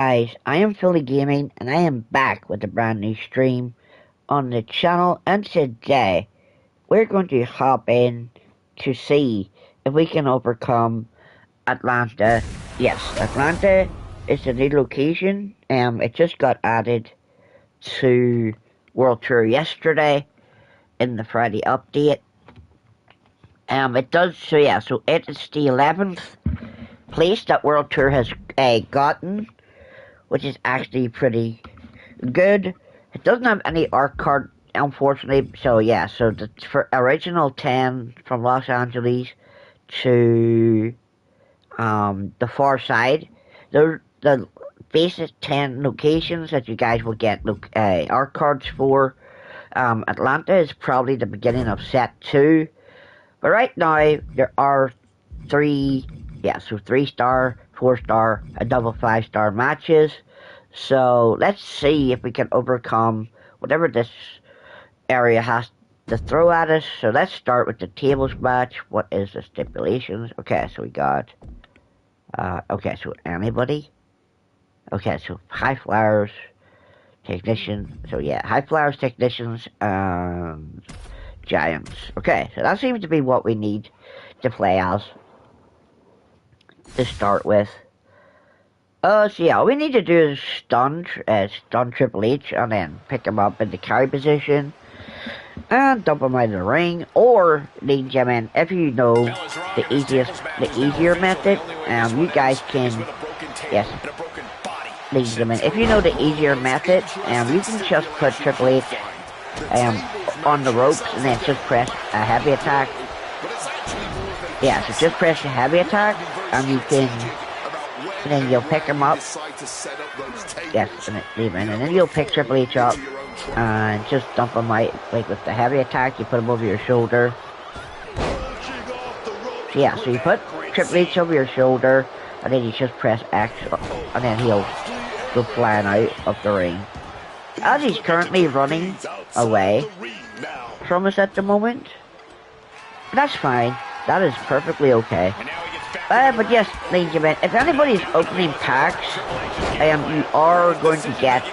Guys, I am Philly Gaming and I am back with a brand new stream on the channel, and today we're going to hop in to see if we can overcome Atlanta. Yes, Atlanta is a new location. It just got added to World Tour yesterday in the Friday update. It does, so yeah, so it is the 11th place that World Tour has gotten, which is actually pretty good. It doesn't have any art card, unfortunately. So yeah, so the for original 10 from Los Angeles to the far side, the basic 10 locations that you guys will get art cards for. Atlanta is probably the beginning of set 2, but right now there are 3, yeah, so 3-star, 4-star, and double 5-star matches. So let's see if we can overcome whatever this area has to throw at us. So let's start with the tables match. What is the stipulations? Okay, so we got, okay, so anybody. Okay, so high flyers, technician. So yeah, high flyers, technicians, and giants. Okay, so that seems to be what we need to play as to start with. So yeah, all we need to do is stun Triple H and then pick him up in the carry position and dump him out of the ring. Or, ladies and gentlemen, if you know the easier method, you guys can, yes, ladies and gentlemen, if you know the easier method, you can just put Triple H on the ropes and then just press a heavy attack. Yeah, so just press the heavy attack and you can. And then you'll pick him up. Yes, and then you'll pick Triple H up and just dump him out, like with the heavy attack. You put him over your shoulder. So yeah, so you put Triple H over your shoulder, and then you just press X, and then he'll go flying out of the ring. As he's currently running away from us at the moment, that's fine. That is perfectly okay. But yes, ladies and gentlemen, if anybody's opening packs, you are going to get,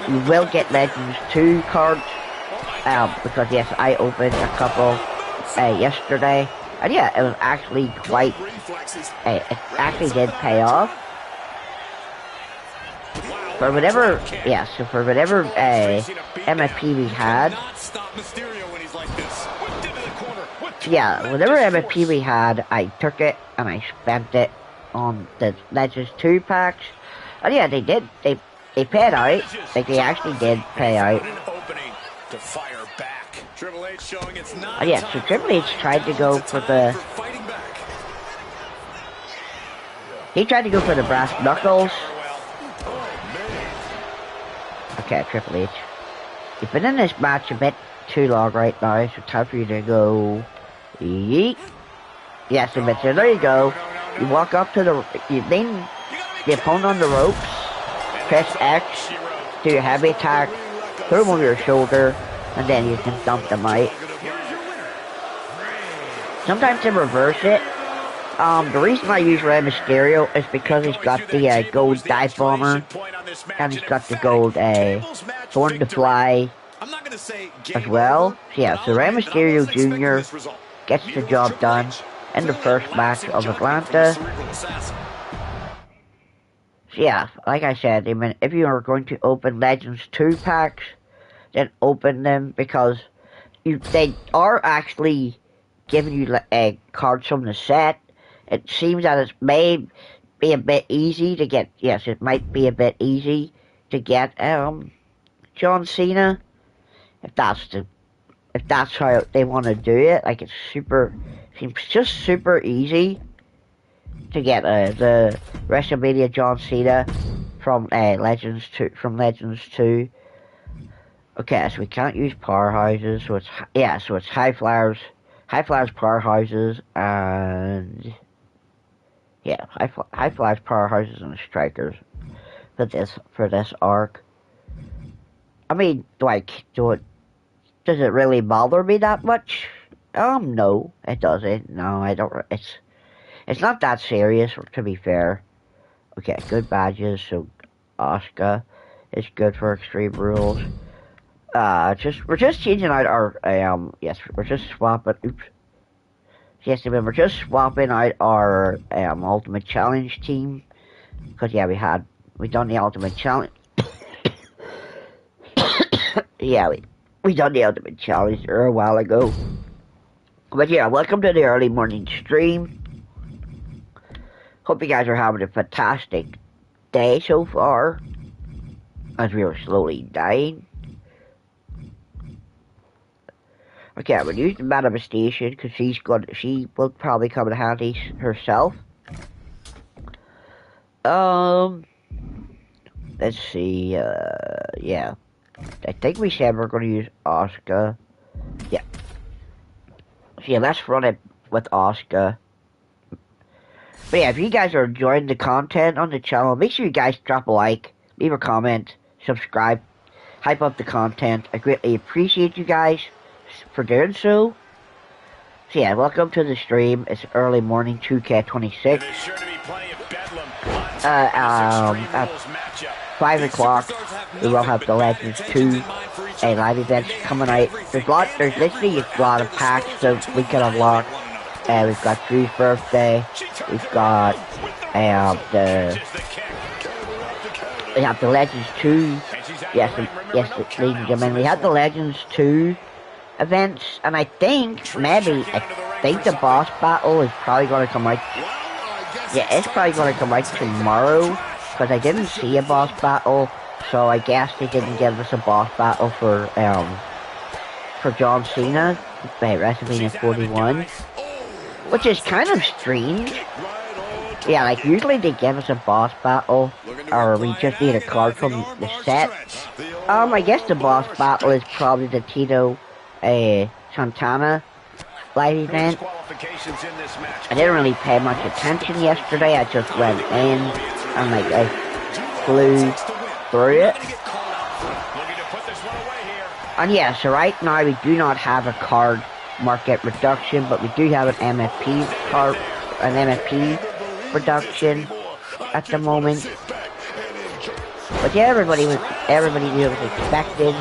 you will get Legends 2 cards, because yes, I opened a couple, yesterday, and yeah, it was actually quite, it actually did pay off. For whatever, yeah, so for whatever, MFP we had, yeah, whatever MFP we had, I took it and I spent it on the Legends 2 packs. And yeah, they did. They paid out. Like, they actually did pay out. And yeah, so Triple H tried to go for the... He tried to go for the brass knuckles. Okay, Triple H. You've been in this match a bit too long right now, so time for you to go... Yeet. Yes, so there you go. You walk up to the... You lean the opponent on the ropes. Press X. Do your heavy attack. Throw him over your shoulder. And then you can dump them out. Sometimes they reverse it. The reason I use Rey Mysterio is because he's got the gold dive bomber. And he's got the gold Born to Fly as well. So yeah, so Rey Mysterio Jr. gets the job done in the first match of Atlanta. So yeah, like I said, I mean, if you are going to open Legends 2 packs, then open them, because they are actually giving you cards from the set. It seems that it may be a bit easy to get, yes, it might be a bit easy to get John Cena, if that's how they want to do it. Like, seems just super easy to get the WrestleMania John Cena from Legends 2. Okay, so we can't use powerhouses, so it's high flyers, powerhouses, and yeah, high flyers, powerhouses, and strikers for this arc. I mean, does it really bother me that much? No, it doesn't. No, I don't. It's not that serious, to be fair. Okay, good badges. So Asuka is good for Extreme Rules. We're just changing out our yes, we're just swapping. Oops. Yes, we're just swapping out our Ultimate Challenge team because yeah, we done the Ultimate Challenge. Yeah, we done the Ultimate Challenge a while ago. But yeah, welcome to the early morning stream. Hope you guys are having a fantastic day so far, as we are slowly dying. Okay, we'll use the manifestation because she will probably come in handy herself. Let's see. Yeah, I think we said we're going to use Asuka. Yeah. So yeah, let's run it with Asuka. But yeah, if you guys are enjoying the content on the channel, make sure you guys drop a like, leave a comment, subscribe, hype up the content. I greatly appreciate you guys for doing so. So yeah, welcome to the stream. It's early morning, Wwe2k26. At 5 o'clock, we will have the Legends 2 live events coming out. There's literally a lot of packs that we can unlock. We've got Drew's birthday. We've got we have the Legends 2. Yes, ladies and gentlemen, we have the Legends 2 events, and I think the boss battle is probably going to come out. Yeah, it's probably going to come out tomorrow because I didn't see a boss battle, so I guess they didn't give us a boss battle for John Cena, WrestleMania 41. Which is kind of strange. Yeah, like usually they give us a boss battle, or we just need a card from the set. I guess the boss battle is probably the Tito Santana live event. I didn't really pay much attention yesterday. I just went in and like I flew through it. And yeah, so right now we do not have a card market reduction, but we do have an MFP card, an MFP reduction at the moment. But yeah, everybody was expected.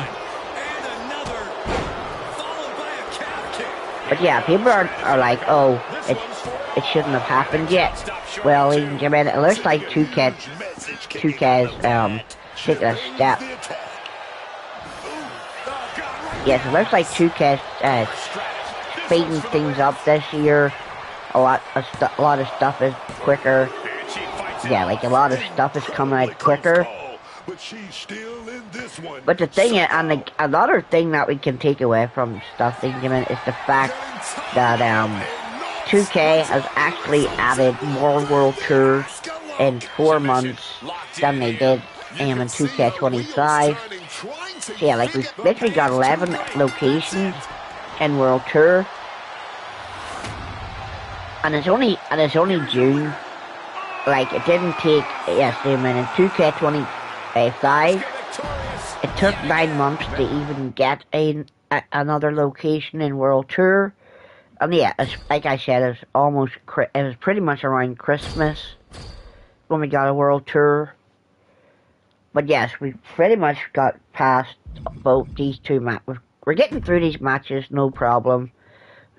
But yeah, people are like, oh, it shouldn't have happened yet. Well, ladies and gentlemen, it looks like 2K's taking a step. Yes, it looks like 2K's speeding things up this year. A lot of stuff is quicker. Yeah, like a lot of stuff is coming out quicker. But the thing, and another thing that we can take away from stuff, is the fact that 2K has actually added more world tours in 4 months than they did in 2K25. So yeah, like we've literally got 11 locations in World Tour, and it's only June. Like it didn't take in 2K25. It took 9 months to even get another location in World Tour, and yeah, like I said, it was pretty much around Christmas when we got a World Tour. But yes, we pretty much got past both these two matches. We're getting through these matches, no problem.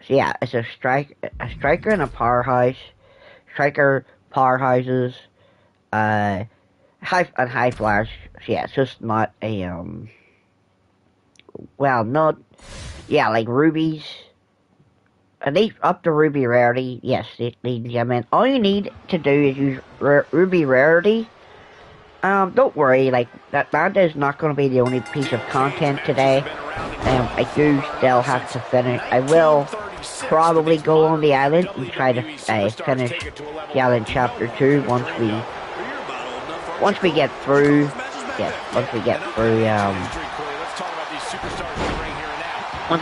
So yeah, it's a striker and a powerhouse. Striker, powerhouses, high flyers. So yeah, it's just not a like rubies. And they up to ruby rarity. Yes, ladies and gentlemen, all you need to do is use ruby rarity. Don't worry, like, that is not going to be the only piece of content today. I do still have to finish. I will probably go on the island and try to finish the island chapter 2 once we get through. Yes, once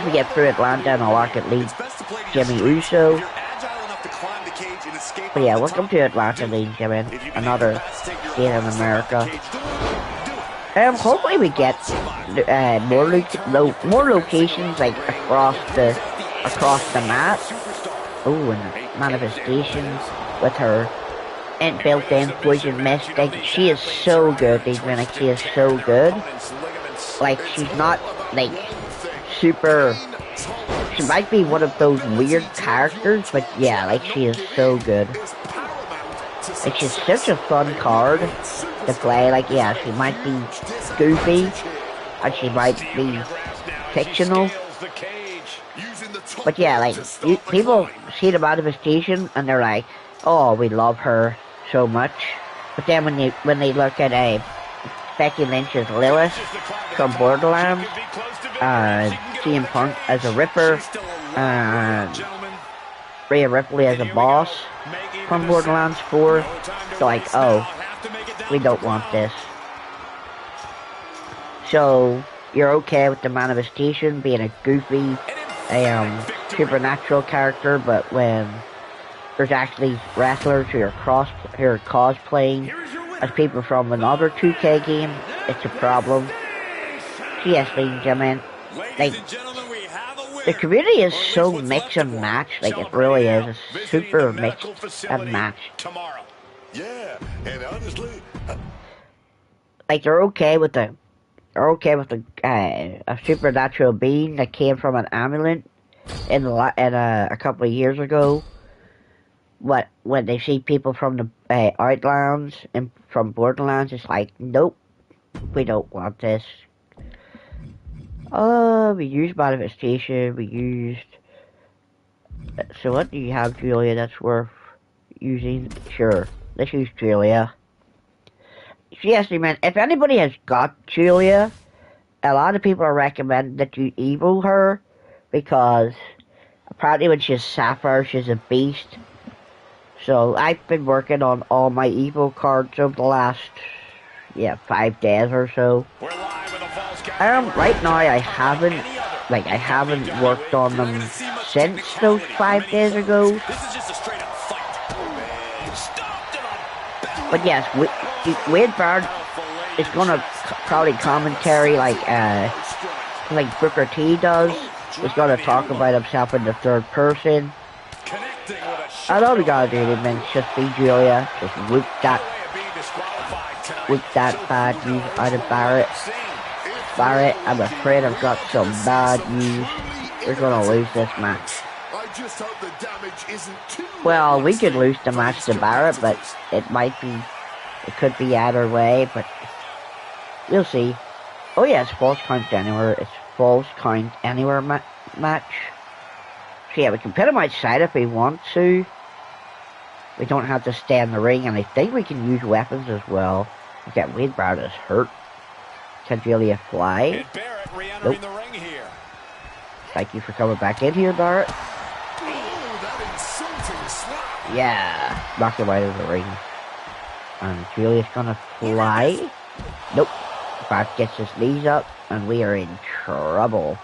we get through Atlanta and I'll lead Jimmy Uso. But yeah, welcome to Atlanta, ladies and gentlemen, another state in America. Hopefully we get more locations like across the map. Oh, and manifestations with her and built-in poison mist. Like, she is so good, these minutes. She is so good. Like, she's not, like, super... She might be one of those weird characters, but yeah, like, she is so good. Like, she's such a fun card to play. Like, yeah, she might be goofy, and she might be fictional. But yeah, like, people see the manifestation, and they're like, oh, we love her so much. But then when they look at Becky Lynch's Lilith from Borderlands, CM Punk as a Ripper, and Rhea Ripley as a boss from Borderlands 4, they're like, oh, we don't want this. So, you're okay with the manifestation being a goofy, supernatural character, but when there's actually wrestlers who are cosplaying as people from another 2K game, it's a problem. So yes, ladies and gentlemen, like, the community is so mix and match, like, it really is. It's super mix and match. Like, they're okay with a supernatural being that came from an amulet a couple of years ago. When they see people from the Outlands and from Borderlands, it's like, nope, we don't want this. We used manifestation, we used... So what do you have, Julia, that's worth using? Sure, let's use Julia. Seriously, man, if anybody has got Julia, a lot of people are recommending that you evil her, because apparently when she's Sapphire, she's a beast. So I've been working on all my evil cards over the last, 5 days or so. Right now I haven't worked on them since those 5 days ago. But yes, Wade is gonna probably commentary like Booker T does. He's gonna talk about himself in the third person. And all we gotta do is just be Julia, just whoop that bad news out of Barrett. Barrett, I'm afraid I've got some bad news. We're gonna lose this match. Well, we could lose the match to Barrett, but it could be either way, but we'll see. Oh yeah, it's false count anywhere. It's false count anywhere match. So yeah, we can put him outside if we want to. We don't have to stay in the ring, and I think we can use weapons as well. Okay, Wade Barrett is hurt. Can Julia fly? Nope. Thank you for coming back in here, Barrett. Yeah, knocked him out of the ring. And Julia's gonna fly. Nope. Barrett gets his knees up, and we are in trouble.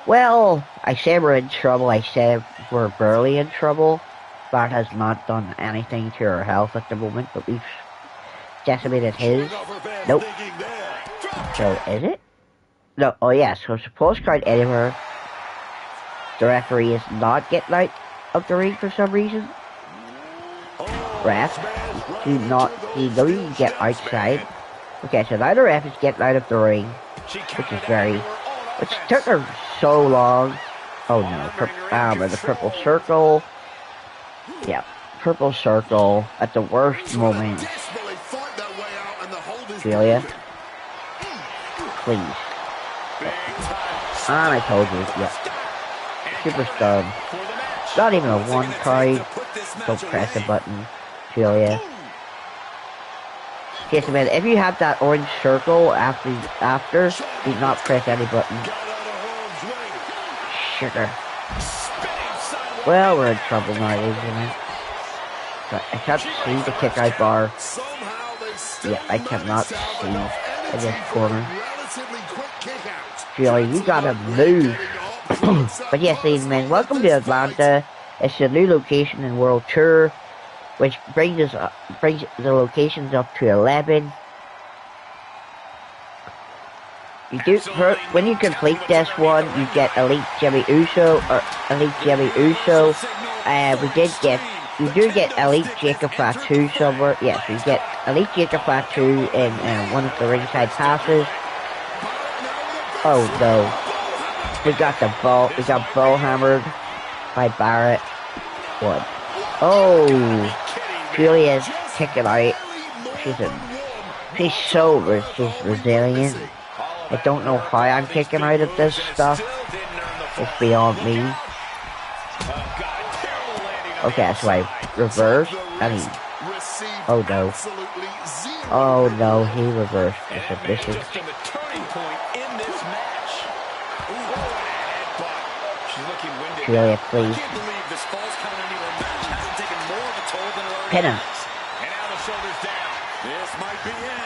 Well, I say we're in trouble, I say we're barely in trouble. Barrett has not done anything to her health at the moment, but we've decimated his. Nope. So, is it? No, oh yeah, so suppose count anywhere. The referee is not getting out of the ring for some reason. Ref, do you know you can get outside? Okay, so now the ref is getting out of the ring, which took her so long. Oh no, the purple circle. Yeah, purple circle at the worst moment. Julia, please. And I told you, yeah. Superstar. Not even a one card. Don't press the button, Julia. Yes, man, if you have that orange circle after, do not press any button. Sugar. Well, we're in trouble now, ladies and gentlemen. I can't see the kick out bar. Yeah, I cannot see in this corner. Julia, you gotta move. But yes, ladies and men, welcome to Atlanta. It's a new location in World Tour, which brings the locations up to 11. When you complete this one, you get Elite Jimmy Uso. We did get you do get Elite Jacob Flat 2 somewhere. Yes, you get Elite Jacob Flat 2 in one of the ringside passes. Oh no. We got ball hammered by Barrett. What? Oh, Julia's kicking out. She's resilient. I don't know how I'm kicking out of this stuff. It's beyond me. Okay, so I reverse and he. Oh no. Oh no, he reversed the submission. Julia, please. Pin him.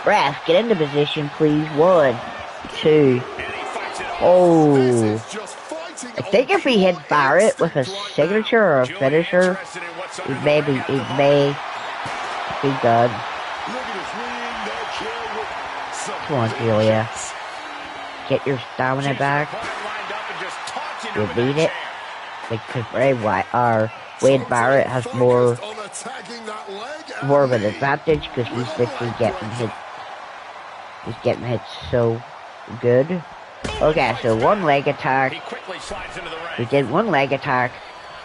Ref, get into position, please. 1, 2. Oh. I think if he hit Barrett with a signature or a finisher, he may be done. Come on, Julia. Get your stamina back. You beat it. Because Wade Barrett has more of an advantage because he's literally getting hit. He's getting hit so good. Okay, so one leg attack. He did one leg attack,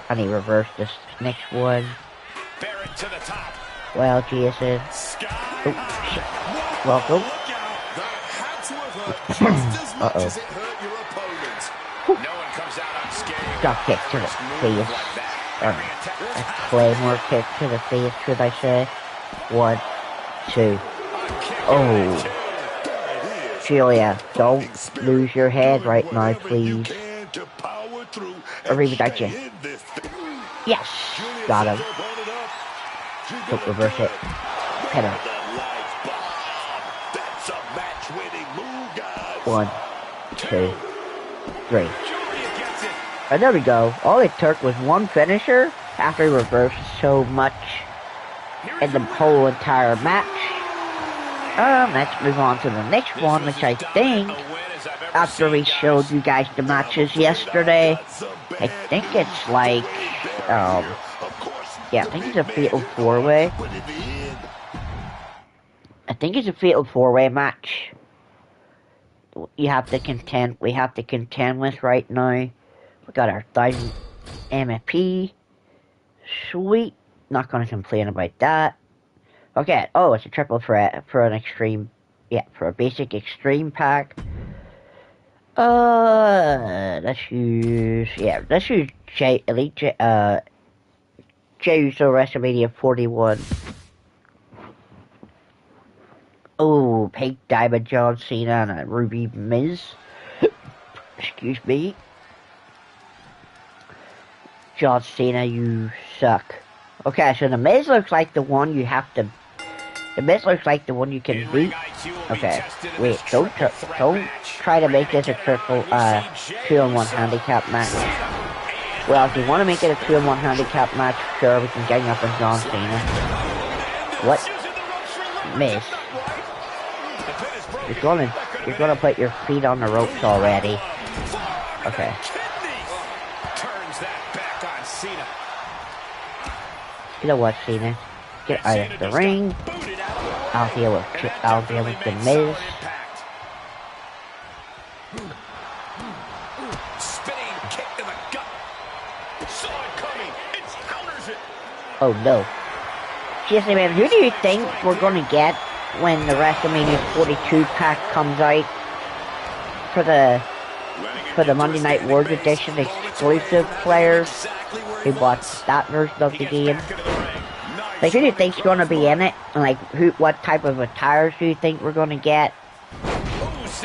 and he reversed this next one. Well, Jason. Oh, shit. Welcome. Uh-oh. Drop kick to the face. A claymore kick to the face, should I say. 1, 2. Oh. Julia, don't lose your head right now, please. Or without you. Yes! Got him. Don't reverse it. Pin him. 1, 2, 3. And there we go. All it took was one finisher after he reversed so much in the whole entire match. Let's move on to the next one, which I think, after we showed you guys the matches yesterday, I think it's like, yeah, I think it's a Fatal 4-Way. I think it's a Fatal 4-Way match. We have to contend with right now. We got our 1000 MFP. Sweet. Not gonna complain about that. Okay, oh, it's a triple threat for an extreme, yeah, for a basic extreme pack. Let's use Elite J Uso WrestleMania 41. Oh, Pink Diamond John Cena and a Ruby Miz. Excuse me. John Cena, you suck. Okay, so the Miz looks like the one you have to. The Miz looks like the one you can beat. Okay, wait, don't try to make this a triple 2-on-1 handicap match. Well, if you want to make it a 2-on-1 handicap match, sure, we can gang up on John Cena. What? Miz. You're gonna put your feet on the ropes already. Okay. You know what, Cena? Get out of the ring. I'll deal with the Miz. Oh no. Seriously, man, who do you think we're gonna get when the WrestleMania 42 pack comes out for the Monday Night Wars edition exclusive players who bought that version of the game? Like, who do you think's gonna be in it? And like, what type of attires do you think we're gonna get?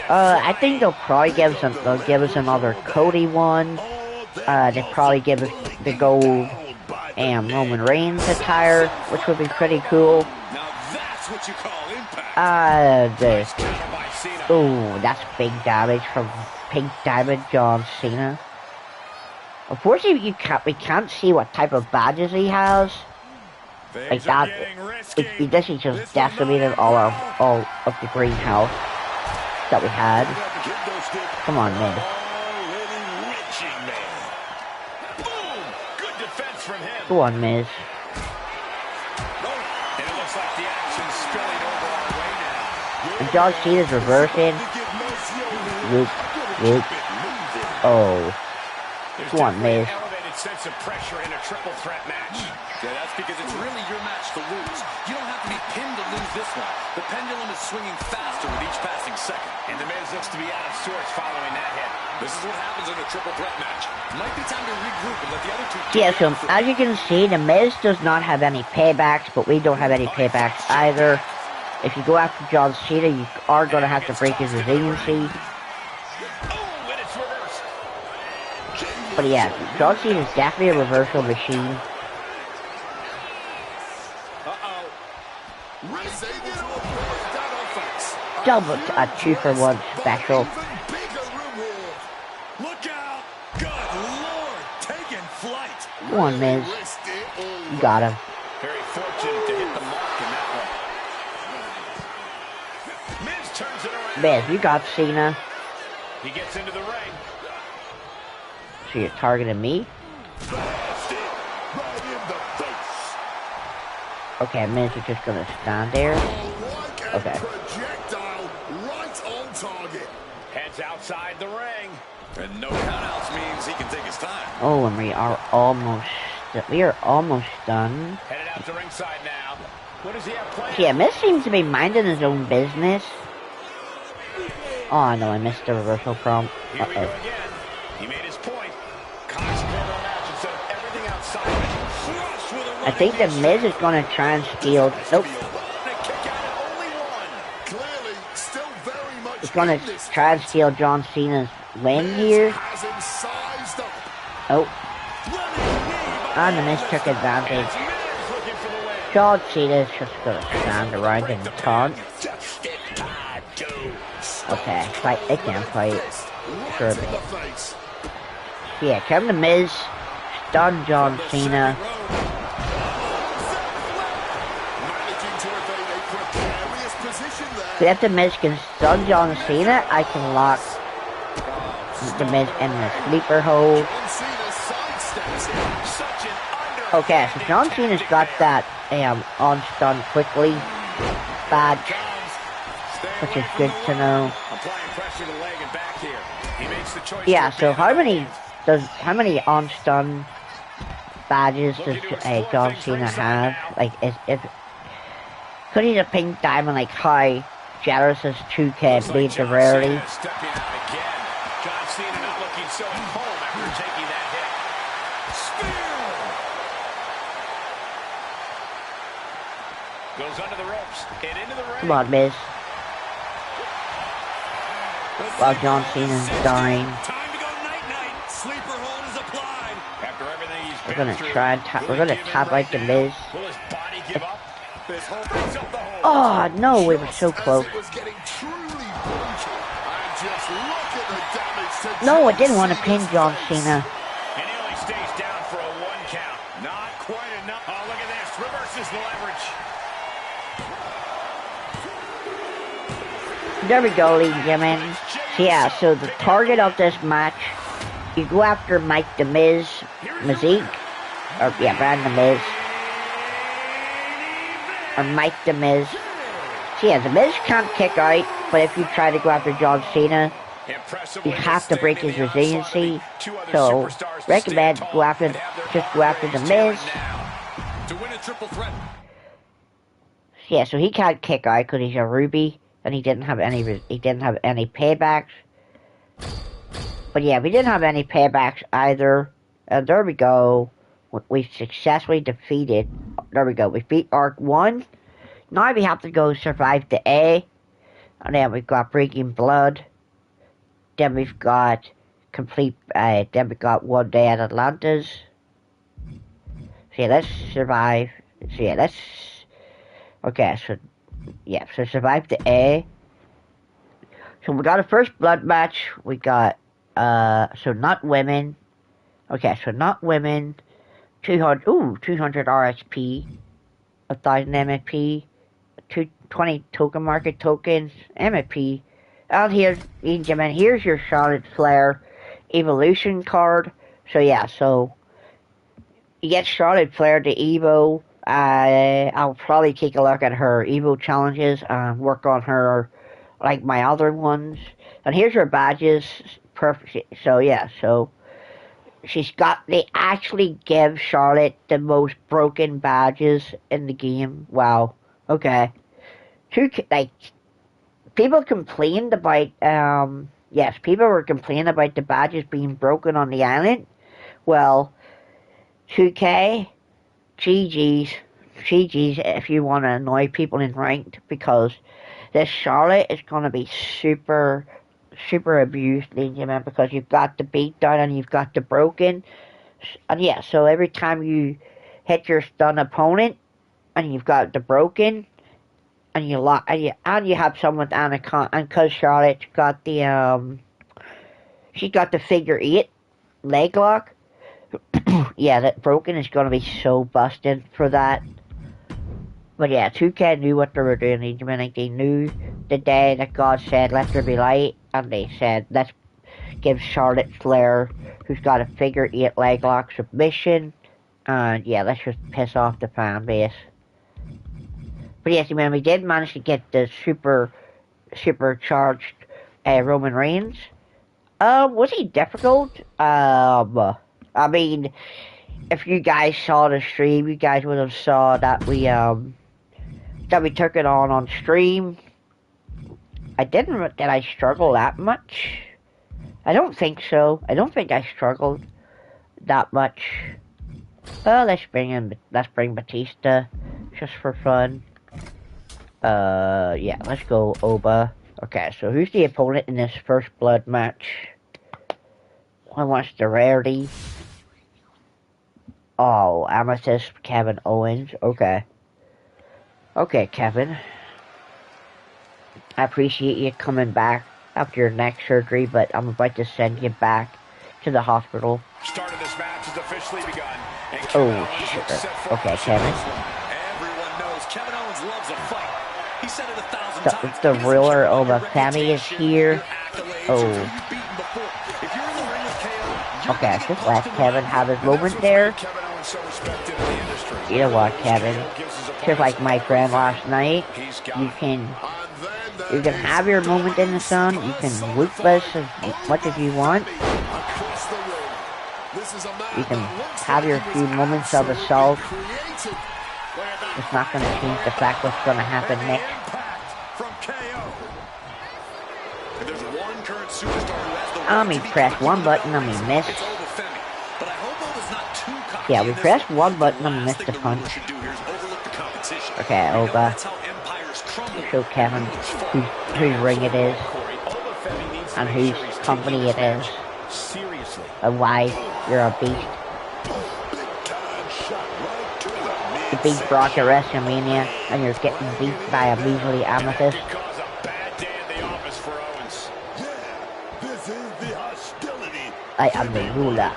I think they'll probably give us another Cody one. They'll probably give us the gold Roman Reigns attire, which would be pretty cool. That's big damage from Pink Diamond John Cena. Unfortunately, we can't see what type of badges he has. Like that, he literally just decimated all of the green health that we had. Come on, man. Go on, Miz. And John Cena's reversing. Whoop, whoop. Oh. Come on, Miz. Elevated sense of pressure in a triple threat match. Yeah, that's because it's really your match to lose. You don't have to be pinned to lose this one. The pendulum is swinging faster with each passing second. And the Miz looks to be out of sorts following that hit. This is what happens in a triple threat match. Might be time to regroup and let the other two... Yeah, so as you can see, the Miz does not have any paybacks, but we don't have any paybacks either. If you go after John Cena, you are going to have to break his resiliency. But yeah, John Cena is definitely a reversal machine. Double a 2-for-1 special. Look out! Good Lord! Taking flight. Go on, Miz. You got him. Very fortunate to hit the mark in that one. Miz turns it around. Miz, you got Cena. He gets into the ring. So you're targeting me? Okay, Miz is just gonna stand there. Okay. Heads outside the ring. And no countouts means he can take his time. Oh, and we are almost done. Headed out to ringside now. What does he have planned? Yeah, Miz seems to be minding his own business. Oh no, I missed the reversal prompt. Here we go again. He made his point. Concentrate on match instead of everything outside of it. I think the Miz is gonna try and steal. Nope. He's gonna try and steal John Cena's win here. Oh. And the Miz took advantage. John Cena's just gonna stand around and taunt. Okay, fight again, fight. Sure. Yeah, come the Miz. Stun John Cena. So if the Miz can stun John Cena, I can lock the Miz in the sleeper hold. Okay, so John Cena's got that on stun quickly badge, which is good to know. Yeah, so how many on stun badges does John Cena have? Like, could he's a pink diamond, like how Genesis 2K made the rarity? John Cena not looking so at home after taking that hit. Goes under the ropes and into the ring. Come on, Miz. While John Cena's dying. Time to go night-night. Sleeper hold is applied. After everything he's We're gonna try and we're gonna tap out the Miz. Will his body give up? Oh no, we were so close. No, I didn't want to pin John Cena. And he only stays down for a 1 count. Not quite enough. Oh, look at this. Reverses the leverage. There we go, ladies and gentlemen. So yeah, so the target of this match, you go after Mike the Miz, Mizik, or yeah, Brand the Miz, or Mike the Miz. So yeah, the Miz can't kick out, but if you try to go after John Cena, you have to break his resiliency. So recommend just go after the Miz. Yeah, so he can't kick out because he's a Ruby, and he didn't have any paybacks. But yeah, we didn't have any paybacks either. And there we go. We successfully defeated. There we go. We beat Arc 1. Now we have to go survive the A. And then we've got Breaking Blood. Then we've got then we got One Day at Atlanta's. So yeah, let's survive. So yeah, let's... Okay, so... Yeah, so survive the A. So we got a first blood match. We got... So not women. Okay, so not women. 200 RSP. 1,000 MFP. 220 token market tokens. MFP. And here's your Charlotte Flair Evolution card. So yeah, so you get Charlotte Flair to Evo. I'll probably take a look at her Evo challenges and work on her like my other ones. And here's her badges. Perfect. So yeah, so they actually give Charlotte the most broken badges in the game. Wow. Okay. Like, people complained about, yes, people were complaining about the badges being broken on the island. Well, 2K, GG's if you want to annoy people in ranked, because this Charlotte is going to be super abused, ladies and gentlemen, because you've got the beatdown and you've got the broken. And yeah, so every time you hit your stun opponent and you've got the broken, and you have someone with Anaconda, and because Charlotte's got the she got the figure 8 leg lock. Yeah, that broken is gonna be so busted for that. But yeah, 2K knew what they were doing. Like, they knew the day that God said, "Let there be light," and they said, "Let's give Charlotte Flair, who's got a figure 8 leg lock, submission." And yeah, let's just piss off the fan base. But yes, man, we did manage to get the supercharged Roman Reigns. Was he difficult? I mean, if you guys saw the stream, you guys would have saw that we took it on stream. Did I struggle that much? I don't think so. I don't think I struggled that much. Let's bring Batista, just for fun. Yeah, let's go Oba. Okay, so who's the opponent in this first blood match? I want the rarity. Oh, Amethyst Kevin Owens. Okay. Okay, Kevin. I appreciate you coming back after your neck surgery, but I'm about to send you back to the hospital. Start of this match has officially begun. Oh, shit. Okay, Kevin. Everyone knows Kevin Owens loves a fight. He said it 1,000 times. The ruler of the family is here. Oh. Okay, just let Kevin have his moment there. You know what, Kevin? Just like my friend last night, you can have your moment in the sun. You can whoop us as much as you want. You can have your few moments of assault. It's not going to change the fact what's going to happen next. We pressed one button and we missed. Yeah, we pressed one button and we missed the punch. Okay, Oba. Show Kevin whose ring it is and whose company it is and why you're a beast. You beat Brock at WrestleMania and you're getting beat by a measly Amethyst. I am the ruler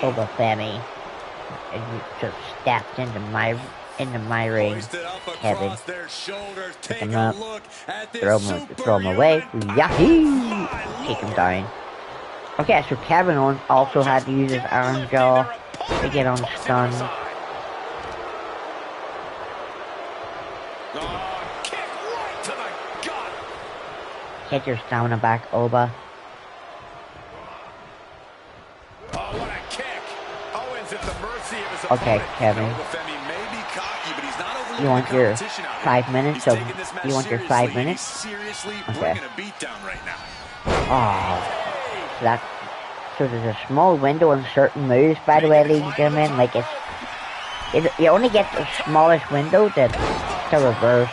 of the family, and you just stepped into my ring, Kevin. Pick him up, throw him away, yahoo! Take him down. Okay, so Kevin Owens also had to use his iron jaw to get on stun. Get your stamina back, Oba. Okay, Kevin. You want your 5 minutes? So you want your 5 minutes? Okay. Oh, so there's a small window in certain moves. By the way, ladies and gentlemen, like you only get the smallest window to reverse,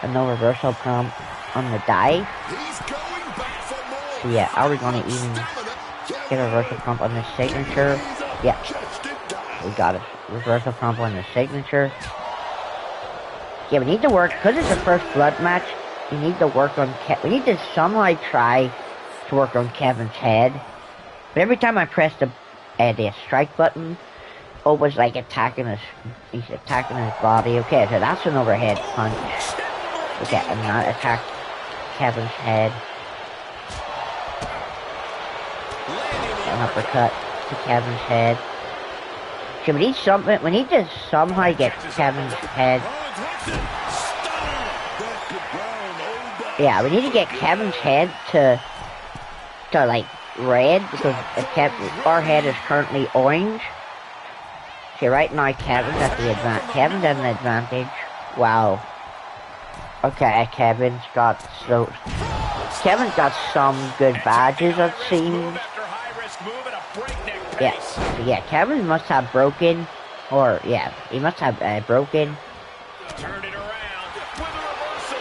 and no reversal prompt on the dive. So yeah, are we gonna even get a reversal prompt on the signature? Yeah. We got it. Reversal prompt on the signature. Yeah, we need to work, because it's the first blood match, we need to work on we need to somehow try to work on Kevin's head. But every time I press the strike button, Oba's like he's attacking his body. Okay, so that's an overhead punch. Okay, and now attack Kevin's head. An uppercut to Kevin's head. So we need to somehow get Kevin's head. Yeah, we need to get Kevin's head to like red because our head is currently orange. See, right now Kevin's at the Kevin's at an advantage. Wow. Okay, Kevin's got some good badges, it seems. Yeah, so yeah, Kevin must have broken, or yeah, he must have broken. Turned it around with a reversal.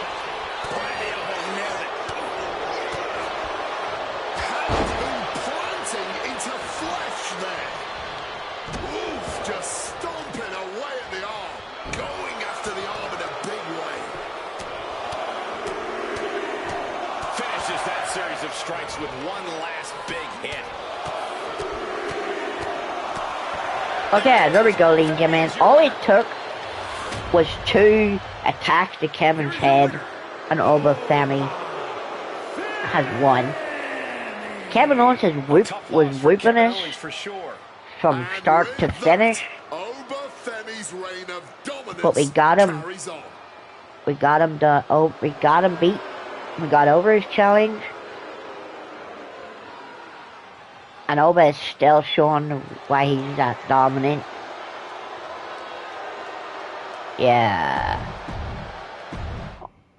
Right, the elbow nailed it. Implanting into flesh there. Oof, just stomping away at the arm. Going after the arm in a big way. Finishes that series of strikes with one last big hit. Okay, there we go, ladies and gentlemen. All it took was 2 attacks to Kevin's head, and Wwe2k26 has won. Kevin Owens was whooping us from start to finish, but we got him. We got him beat. We got over his challenge. And Wwe is still showing why he's that dominant. Yeah.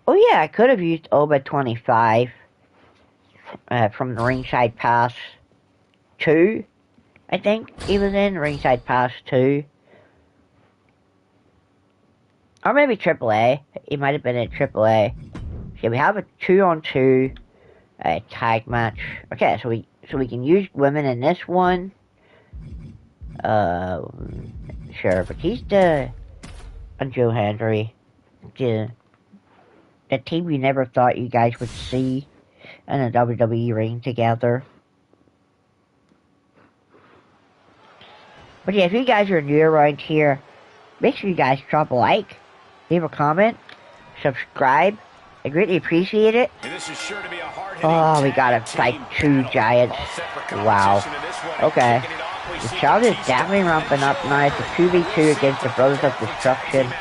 Oh yeah, I could have used Wwe2k26 from the Ringside Pass 2. I think he was in Ringside Pass 2. Or maybe AAA. He might have been in AAA. Okay, we have a 2-on-2 tag match. Okay, so we can use women in this one. Sure, Batista and Joe Hendry, the team you never thought you guys would see in a WWE ring together. But yeah, if you guys are new around here, make sure you guys drop a like, leave a comment, subscribe. I greatly appreciate it. Oh, we gotta fight 2 giants. Wow. Okay. The crowd is definitely ramping up now. It's a 2v2 against the Brothers of Destruction.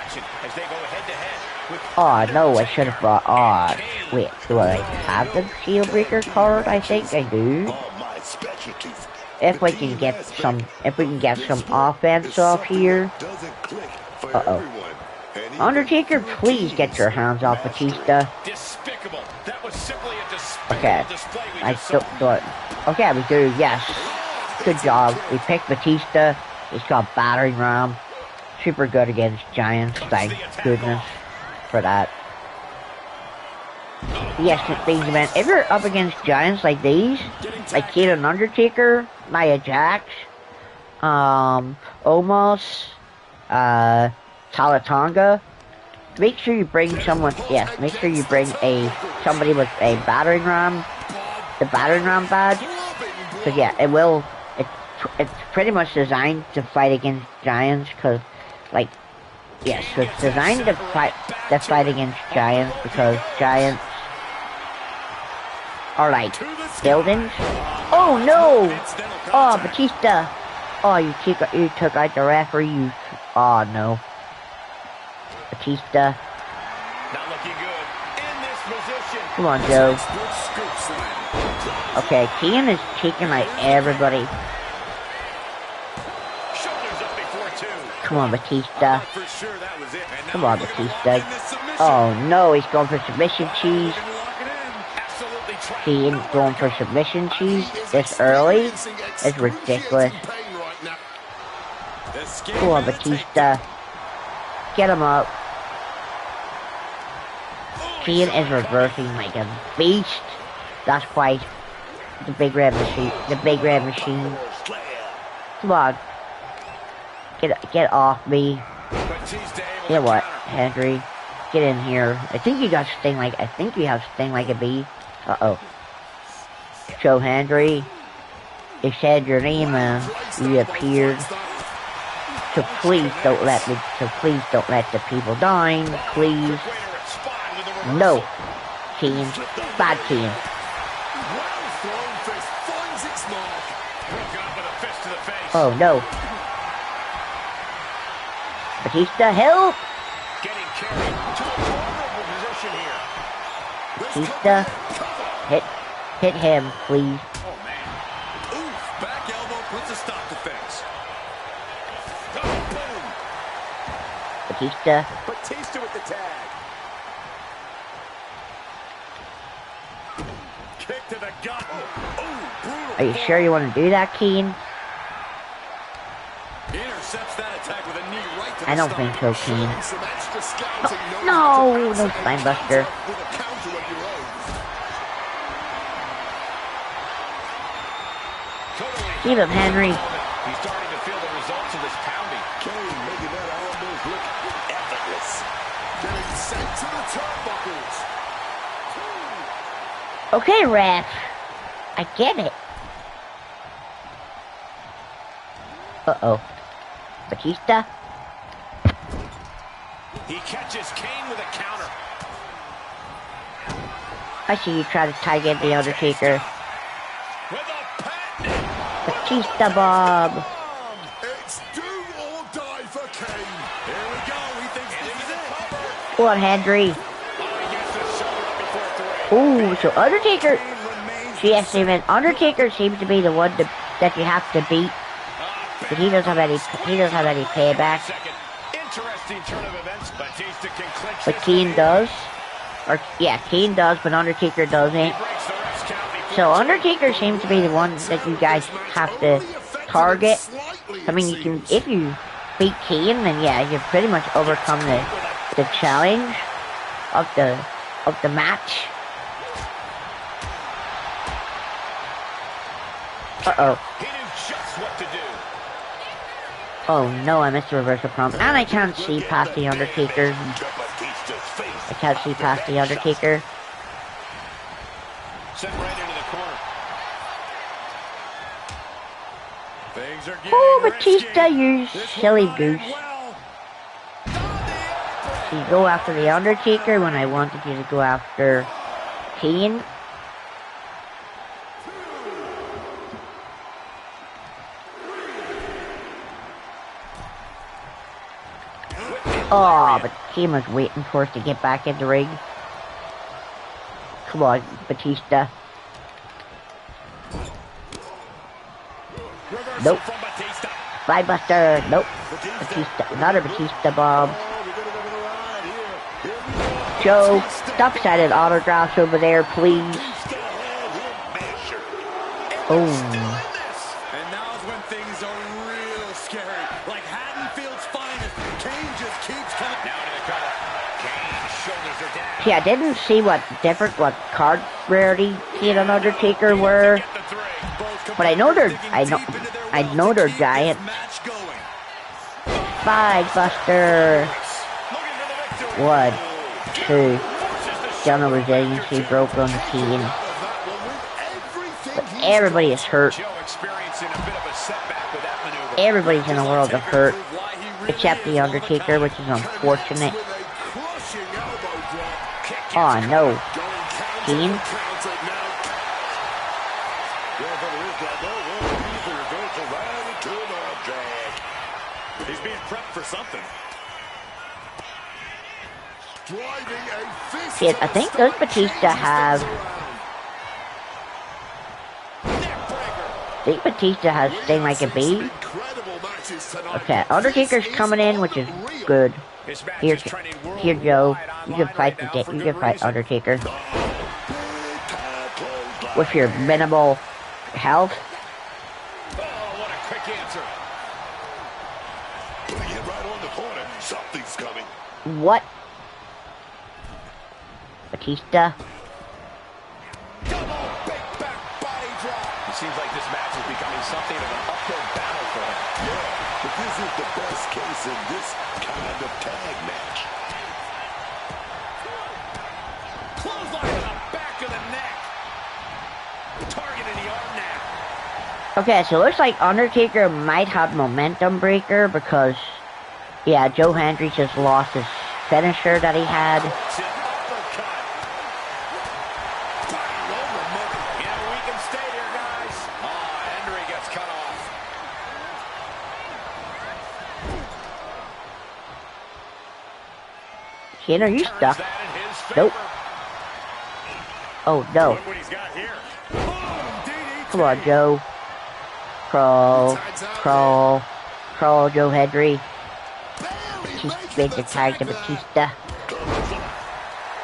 Oh, no, I should have brought... Oh, wait, do I have the Shield Breaker card? I think I do. If we can get some offense off here. Uh-oh. Undertaker, please get your hands off Batista. Okay, I still thought. Okay, we do. Yes, good job. We picked Batista. He's got battering ram. Super good against giants. Thank goodness for that. Yes, ladies and gentlemen, if you're up against giants like these, like Kate and Undertaker, Nia Jax, Omos, Talatanga, make sure you bring someone. Yes, make sure you bring somebody with a battering ram, the battering ram badge. So yeah, it's pretty much designed to fight against giants, cause like yes, so it's designed to fight against giants because giants are like buildings. Oh no! Oh, Batista! Oh, you took out the referee. Oh no. Batista. Not looking good in this position. Come on, Joe. Okay, Kane is taking out everybody. Come on, Batista. Come on, Batista. Oh no, he's going for submission cheese. Kane going for submission cheese this early? It's ridiculous. Come on, Batista. Get him up. Kane is reversing like a beast. That's quite the big red machine. The big red machine. Come on. Get off me. You know what, Henry? Get in here. I think you got Sting like a bee. Uh-oh. Joe Hendry. You said your name and you appeared. So please don't let the people die. Please. No. Kane. Bad Kane. Oh no. Batista, help! Batista, hit him, please. Oh, man. Oof, back elbow puts a stop to things. Oh, boom. Batista. Batista with the tag. Kick to the gut. Oh, brutal. Are you sure you want to do that, Keen? Intercepts that attack with a knee right to the I don't stomach. think so, Keen. Some extra scouting. No, no spinebuster. With a counter of your own. Keep him, Henry. He's starting to feel the results of this pounding. Kane making that almost look effortless. Getting sent to the turnbuckles. Okay, ref. I get it. Uh-oh. Batista? He catches Kane with a counter. I see you try to tag in the Undertaker. With a patent. Batista Bob. It's do or die for Kane. Here we go. He thinks this is it. Go on, Henry. Oh, he gets the shoulder up before 3. Ooh, so Undertaker. Kane remains Yes, even Undertaker seems to be the one that you have to beat. But he doesn't have any payback. Second. Interesting turn of events. Batista can clinch But this Kane one. does. Or yeah, Kane does, but Undertaker doesn't. Breaks the ref's count before So Undertaker seems to be the one that you guys have to target. I mean, you can if you beat Kane, then yeah, you've pretty much overcome the challenge of the match. Uh-oh. he knew just what to do. Oh no, I missed the reversal prompt. And I can't see past the Undertaker. I can't see past the Undertaker. Sent right into the corner. Things are getting Oh, risky. Batista, you This will silly not end goose. well. You go after the Undertaker when I wanted you to go after Kane. Oh, but Kane was waiting for us to get back in the ring. Come on, Batista. Reversal Nope. from Batista. Spinebuster. Nope. Batista. Another Batista bomb. Joe, stop signing autographs over there, please. Oh. And now's when things are real scary. Like Haddonfield's finest. Kane just keeps coming. Now to the cover. Kane's shoulders are down. See, I didn't see what card rarity Kane and Undertaker were, Get the three. Both but I know they're, competitors digging deep into their I well know to they're keep this giants. match going. Spinebuster. Looking for the victory. 1, 2. Forces the General shoulder resiliency back broke on Kane. But everybody is hurt. Joe experiencing a bit of a setback with that maneuver. Everybody's in the world of hurt, Why he really except the is one of a Undertaker, kind. which is unfortunate. With a crushing elbow drop. Kick Oh is no. Going counter Kane? for counter now. Yeah, but there is that no the reversal right into the drag. He's being prepped for something. Driving a fist. See, I think does Batista have, I think Batista has Sting like a bee. Incredible matches tonight. Okay, Undertaker's coming in, which is good. This match Here, is trending here, Joe. worldwide You online can fight right now the for you good can fight reason. Undertaker with your minimal health. Oh, what a quick answer. Putting it right on the corner. Something's coming. What? Batista. Double big back body drop. It seems like this match is becoming something of an uphill battle for him. Yeah, but this is the best case in this kind of tag match. Clothesline to the back of the neck. Targeting the arm now. Okay, so it looks like Undertaker might have momentum breaker because, yeah, Joe Hendry just lost his finisher that he had. It's an uppercut. Bang on the money. Yeah, we can stay here, guys. Oh, Henry gets cut off. Kane, are you Turns stuck? that in his favor. Nope. Oh no. Look what he's got here. Come on, Joe. Crawl. Crawl. Crawl, Joe Hendry. Batista made the tag to Batista.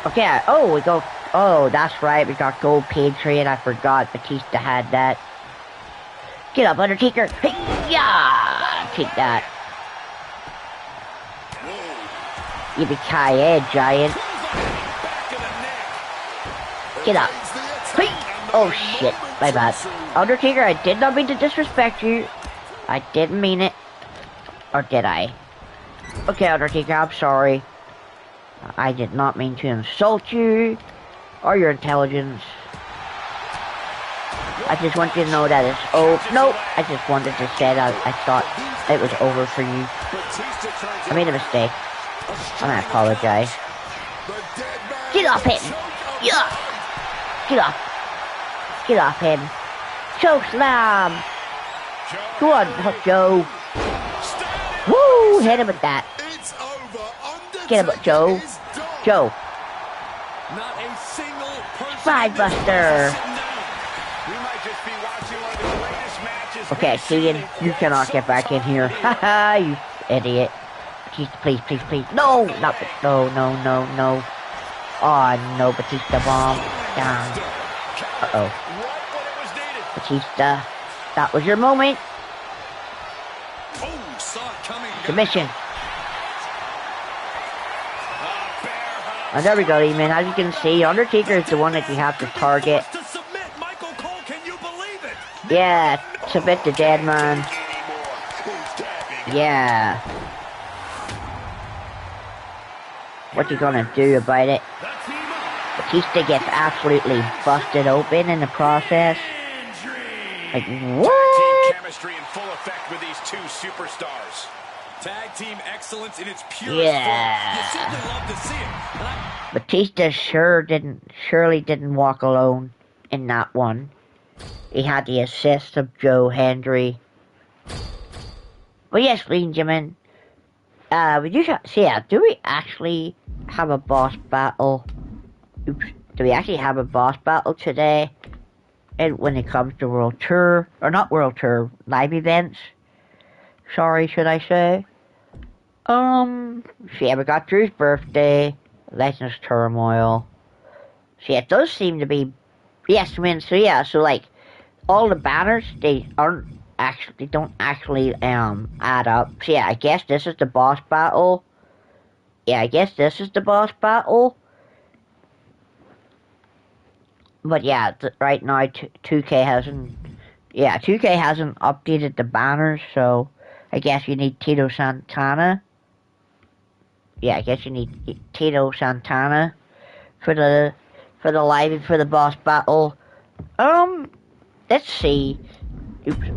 Okay, oh, we go. Oh, that's right, we got Gold Patriot. I forgot Batista had that. Get up, Undertaker. Hey, yeah! Take that. Yippee-ki-yay, giant. Get up. Hey! Oh, shit. My bad. Undertaker, I did not mean to disrespect you. I didn't mean it. Or did I? Okay, Undertaker, I'm sorry. I did not mean to insult you or your intelligence. I just want you to know that it's nope. I just wanted to say that I thought it was over for you. I made a mistake. I'm gonna apologize. Get off him! Yeah! Get off! Get off him! Choke slam! Go on, Joe! Woo! Hit him with that. Get him, Joe. Joe. Spine Buster. Okay, Keegan, you cannot get back in here. Haha, you idiot. Please, please, please. No, not no. Oh no, Batista bomb. Down. Uh-oh. Batista, that was your moment. Submission. And there we go, man. As you can see, Undertaker is the one that you have to target. Yeah, submit the dead man. Yeah. What you gonna do about it? Batista gets absolutely busted open in the process. Like, what? Chemistry in full effect with these two superstars. Tag team excellence in its purest Yeah. form. You simply love to see it. Batista surely didn't walk alone in that one. He had the assist of Joe Hendry. But yes, ladies and gentlemen, do we actually have a boss battle? Oops. Do we actually have a boss battle today? And when it comes to World Tour, or not World Tour, live events? Sorry, should I say? Yeah, we got Drew's birthday, Legends Turmoil. So yeah, it does seem to be, yes, I mean, so like, all the banners, they don't actually, add up. So yeah, I guess this is the boss battle. Yeah, I guess this is the boss battle. But yeah, right now, 2K hasn't updated the banners, so I guess you need Tito Santana. Yeah, I guess you need Tito Santana for the boss battle. Let's see. Oops.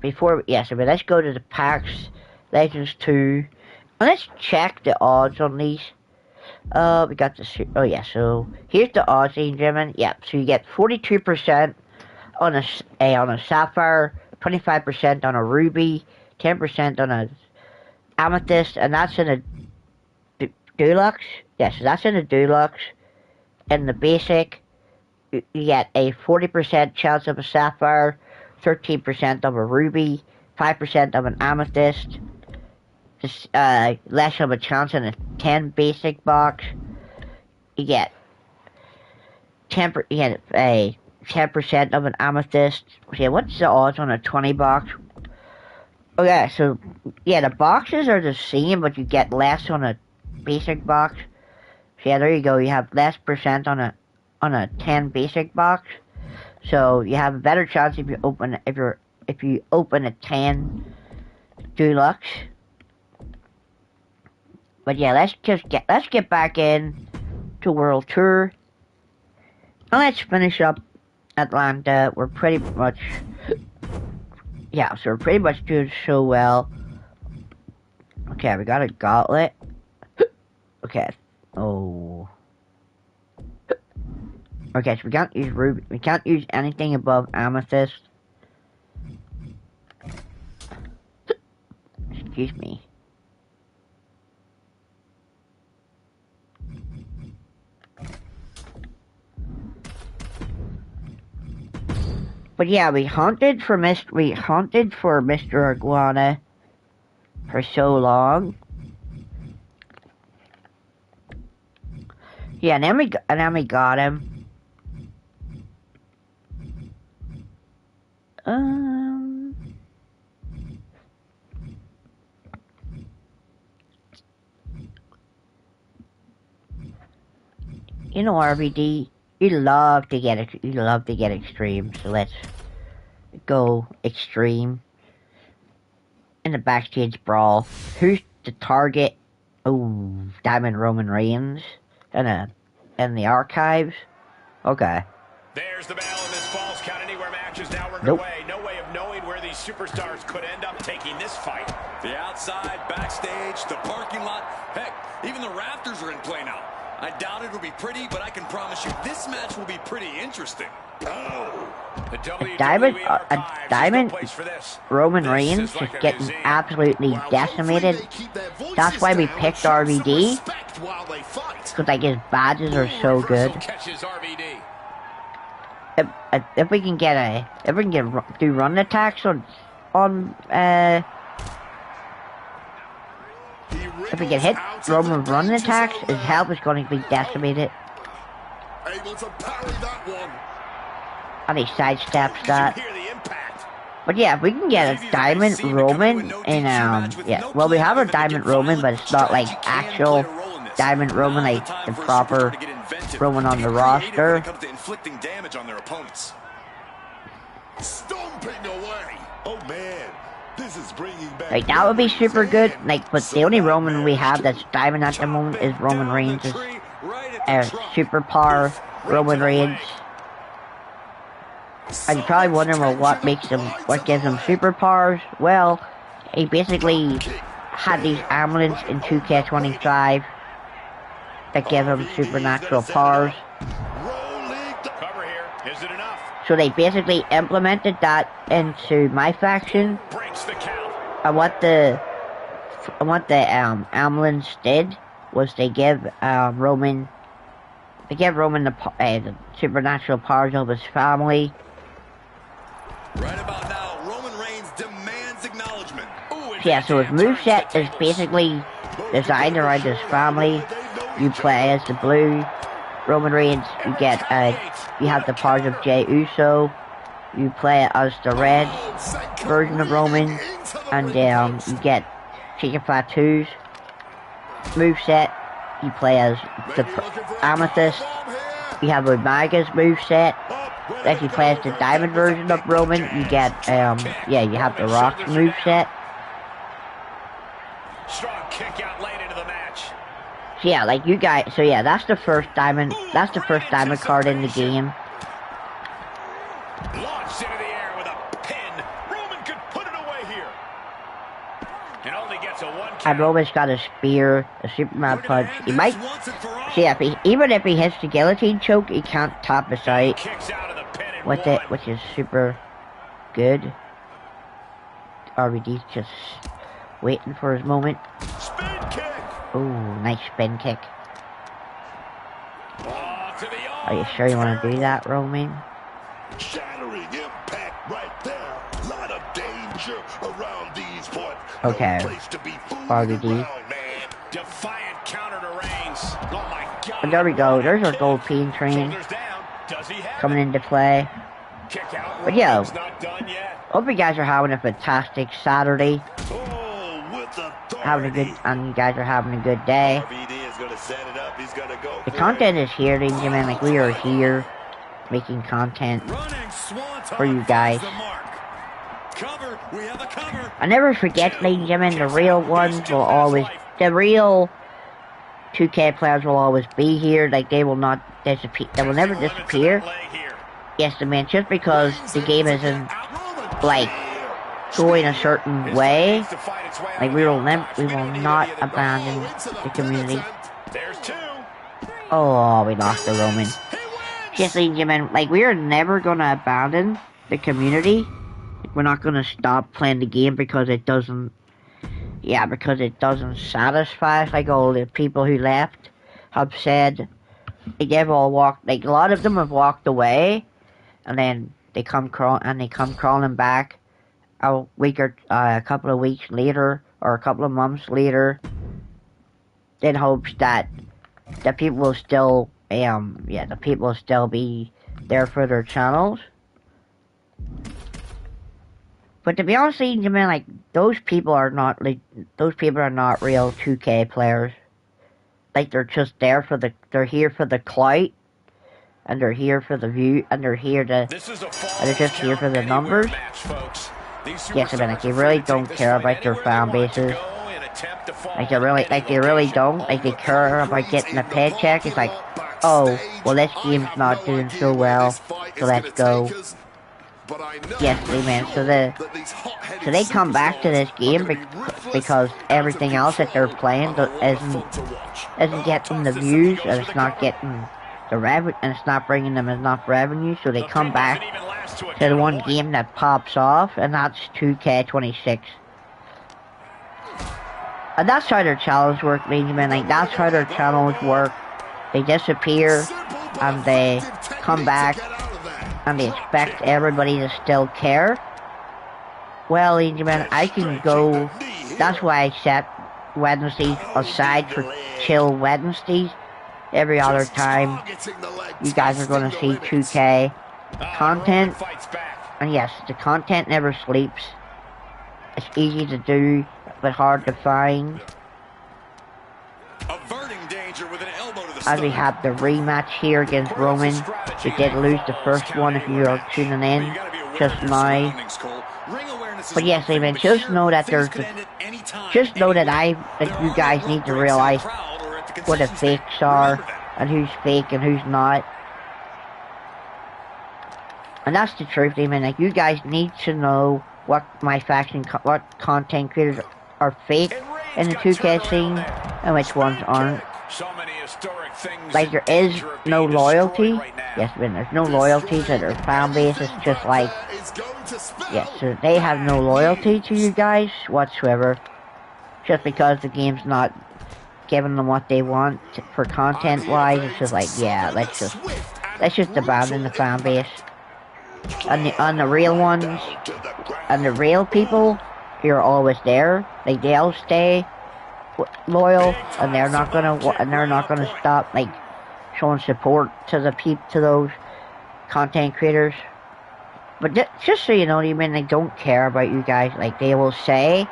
Let's go to the PAX Legends 2. And let's check the odds on these. We got the, oh yeah, so here's the odds, ladies and gentlemen. Yeah, so you get 42% on a Sapphire, 25% on a Ruby, 10% on a Amethyst, and that's in a Deluxe. Yeah, so that's in a Deluxe. In the Basic, you get a 40% chance of a Sapphire, 13% of a Ruby, 5% of an Amethyst, just less of a chance in a 10 Basic box. You get a 10% of an Amethyst. Okay, what's the odds on a 20 box? Okay, so yeah, the boxes are the same, but you get less on a Basic box. So yeah, there you go. You have less percent on a 10 Basic box. So you have a better chance if you open a 10 Deluxe. But yeah, let's get back in to World Tour. And let's finish up Atlanta. We're pretty much doing so well. Okay, we got a gauntlet. Okay. Oh. Okay, so we can't use Ruby. We can't use anything above Amethyst. Excuse me. But yeah, we hunted for Mr. Iguana for so long. Yeah, and then we got him. You know, RVD, you love to get extreme. So let's go extreme in the backstage brawl. Who's the target? Oh, Diamond Roman Reigns in the archives. Okay. There's the bell, and this Falls Count Anywhere match is now Nope. underway. No way of knowing where these superstars could end up taking this fight. The outside, backstage, the parking lot, heck, even the rafters are in play now. I doubt it'll be pretty, but I can promise you this match will be pretty interesting. Oh, the Diamond place for this. Roman This Reigns is like is a getting museum. absolutely Well, decimated. hopefully they keep their voices That's why we down picked and show some RVD. respect while they fight. Because like his badges are so Reversal good. catches RVD. If we can do run attacks on if we can hit Roman run attacks, his health is going to be decimated. Able to parry that one. And he sidesteps that. Did you hear the impact? But yeah, if we can get a Diamond Roman in well, we have a Diamond Roman, but it's not like actual Diamond Roman, like the proper Roman on the roster. When it comes to inflicting damage on their opponents. Stomping away. Oh man, this is bringing back. Like that would be super good. Like, but the only Roman we have that's Diamond at the moment is Roman Reigns. Superpower Roman Reigns. And you're probably wondering, well, what gives him superpowers? Well, he basically had these amulets in 2K25 that give him supernatural powers. Cover here. Is it enough? So they basically implemented that into my faction. Breaks the count. And what the amulets did was they give Roman the supernatural powers of his family. Right about now, Roman Reigns demands acknowledgement. Ooh, Yeah, so his moveset is basically designed around his family. You play as the blue Roman Reigns, you have the powers of Jey Uso. You play as the red version of Roman, and you get Chicken Fatu's moveset. You play as the Amethyst. You have Omaga's moveset. If you play as the Diamond version of Roman, you get you have the Rock moveset. Strong kick out late into the match. So yeah, like you guys, so yeah, that's the first diamond card in the game. Launched into the air with a pin. Roman could put it away here. And only gets a one count. And Roman's got a spear, a Superman punch. He might, so yeah, even if he hits the guillotine choke, he can't top us out Kicks out of the pin and with it, which is super good. RVD's just waiting for his moment. Spin kick. Ooh, nice spin kick. Oh, to the Are you sure you want to do that, Roman? Shattering impact right there. Lot of danger around these parts. Okay. No place to be fooled RVD. around, man. defiant counter to Reigns. Oh my God. And there we go. There's our gold peen train Shoulders down. Does he have coming it? into play. Kick out. But yeah. Roman's not done yet. Hope you guys are having a fantastic Saturday. Oh, with And you guys are having a good day. RVD is gonna set it up. He's gonna go. The content is here, ladies and gentlemen. Like, we are here making content for you guys. Cover. We have a cover. I never forget, ladies and gentlemen, the real ones will always, the real 2K players will always be here. Like, they will not disappear. They will never disappear. Yes, I mean, just because the game isn't, like, going a certain way, like, we will not abandon the community. There's two. Oh, we lost the Roman. Yes, ladies and gentlemen, like, we are never gonna abandon the community. We're not gonna stop playing the game because it doesn't satisfy us, like all the people who left have said. Like, they've all walked, like, a lot of them have walked away, and then they come crawling back a week or a couple of weeks later or a couple of months later in hopes that the people will still the people will still be there for their channels. But to be honest with you, man, like those people are not real 2K players. Like they're just there they're here for the clout, and they're here for the view, and they're just here for the numbers. Yes, I mean, like they really don't care about their fan bases. Like they really don't. Like they care about getting a paycheck. It's like, oh, well, this game's not doing so well, so let's go. Yes, man. So they come back to this game because everything else that they're playing isn't getting the views, and it's not getting the revenue, and it's not bringing them enough revenue. So they come back to the one game that pops off, and that's 2K26. And that's how their channels work, ladies and men. Like that's how their channels work. They disappear, and they come back, and they expect everybody to still care. Well, ladies and men, I can go. That's why I set Wednesdays aside for chill Wednesdays. Every other time, you guys are going to see 2K content. And yes, the content never sleeps. It's easy to do, but hard to find. As we have the rematch here against Roman. We did lose the first one if you are tuning in just now. But yes, I mean, just know that you guys need to realize what the fakes are and who's fake and who's not. And that's the truth, I mean, like you guys need to know what what content creators are fake in the 2K scene and which ones aren't. Like there is no loyalty. Yes, I mean, there's no loyalty to their fan base. It's just like, yes, so they have no loyalty to you guys whatsoever. Just because the game's not giving them what they want for content wise, it's just like, yeah, let's just abandon the fan base. And the real ones, and the real people, you're always there. Like they'll stay loyal, and they're not gonna stop like showing support to those content creators. But just so you know, I mean, they don't care about you guys. Like they will say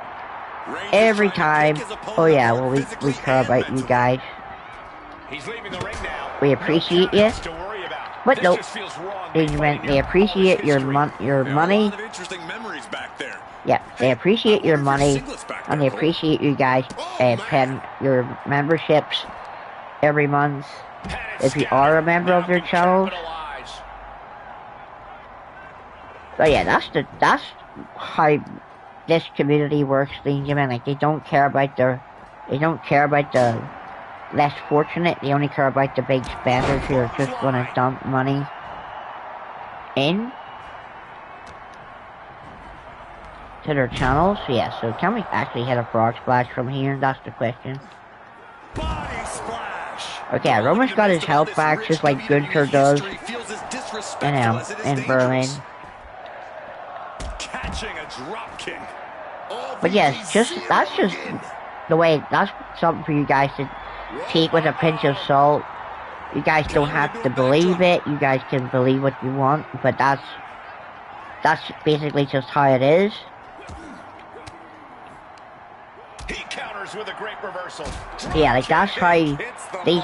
every time, oh yeah, well we care about you guys. We appreciate you. But nope, they appreciate your money. Yeah, they appreciate your money, and they appreciate you guys paying your memberships every month if you are a member of their channels. But yeah, that's how this community works, ladies and gentlemen. Like they don't care about the less fortunate. They only care about the big spenders who are just gonna dump money in to their channels. Yeah, so can we actually hit a frog splash from here? That's the question. Okay, Roman's got his health back just like Gunther does in Berlin. But yes, that's just the way. That's something for you guys to take with a pinch of salt. You guys don't have to believe it. You guys can believe what you want, but that's basically just how it is. He counters with a great reversal. Yeah, like that's how these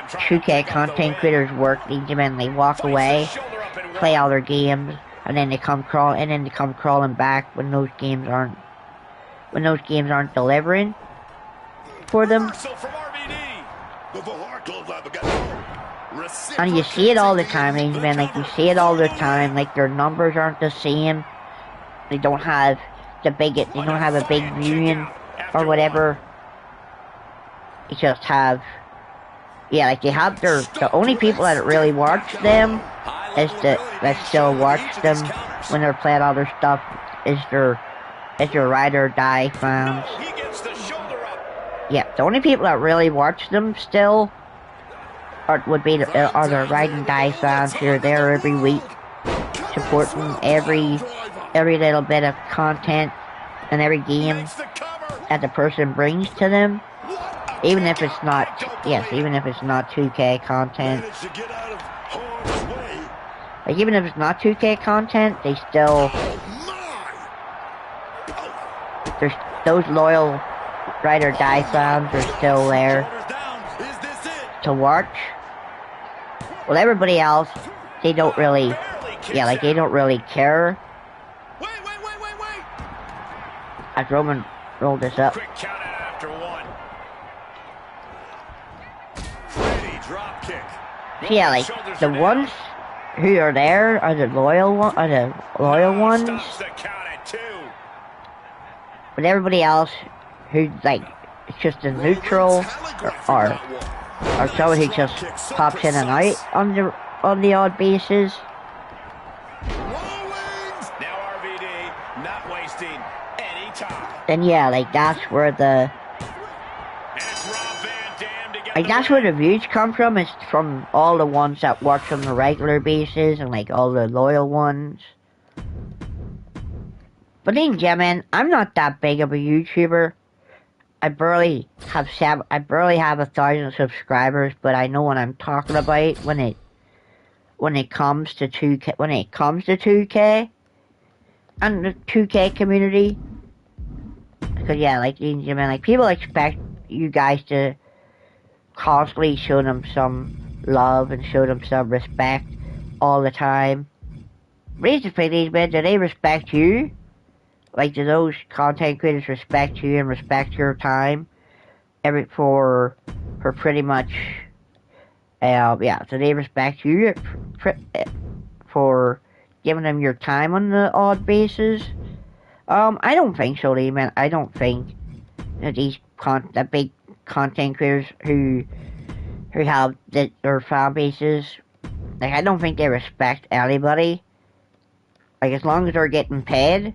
2K content creators work. These men, they walk away, play all their games, and then they come crawling back when those games aren't delivering for them. And you see it all the time, man. Like you see it all the time. Like their numbers aren't the same. They don't have a big viewing or whatever. They just have, yeah, like they have the only people that really watch them that still watch them when they're playing all their stuff is their ride or die fans. Yeah, the only people that really watch them still are their ride and die fans who are there every week. supporting every little bit of content and every game that the person brings to them. Even if it's not, even if it's not 2K content. Like, even if it's not 2K content, they still, there's those loyal ride or die fans are still there to watch. Well, everybody else, they don't really, they don't really care. As Roman rolled this up. Quick count out after one. So yeah, like, the ones who are there are the loyal ones. But everybody else who, like, it's just a neutral or someone who just pops in and out on the odd bases. Now RVD not wasting any time. Then yeah, like, that's where the that's where the views come from. It's from all the ones that watch on the regular basis and, like, all the loyal ones. But ladies and gentlemen, I'm not that big of a YouTuber. I barely have 1,000 subscribers, but I know what I'm talking about when it comes to 2K. When it comes to 2K and the 2K community, because yeah, like, ladies and gentlemen, like, people expect you guys to constantly show them some love and show them some respect all the time. Basically, ladies and gentlemen, do they respect you? Like, do those content creators respect you and respect your time? For pretty much, so they respect you for giving them your time on the odd basis? I don't think so, man. I don't think that these big content creators who have their fan bases, like, I don't think they respect anybody. Like, as long as they're getting paid,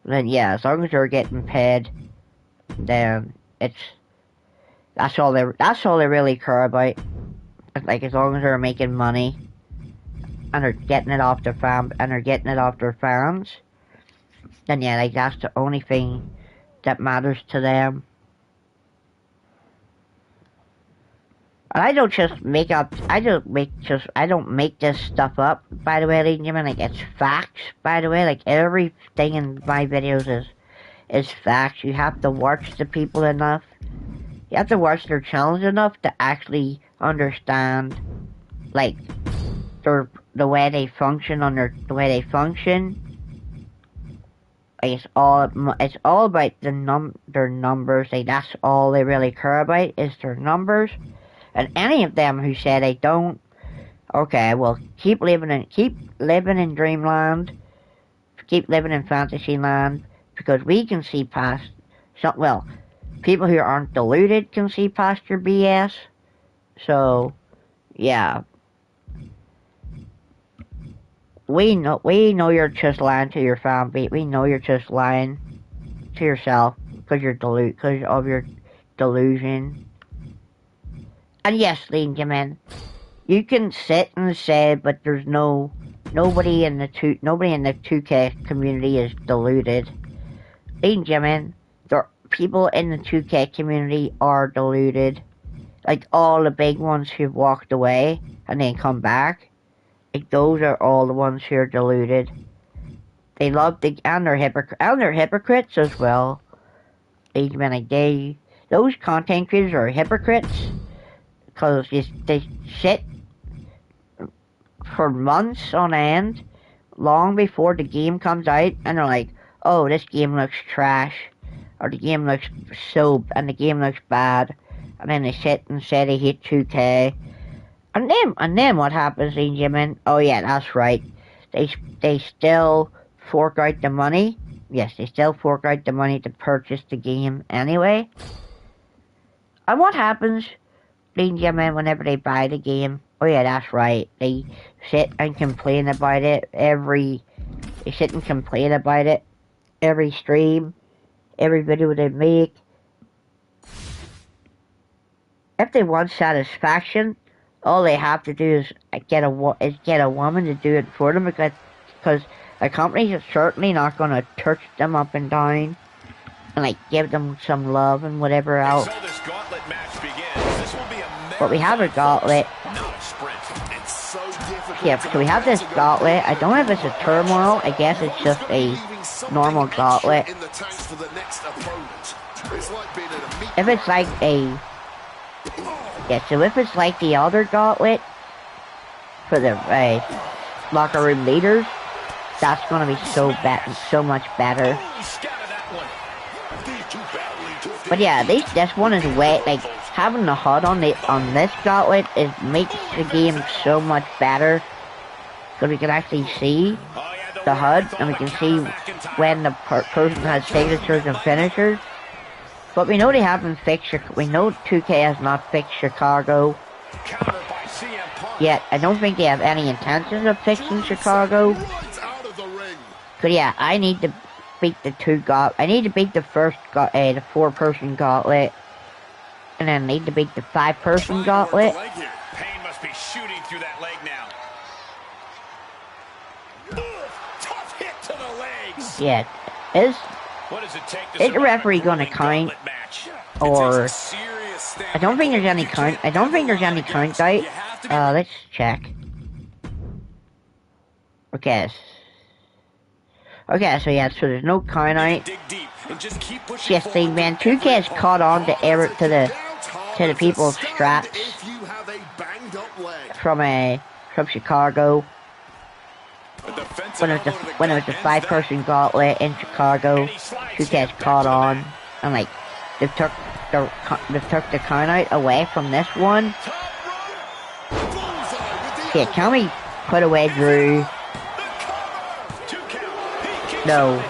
then yeah, as long as they're getting paid, then that's all they really care about. Like, as long as they're making money and they're getting it off their fans, then yeah, like, that's the only thing that matters to them. And I don't just make up. I don't make this stuff up. By the way, ladies and gentlemen, like, it's facts. By the way, like, everything in my videos is facts. You have to watch the people enough. You have to watch their channels enough to actually understand, like, the way they function the way they function. Like, it's all about their numbers. Like, that's all they really care about is their numbers. And any of them who say they don't, okay, well, keep living in dreamland, keep living in fantasyland, because we can see past people who aren't deluded can see past your BS. So, yeah, we know you're just lying to your fan base. We know you're just lying to yourself because of your delusion. And yes, ladies and gentlemen, you can sit and say, but there's nobody in the 2K community is deluded. Ladies and gentlemen, people in the 2K community are deluded. Like, all the big ones who've walked away and then come back, like, those are all the ones who are deluded. They love and they're hypocrites as well. Ladies and gentlemen, like, those content creators are hypocrites. Because they sit for months on end, long before the game comes out, and they're like, oh, this game looks trash, or the game looks and the game looks bad, and then they sit and say they hate 2K, and then what happens, ladies and gentlemen? Oh yeah, that's right, they still fork out the money. Yes, they still fork out the money to purchase the game anyway. And what happens, ladies and gentlemen, whenever they buy the game? Oh yeah, that's right. They sit and complain about it every stream, every video they make. If they want satisfaction, all they have to do is get a woman to do it for them, because the company is certainly not going to touch them up and down and like give them some love and whatever else. So this gauntlet match begins. This will be a But we have a gauntlet. not a sprint. It's so difficult. Yeah, so we have this gauntlet. I don't know if it's a turmoil. I guess it's just a normal gauntlet. In the tank for the next opponent. It's like being in a meat If it's like a... Yeah, so if it's like the other gauntlet for the locker room leaders, that's going to be so much better. But yeah, at least this one is way, like, having the HUD on this gauntlet makes the game so much better. So we can actually see the HUD, and we can see when the person has signatures and finishers. But we know they haven't fixed, we know 2K has not fixed Chicago yet. I don't think they have any intentions of fixing Chicago. But yeah, I need to beat I need to beat the first the 4-person gauntlet, and then I need to beat the 5-person gauntlet. Pain must be shooting through that leg now. Tough hit to the legs. Yeah, What does it take to is the referee gonna count, or I don't think there's any count. I don't think there's any count out. Let's check. Okay. Okay, so yeah, so there's no count out. Yes, see, man, 2K is caught on to the people's straps from Chicago. When it was the 5-person gauntlet in Chicago, 2K is caught on, and like they took the count out away from this one. Yeah, can we put away Drew? No.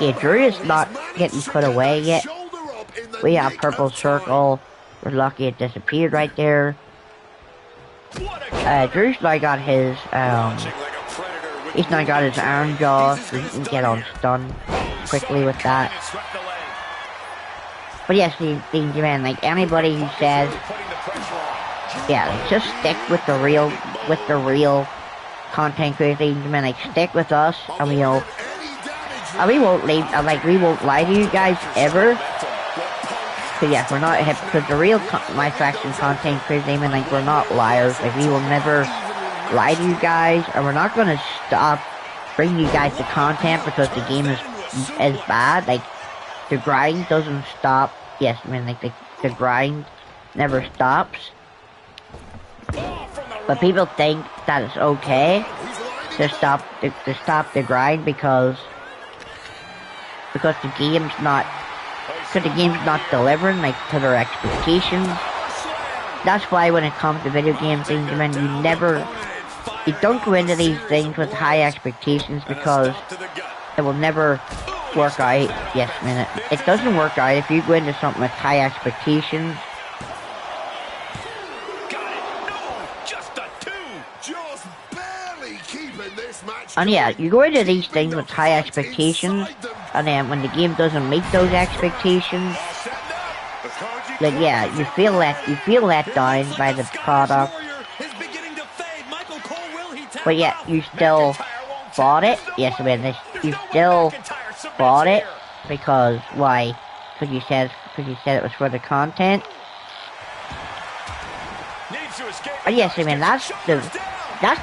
Yeah, Drew is not getting put away yet. We have Purple Circle. We're lucky it disappeared right there. Drew's now got his, he's now got his iron jaw, so he can get on stun quickly with that. But yes, man, like anybody who says, yeah, like, just stick with the real content creators, man, like stick with us, and we won't leave, we won't lie to you guys ever. So yeah, we're not because the real My Faction content creators, I mean, like, we're not liars. Like, we will never lie to you guys, and we're not gonna stop bringing you guys the content because the game is bad. Like, the grind doesn't stop. Yes, I mean, like the grind never stops. But people think that it's okay to stop the grind because the game's not delivering like to their expectations. That's why when it comes to video game things, man, you don't go into these things with high expectations because it will never work out. Yes, man, it doesn't work out if you go into something with high expectations. And yeah, you go into these things with high expectations, and then when the game doesn't meet those expectations, like, yeah, you feel let down by the product. But yeah, you still bought it. Yes, I mean, you still bought it because why? Because you said it was for the content. But yes, I mean, that's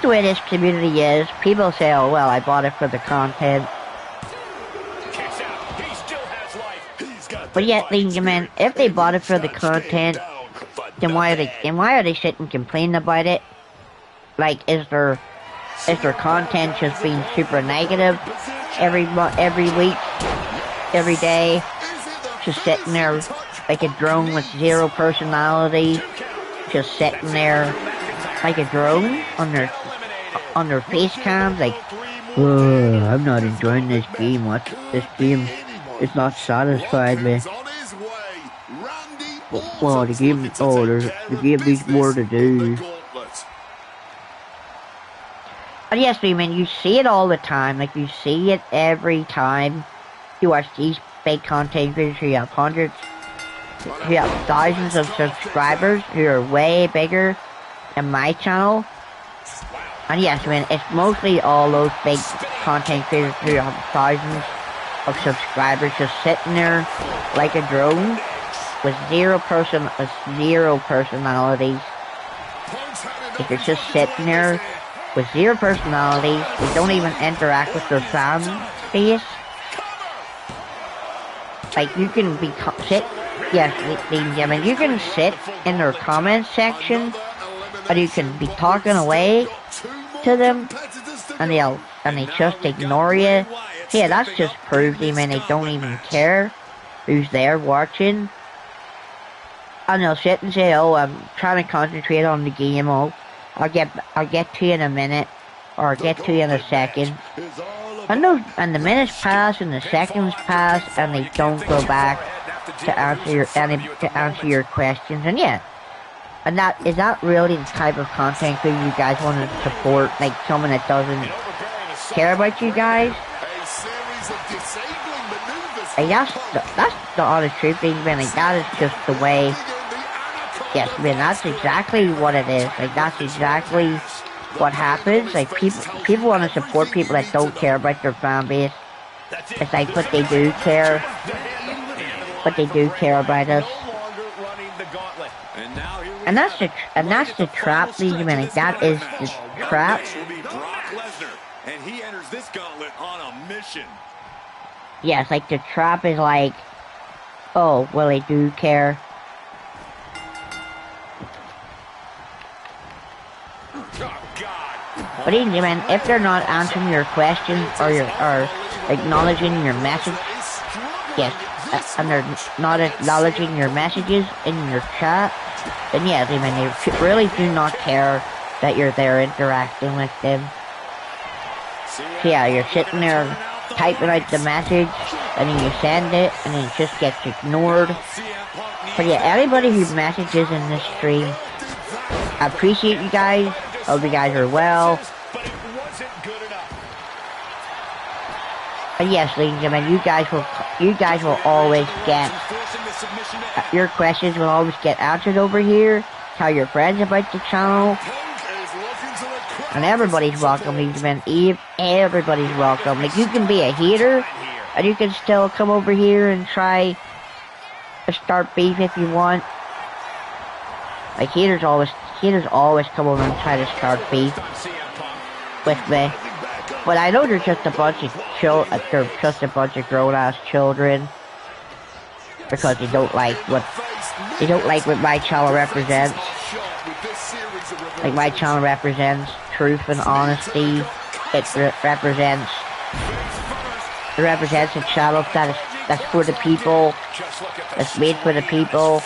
the way this community is. People say, oh, well, I bought it for the content. But yet, man, if they bought it for the content, then why are they sitting complaining about it? Like, is their content just being super negative every week, every day, just sitting there like a drone with zero personality, just sitting there like a drone on their face cams, like, oh, I'm not enjoying this game. This game is not satisfied me. Well, the game needs more to do. But yes, I mean, you see it all the time. Like, you see it every time you watch these big content creators who have hundreds, who have thousands of subscribers, who are way bigger in my channel. And yes, I mean, it's mostly all those big content creators who have thousands of subscribers just sitting there like a drone with zero personalities. If you're just sitting there with zero personalities, they don't even interact with their fan base. Like, you can be you can sit in their comment section, and you can be talking away to them, and they just ignore you. So yeah, that's just proves they don't even care who's there watching. And they'll sit and say, "Oh, I'm trying to concentrate on the game. Oh, I'll get to you in a minute, or I'll get to you in a second." And the minutes pass and the seconds pass, and they don't go back to answer your questions. And yeah, and is that really the type of content creator you guys want to support? Like someone that doesn't care about you guys? Like that's the honest truth, man. Like that is just the way. Yes, man, that's exactly what it is. Like that's exactly what happens. Like people want to support people that don't care about their fan base. It's like, but they do care. But they do care about us. And that's the trap, man. Like that is the trap. And he enters this gauntlet on a mission. Yes, like the trap is like, oh, well, they do care. But even, man, if they're not answering your questions or acknowledging your message, yes, and they're not acknowledging your messages in your chat, then yes, I mean, they really do not care that you're there interacting with them. So yeah, you're sitting there typing out the message, and then you send it, and then it just gets ignored. But yeah, anybody who messages in this stream, I appreciate you guys. Hope you guys are well. And yes, ladies and gentlemen, you guys will always get your questions will always get answered over here. Tell your friends about the channel. And everybody's welcome, ladies and gentlemen. Everybody's welcome. Like, you can be a hater, and you can still come over here and try to start beef if you want. Like, haters always come over and try to start beef with me. But I know they're just a bunch of grown-ass children, because they don't like what my channel represents. Like, my channel represents truth and honesty. It represents a channel that's for the people. That's made for the people.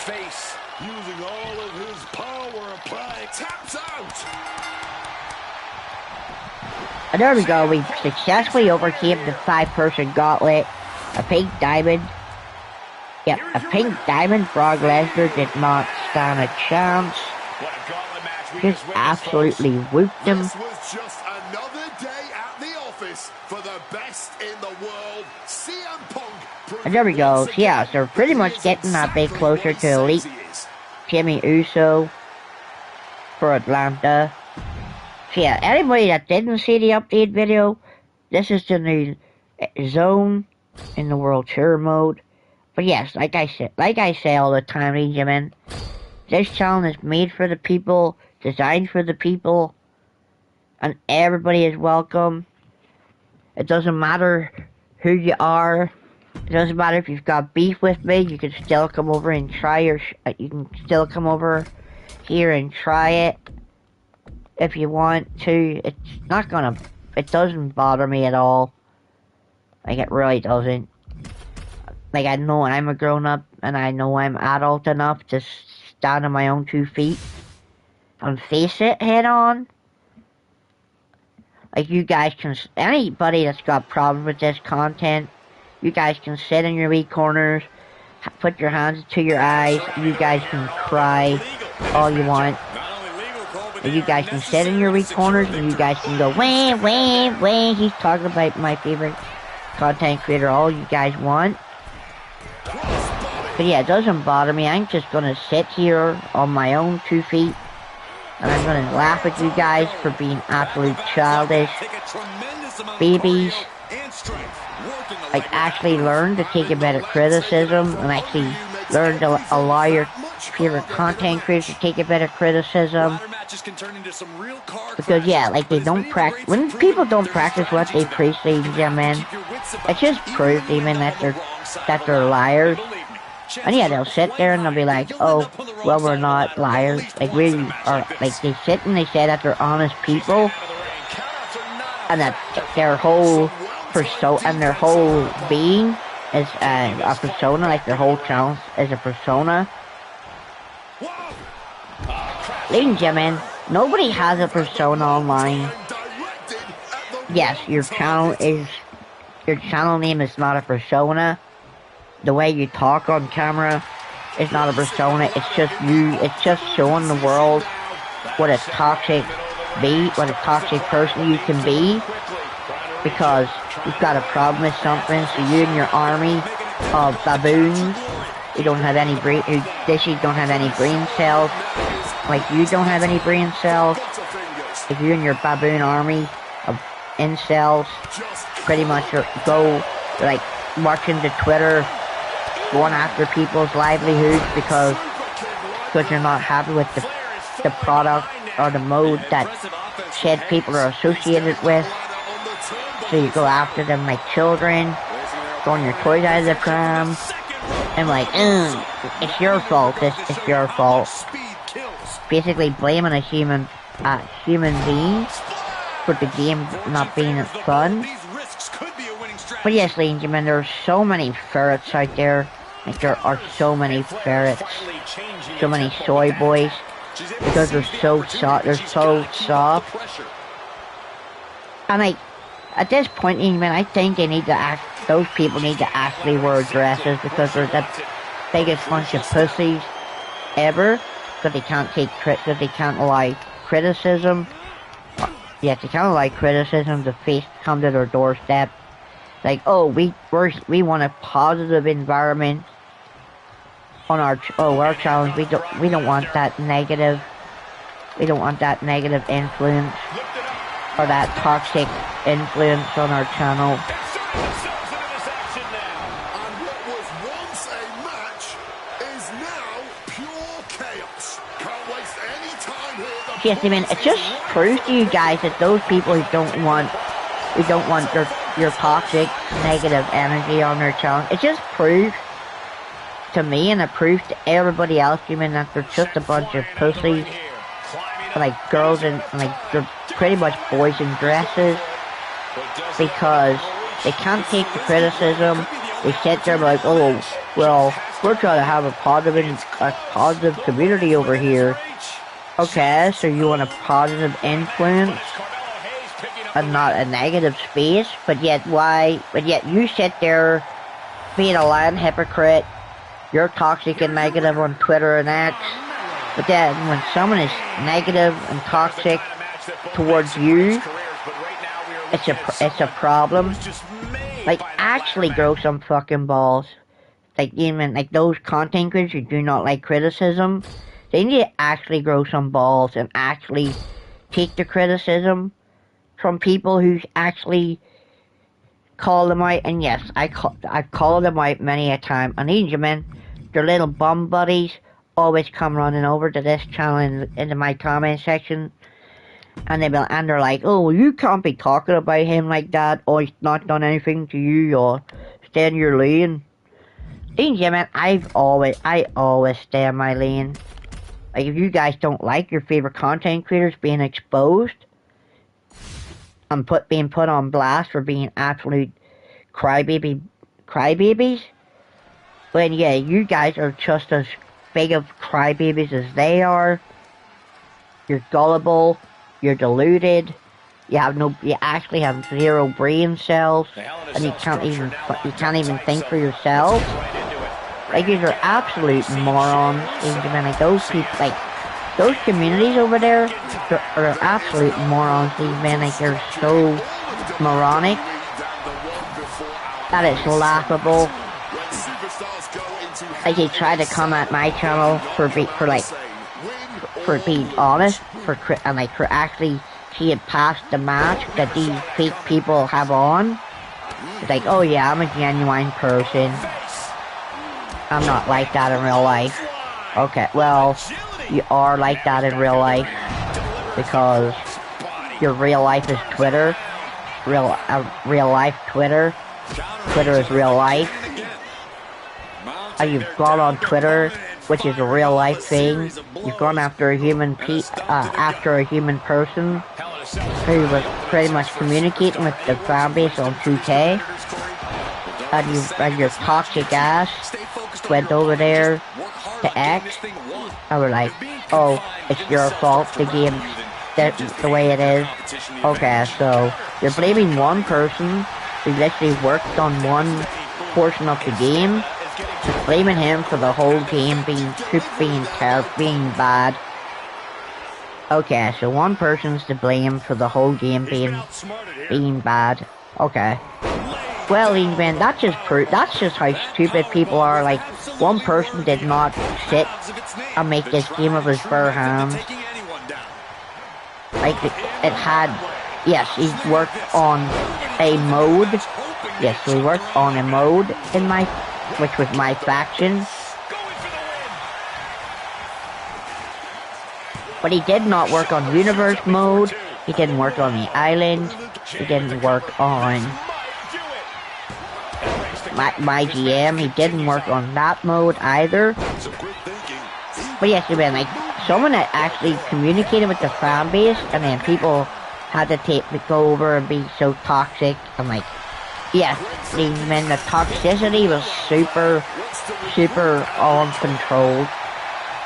And there we go. We successfully overcame the 5-person gauntlet. A pink diamond. Yep, a pink diamond. Brock Lesnar did not stand a chance. Just absolutely whooped him. This was just another day at the office for the best in the world. CM Punk. And there we go. So yeah, so we're pretty much getting a bit closer to Elite Jimmy Uso for Atlanta. So yeah, anybody that didn't see the update video, this is the new zone in the World Tour mode. But yes, like I say all the time, ladies and gentlemen, this channel is made for the people, designed for the people, and everybody is welcome. It doesn't matter who you are. It doesn't matter if you've got beef with me. You can still come over and try you can still come over here and try it if you want to. It doesn't bother me at all. Like, it really doesn't. Like, I know I'm a grown-up, and I know I'm adult enough to stand on my own 2 feet and face it head on. Like, you guys can, anybody that's got problems with this content, you guys can sit in your wee corners, put your hands to your eyes, you guys can cry all you want. And you guys can sit in your wee corners, and you guys can go, wah, he's talking about my favorite content creator, all you guys want. But yeah, it doesn't bother me. I'm just gonna sit here on my own 2 feet and I'm gonna laugh at you guys for being absolute childish babies. Like, actually learn to take a bit of criticism, and actually learn to allow your favorite content creators to take a bit of criticism. Because yeah, like, they don't practice, when people don't practice what they preach, ladies and gentlemen, it just proves even that they're liars. And yeah, they'll sit there and they'll be like, oh, well, we're not liars. Like, we are, like, they sit and they say that they're honest people, and that their whole their whole being is a persona, like their whole channel is a persona. Ladies and gentlemen, nobody has a persona online. Yes, your channel name is not a persona. The way you talk on camera is not a persona. It's just you. It's just showing the world what a toxic person you can be. Because you've got a problem with something, so you and your army of baboons who don't have any brain cells, like you don't have any brain cells, if you and your baboon army of incels pretty much go, like, marching to Twitter, going after people's livelihoods because you're not happy with the product or the mode that said people are associated with. So you go after them like children, throwing your toys out of the pram, and like, it's your fault, it's your fault. Basically blaming a human being for the game not being fun. But yes, ladies and gentlemen, there are so many ferrets out there. Like, there are so many ferrets, so many soy boys, because they're so soft. And like, at this point, man, I think those people need to actually wear dresses, because they're the biggest bunch of pussies ever, because they can't allow criticism. Yes, they can't allow criticism to come to their doorstep. Like, oh, we want a positive environment on our challenge. We don't want that negative. We don't want that negative influence or that toxic influence on our channel. And what was once a match is now pure chaos. Can't waste any time here. Yes, I mean, it just proves to you guys that those people who don't want your toxic negative energy on their channel, it just proves to me, and it proves to everybody else, even that they're just a bunch of pussies, like girls and like they're pretty much boys in dresses, because they can't take the criticism. They sit there like, oh, well, we're trying to have a positive community over here. Okay, so you want a positive influence and not a negative space, but yet you sit there being a lying hypocrite. You're toxic and negative on Twitter and X, but then when someone is negative and toxic towards you, it's a problem. Like, actually grow some fucking balls. Like, even like those content creators who do not like criticism, they need to actually grow some balls and actually take the criticism from people who actually call them out. And yes, I've called them out many a time. And these men, their little bum buddies, always come running over to this channel into my comment section, and they're like, oh, you can't be talking about him like that, or he's not done anything to you, or stay in your lane. Ladies and gentlemen, I always stay in my lane. Like, if you guys don't like your favorite content creators being exposed and being put on blast for being absolute crybabies, then yeah, you guys are just as big of crybabies as they are. You're gullible, you're deluded, you actually have zero brain cells, and you can't even think for yourself. Like, these are absolute morons. Like, those people, like, those communities over there are absolute morons. These men, like, they're so moronic that it's laughable. Like, they try to come at my channel for being honest, for actually see it past the mask that these fake people have on. It's like, oh yeah, I'm a genuine person. I'm not like that in real life. Okay, well, you are like that in real life because your real life is Twitter. Real life Twitter. Twitter is real life. And you've gone on Twitter, which is a real life thing. You've gone after a human person who was pretty much communicating with the fan base on 2K. And your toxic ass went over there to X. And we're like, oh, it's your fault, the game's the way it is. Okay, so you're blaming one person who literally worked on one portion of the game, blaming him for the whole game being bad. Okay, so one person's to blame for the whole game being bad. Okay. Well, man, that's just how stupid people are. Like, one person did not sit and make this game of his bare hands. Like, it had, yes, he worked on a mode. Yes, so he worked on a mode which was my faction. But he did not work on universe mode. He didn't work on the island. He didn't work on my GM. He didn't work on that mode either. But yes, man, like, someone that actually communicated with the fan base, and then people had to go over and be so toxic. I'm like, yeah, man, the toxicity was super uncontrolled.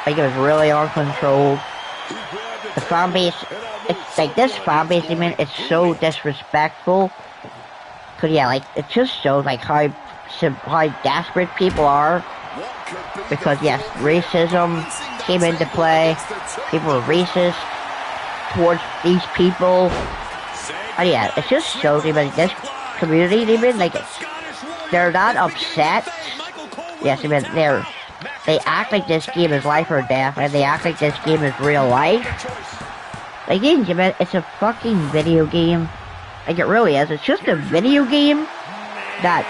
Like, it was really uncontrolled. The fan base, it's like, this fan base, man, it's so disrespectful. Cause yeah, like, it just shows like how desperate people are. Because yes, racism came into play. People were racist towards these people. And yeah, it just shows me like this community, even like they're not upset. Yes, I mean they act like this game is life or death, and they act like this game is real life. Like, it's a fucking video game. Like, it really is. It's just a video game that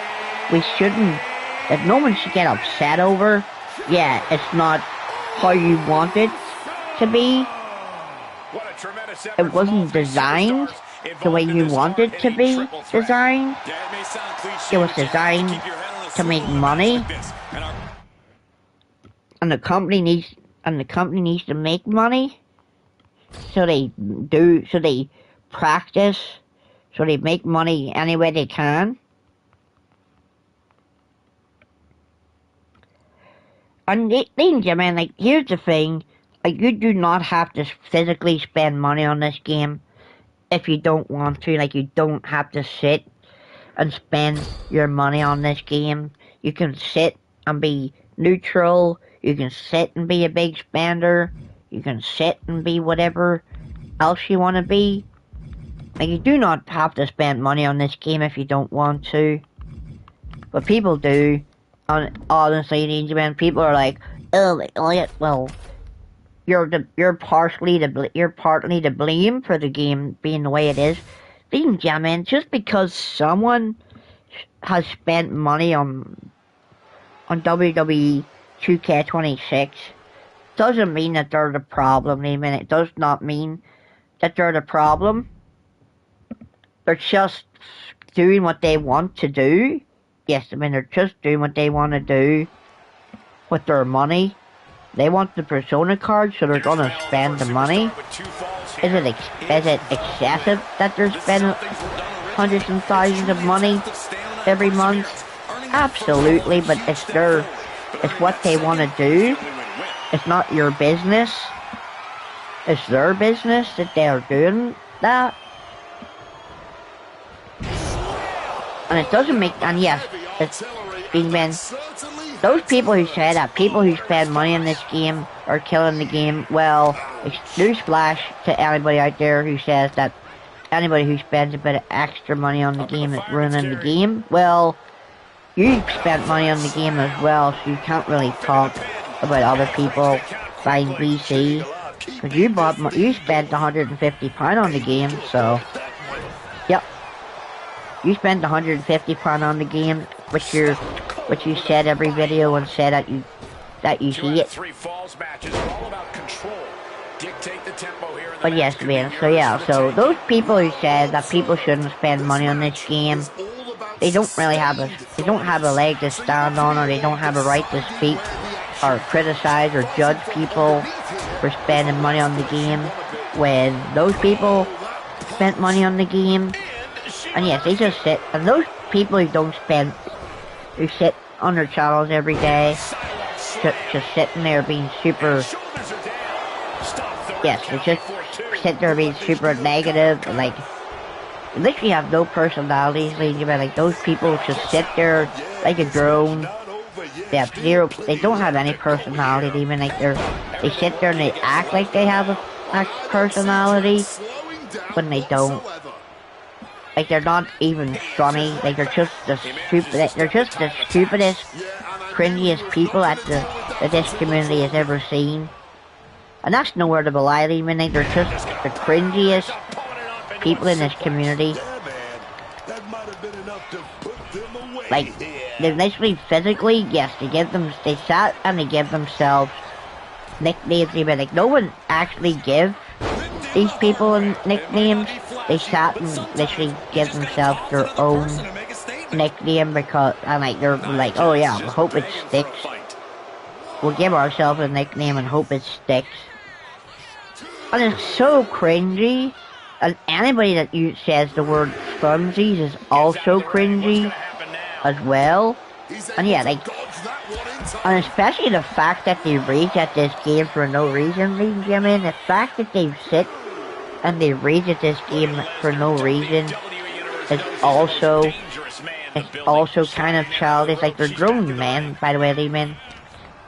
that no one should get upset over. Yeah, it's not how you want it to be. It wasn't designed the way you want it to be designed. It was designed to make money. And the company needs to make money. So they practice, so they make money any way they can. And ladies and gentlemen, like, here's the thing, like, you do not have to physically spend money on this game if you don't want to. Like, you don't have to sit and spend your money on this game. You can sit and be neutral, you can sit and be a big spender, you can sit and be whatever else you want to be. Like, you do not have to spend money on this game if you don't want to. But people do. Honestly, people are like, oh, well, you're partly to blame for the game being the way it is. Ladies and gentlemen, just because someone has spent money on Wwe2k26 doesn't mean that they're the problem. Even it does not mean that they're the problem. They're just doing what they want to do. Yes, I mean, they're just doing what they want to do with their money. They want the Persona card, so they're gonna spend the money. Is it excessive that they're spending hundreds and thousands of money every month? Absolutely, but it's what they want to do. It's not your business. It's their business that they're doing that. And it doesn't make, and yes, it's being been, those people who say that people who spend money on this game are killing the game, well, newsflash to anybody out there who says that anybody who spends a bit of extra money on the game is ruining the game. Well, you spent money on the game as well, so you can't really talk about other people buying VC Because you spent £150 on the game, so... Yep. You spent £150 on the game, which you said every video and said that you hate. But yes, man, so yeah, so those people who said that people shouldn't spend money on this game, they don't have a leg to stand on, or they don't have a right to speak or criticize or judge people for spending money on the game when those people spent money on the game. And yes, they just sit, and those people who sit on their channels every day, just sitting there being super, yes, they just sit there being super negative, and like, they literally have no personalities, like those people just sit there like a drone. They have they don't have any personality, even like they sit there and they act like they have a personality when they don't. Like, they're not even funny. Like, they're just the stupidest, cringiest people that this community has ever seen. And that's nowhere to belie, even. Like, they're just the cringiest people in this community. Like, they literally, physically, yes, they sat and they give themselves nicknames, even. Like, no one actually give these people nicknames. They sat and literally give themselves their own nickname because, and like, they're like, oh yeah, I hope it sticks. We'll give ourselves a nickname and hope it sticks. And it's so cringy. And anybody that says the word funsies is also cringy as well. And yeah, like, and especially the fact that they rage at this game for no reason, ladies and gentlemen. The fact that they sit and they rage at this game for no reason is also kind of childish. Like, they're grown men, by the way, they men.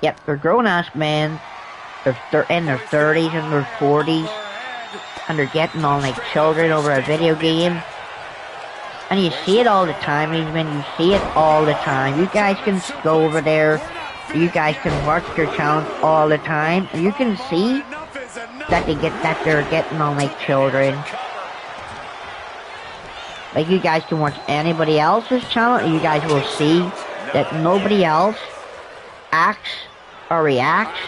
Yep, they're grown-ass men. They're in their 30s and their 40s, and they're getting on like children over a video game. And you see it all the time, these men. You see it all the time. You guys can go over there. You guys can watch their channels all the time, and you can see that they're getting on like children. Like, you guys can watch anybody else's channel, and you guys will see that nobody else acts or reacts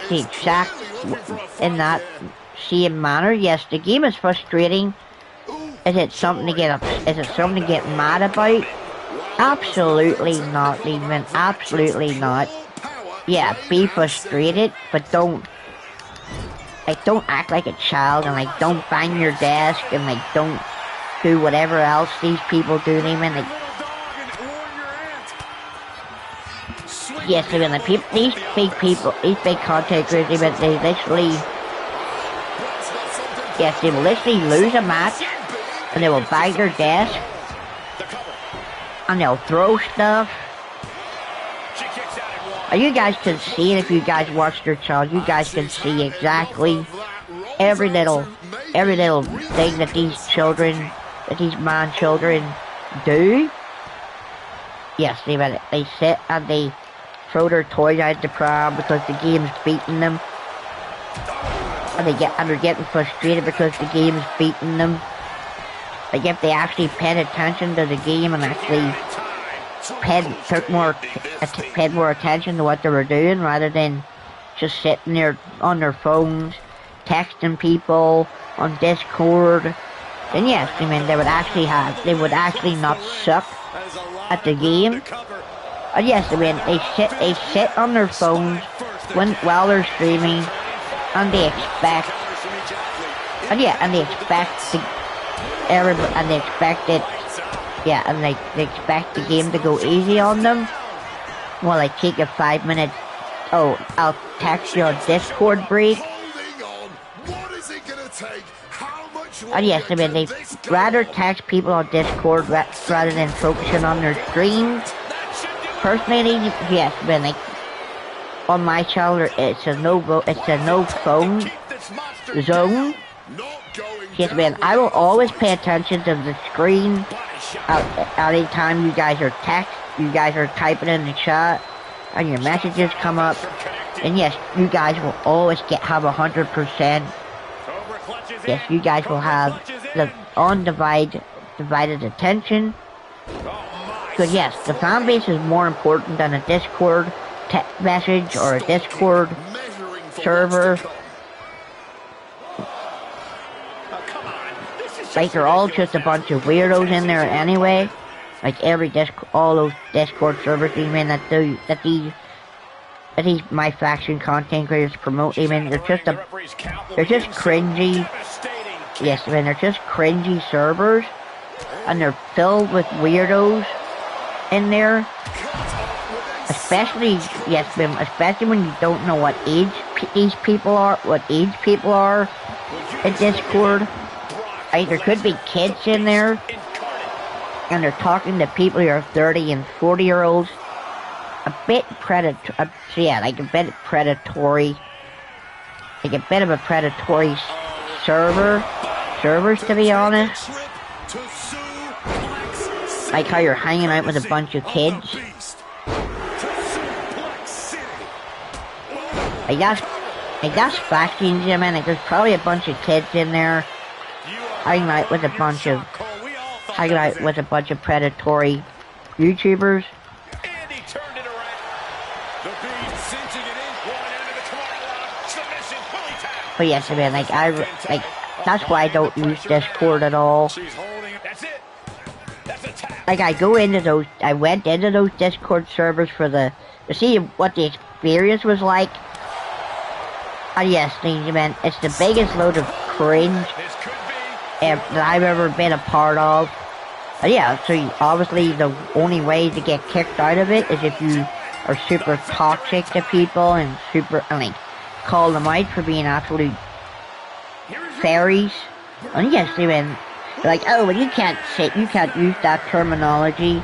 the exact in that same manner. Yes, the game is frustrating. Is it something to get mad about? Absolutely not, even. Absolutely not. Yeah, be frustrated, but don't act like a child, and like, don't bang your desk, and like, don't do whatever else these people do, even. Like, yes, even the people, these big content creators, even, they literally, yes, they will literally lose a match, and they will bang their desk, and they'll throw stuff. And you guys can see it if you guys watch their channel. You guys can see exactly every little thing that these man children do. Yes, they sit and they throw their toys out the pram because the game's beating them, and they're getting frustrated because the game's beating them. Like, if they actually paid attention to the game and actually paid more attention to what they were doing, rather than just sitting there on their phones texting people on Discord, then yes, I mean, they would actually not suck at the game. And yes, I mean, they sit on their phones while they're streaming, and they expect they expect the game to go easy on them. Well, I take a 5-minute, I'll text you on Discord break. And yes, I mean, they rather text people on Discord rather than focusing on their streams. Personally, yes, I mean, like, on my channel, it's a no phone zone. Yes, man, I will always pay attention to the screen any time you guys are typing in the chat, and your messages come up. then yes, you guys will always have 100%. Yes, you guys will have the divided attention. Because yes, the fan base is more important than a Discord message or a Discord server. Like, they're all just a bunch of weirdos in there anyway. Like all those Discord servers, even that these my faction content creators promote, even they're just cringy. Yes, I mean, they're just cringy servers, and they're filled with weirdos in there. Especially when you don't know what age these people are, in Discord. Like, there could be kids in there, and they're talking to people who are 30 and 40-year-olds. A bit like a bit predatory. Like a bit of a predatory servers, to be honest. Like how you're hanging out with a bunch of kids. Like that's factions, I mean, like, there's probably a bunch of kids in there hanging out with a bunch of predatory YouTubers. But yes, I mean, like, that's why I don't use Discord at all. Like, I went into those Discord servers to see what the experience was like. And yes, man, it's the biggest load of cringe that I've ever been a part of. And yeah, so obviously the only way to get kicked out of it is if you are super toxic to people and like, call them out for being absolute fairies. And yes, even like, oh, well, you can't use that terminology.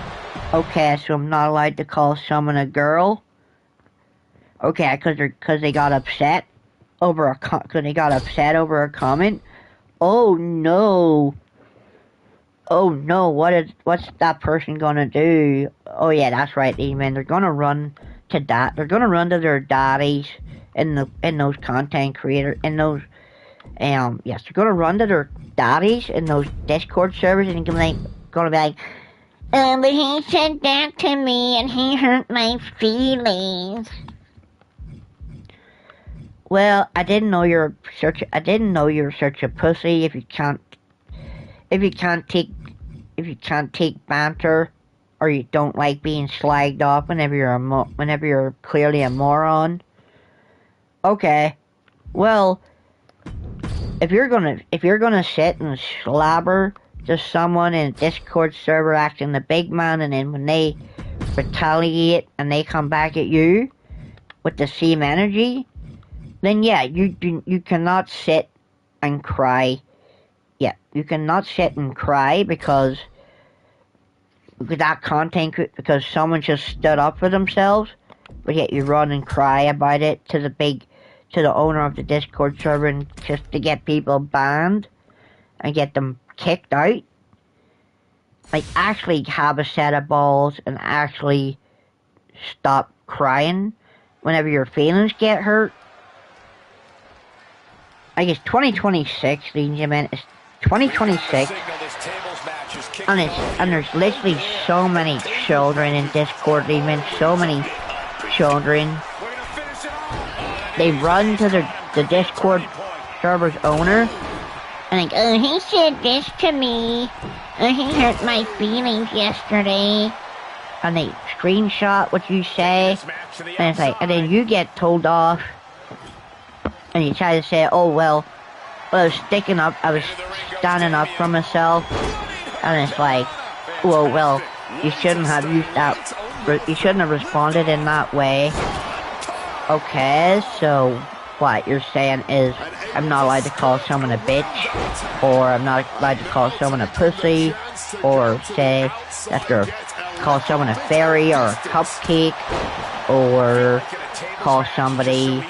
Okay, so I'm not allowed to call someone a girl. Okay, because they got upset over a comment. Oh no, what's that person gonna do? Oh yeah, that's right, man. They're gonna run to their daddies in those content creators, they're gonna run to their daddies in those Discord servers and gonna be like, oh, but he said that to me and he hurt my feelings. Well, I didn't know you're such a pussy if you can't take banter, or you don't like being slagged off whenever you're clearly a moron. Okay, well, if you're gonna sit and slobber to someone in a Discord server acting the big man, and then when they retaliate and they come back at you with the same energy, then yeah, you cannot sit and cry. Yeah, you cannot sit and cry because someone just stood up for themselves, but yet you run and cry about it to the owner of the Discord server, and just to get people banned and get them kicked out. Like, actually have a set of balls and actually stop crying whenever your feelings get hurt. Like, it's 2026, ladies and gentlemen. It's 2026, and there's literally so many children in Discord, even so many children. They run to the Discord server's owner and like, oh, he said this to me, he hurt my feelings yesterday, and they screenshot what you say, and it's like, and then you get told off, and you try to say, oh, well, I was standing up for myself, and it's like, well, you shouldn't have responded in that way. Okay, so what you're saying is I'm not allowed to call someone a bitch, or I'm not allowed to call someone a pussy, or say after call someone a fairy or a cupcake, or call somebody,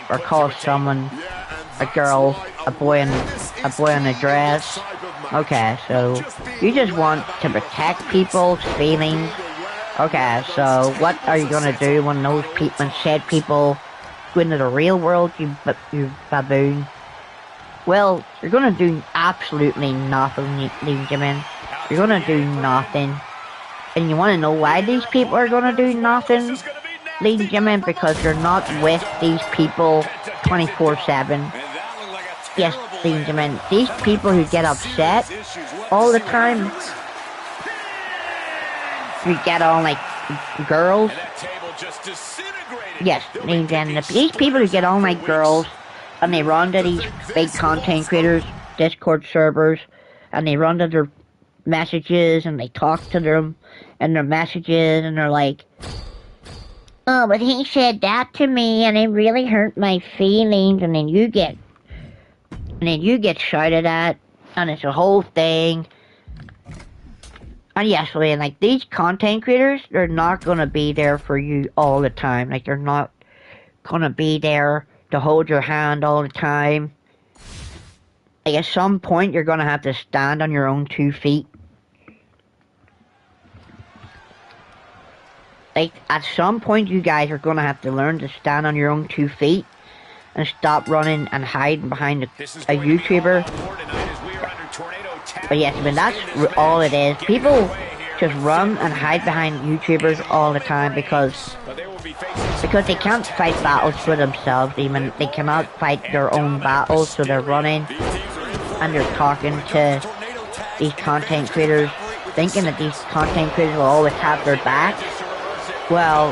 or call someone a girl, a boy in a dress. Okay, so you just want to protect people's feelings Okay, so what are you gonna do when those when said people go into the real world, you baboon? Well, you're gonna do absolutely nothing, ladies and gentlemen. You're gonna do nothing. And you wanna know why these people are gonna do nothing, ladies and gentlemen? Because you're not with these people 24/7. Yes, ladies and gentlemen, these people who get upset all the time, who get on like girls. Yes, ladies and gentlemen, these people who get on like girls, and they run to these big content creators, Discord servers, and they run to their messages, and they talk to them, and their messages, and they're like, oh, but he said that to me, and it really hurt my feelings, and then you get shouted at, and it's a whole thing. And yes, and like these content creators, they're not gonna be there for you all the time. Like they're not gonna be there to hold your hand all the time. Like at some point, you're gonna have to stand on your own 2 feet. Like at some point, you guys are gonna have to learn to stand on your own 2 feet and stop running and hiding behind a YouTuber. But yes, I mean, that's all it is. People just run and hide behind YouTubers all the time because they can't fight battles for themselves. Even they cannot fight their own battles, so they're running and they're talking to these content creators, thinking that these content creators will always have their back. Well,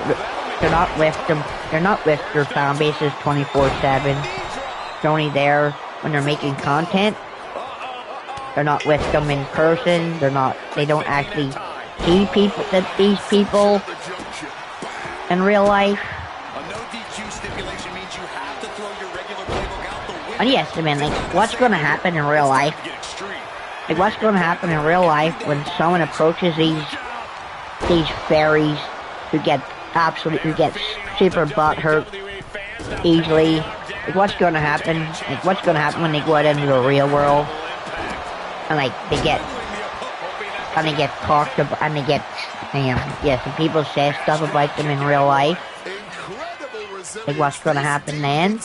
they're not with them. They're not with their fan bases 24/7. They're only there when they're making content. They're not with them in person. They don't actually see these people in real life. And yes, I mean, like, what's going to happen in real life? Like, what's going to happen in real life when someone approaches these fairies who get super butthurt easily? Like, what's going to happen? Like, what's going to happen when they go out into the real world? And like they get talked about, and they get, yes, and people say stuff about them in real life. Like what's gonna happen then?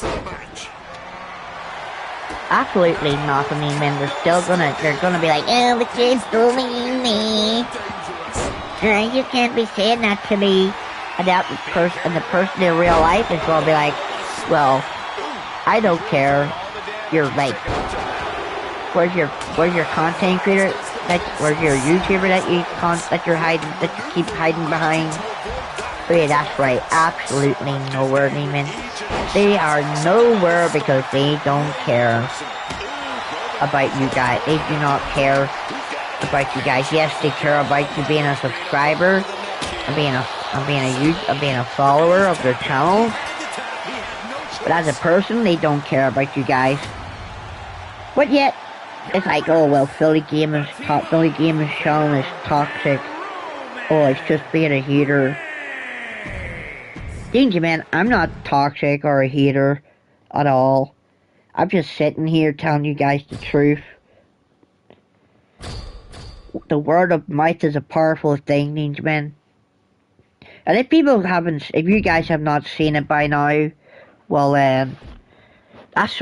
Absolutely nothing, man. They're gonna be like, oh, the kid's bullying me. You can't be saying that to me. And the person in real life is gonna be like, well, I don't care. You're like, where's your content creator? Where's your YouTuber that you keep hiding behind? Oh yeah, that's right. Absolutely nowhere, man. They are nowhere because they don't care about you guys. They do not care about you guys. Yes, they care about you being a subscriber and being a follower of their channel. But as a person, they don't care about you guys. But yet, it's like, oh well, Philly Gaming's channel is toxic. Oh, it's just being a hater. Danger man, I'm not toxic or a hater at all. I'm just sitting here telling you guys the truth. The word of mouth is a powerful thing, danger man. And if you guys have not seen it by now, well that's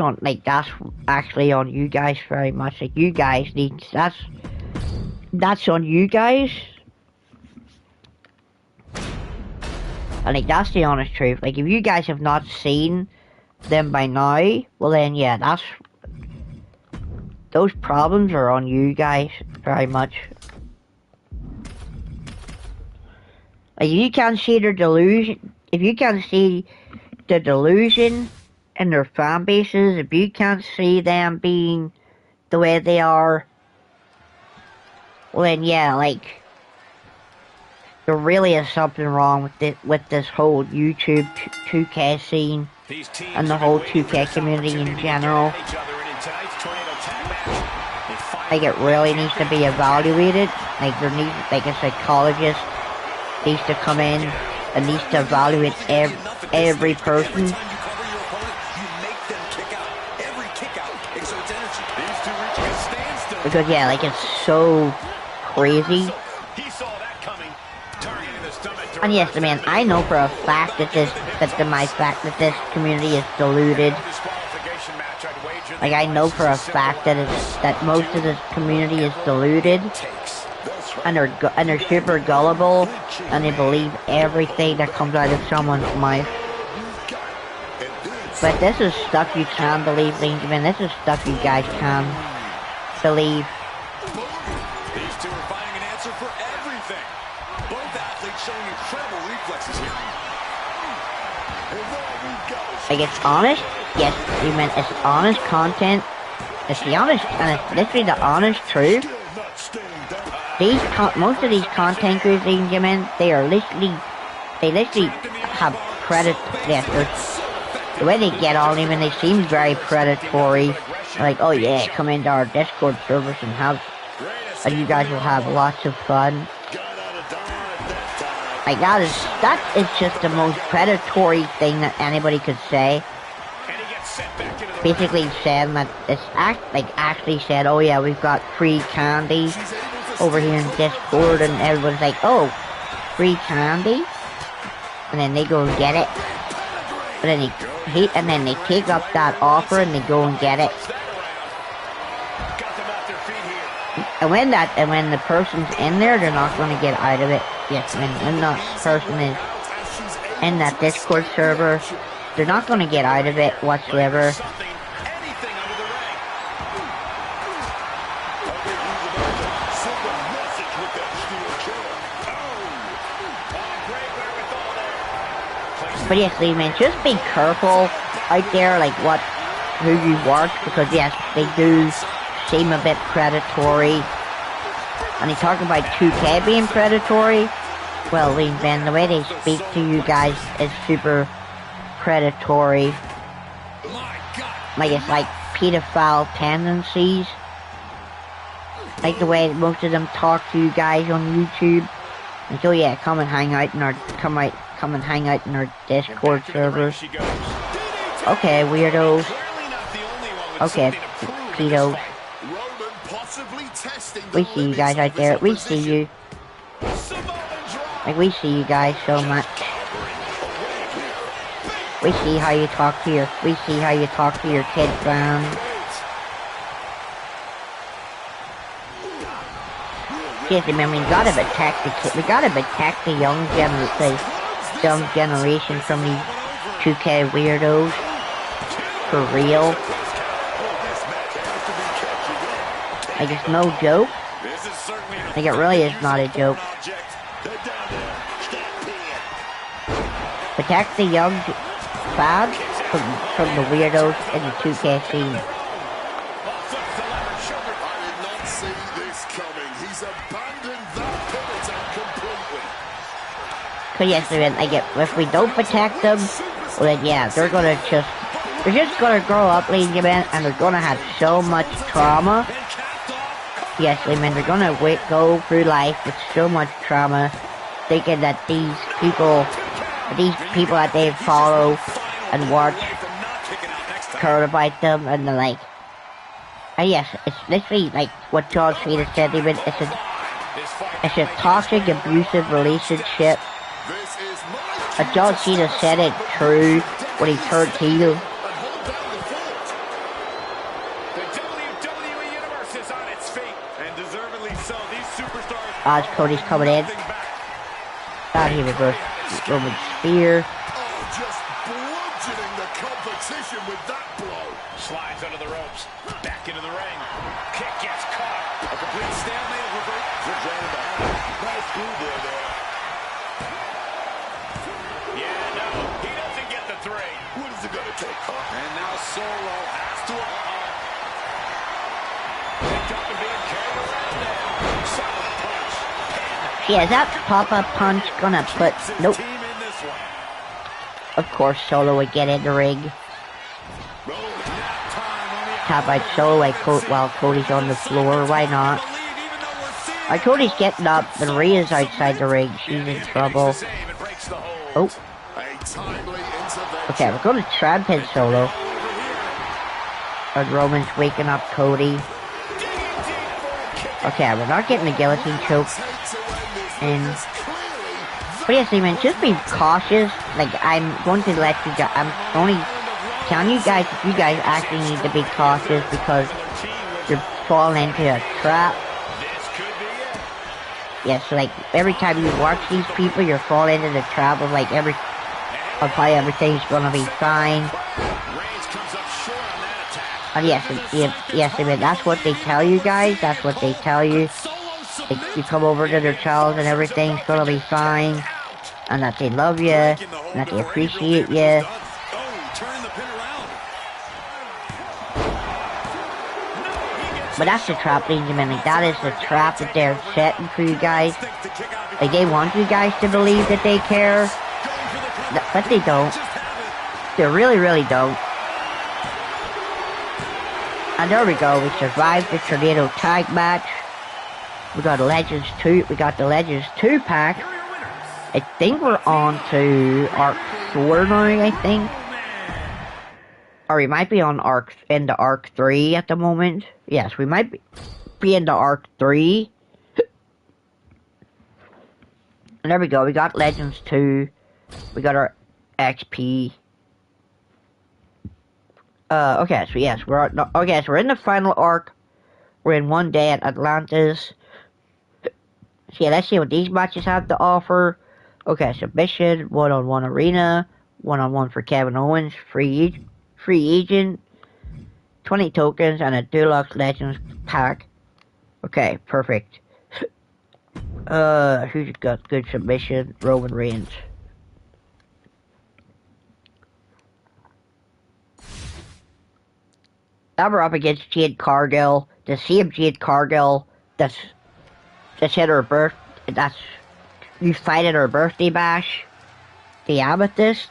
actually on you guys very much. Like you guys need that's on you guys. And like that's the honest truth. Like if you guys have not seen them by now, well then yeah, those problems are on you guys very much. Like if you can't see their delusion, if you can't see the delusion in their fan bases, if you can't see them being the way they are, well then yeah, like there really is something wrong with this whole YouTube 2K scene and the whole 2K community in general. Like it really needs to be evaluated. Like a psychologist needs to come in and needs to evaluate every person. Because yeah, like it's so crazy. And yes, man, I know for a fact that this community is deluded. Like, I know for a fact that most of this community is deluded, and they're super gullible, and they believe everything that comes out of someone's mouth. But this is stuff you can believe, Benjamin. This is stuff you guys can believe. These two are finding an answer for everything. Both athletes showing incredible reflexes here. Like, it's honest. Yes, you meant it's honest content. It's the honest, and it's literally the honest truth. Most of these content creators, Benjamin, they literally have the way they get on even, they seem very predatory. Like, oh yeah, come into our Discord servers and you guys will have lots of fun. Like, that is just the most predatory thing that anybody could say. Basically saying that actually said, oh yeah, we've got free candy over here in Discord, and everyone's like, oh, free candy? And then they go and get it. And then they take up that offer and they go and get it. And when the person's in there, they're not going to get out of it. Yes, when that person is in that Discord server, they're not going to get out of it whatsoever. But yes, man, just be careful out there, like who you watch, because yes, they do seem a bit predatory. And they talk about 2K being predatory. Well, man, the way they speak to you guys is super predatory. Like, it's like pedophile tendencies. Like the way most of them talk to you guys on YouTube. And so yeah, come and hang out in our Discord servers. Okay, weirdos. Okay, pedos. We see you guys out there. We see you. Like, we see you guys so much. We see how you talk to your kid friends. Yes, remember, we gotta protect the kids. We gotta protect the young generation from these 2K weirdos. For real. Like, it's no joke. Like, it really is not a joke. Protect the young fans from the weirdos in the 2K scene. Cause yes, if we don't protect them, well then yeah, they're just gonna grow up, ladies and gentlemen, and they're gonna have so much trauma. Yes, I mean, they're gonna go through life with so much trauma, thinking that these people that they follow and watch care about them, and they're like, and yes, it's literally like what John Cena said, even it's a toxic, abusive relationship. But John Cena said it true when he turned heel. As Cody's coming in. God, he reversed Roman spear. Just bludgeoning the competition with that blow. Slides under the ropes. Back into the ring. Kick gets caught. A complete stalemate of revert. Nice move there. Yeah, no, he doesn't get the three. What is it gonna take? And now Solo has to picked up and being carried around there. Solid punch. Yeah, is that pop-up punch gonna put... Nope. Of course, Solo would get in the ring. Tap out Solo while Cody's on the floor. Why not? Cody's getting up, and Rhea's outside the ring. She's in trouble. Oh. Okay, we're going to trap pin Solo. And Roman's waking up Cody. Okay, we're not getting the guillotine choke. And But yes, man, just be cautious. Like, I'm going to let you guys, I'm only telling you guys that you guys actually need to be cautious because you're falling into a trap. Yes, so like, every time you watch these people, you're falling into the trap of like, of how everything's gonna be fine. And yes, I mean, that's what they tell you guys, that's what they tell you. Like, you come over to their channels and everything's gonna be fine. And that they love you, and that they appreciate you. But that's the trap, Benjamin. Like, that is the trap that they're setting for you guys. Like, they want you guys to believe that they care, but they don't. They really, really don't. And there we go. We survived the Tornado Tag match. We got Legends 2. We got the Legends 2 pack. I think we're on to Arc 4 now, I think. Or we might be on into Arc 3 at the moment. Yes, we might be into Arc 3. And there we go, we got Legends 2. We got our XP. Okay, so yes, so we're in the final arc. We're in one day at Atlantis. So yeah, let's see what these matches have to offer. Okay, submission, one-on-one arena, one-on-one for Kevin Owens, free agent, 20 tokens, and a Deluxe Legends pack. Okay, perfect. Who's got good submission? Roman Reigns. Now we're up against Jade Cargill. The same Jade Cargill that's hit her birth. That's you fight at her birthday bash. The Amethyst.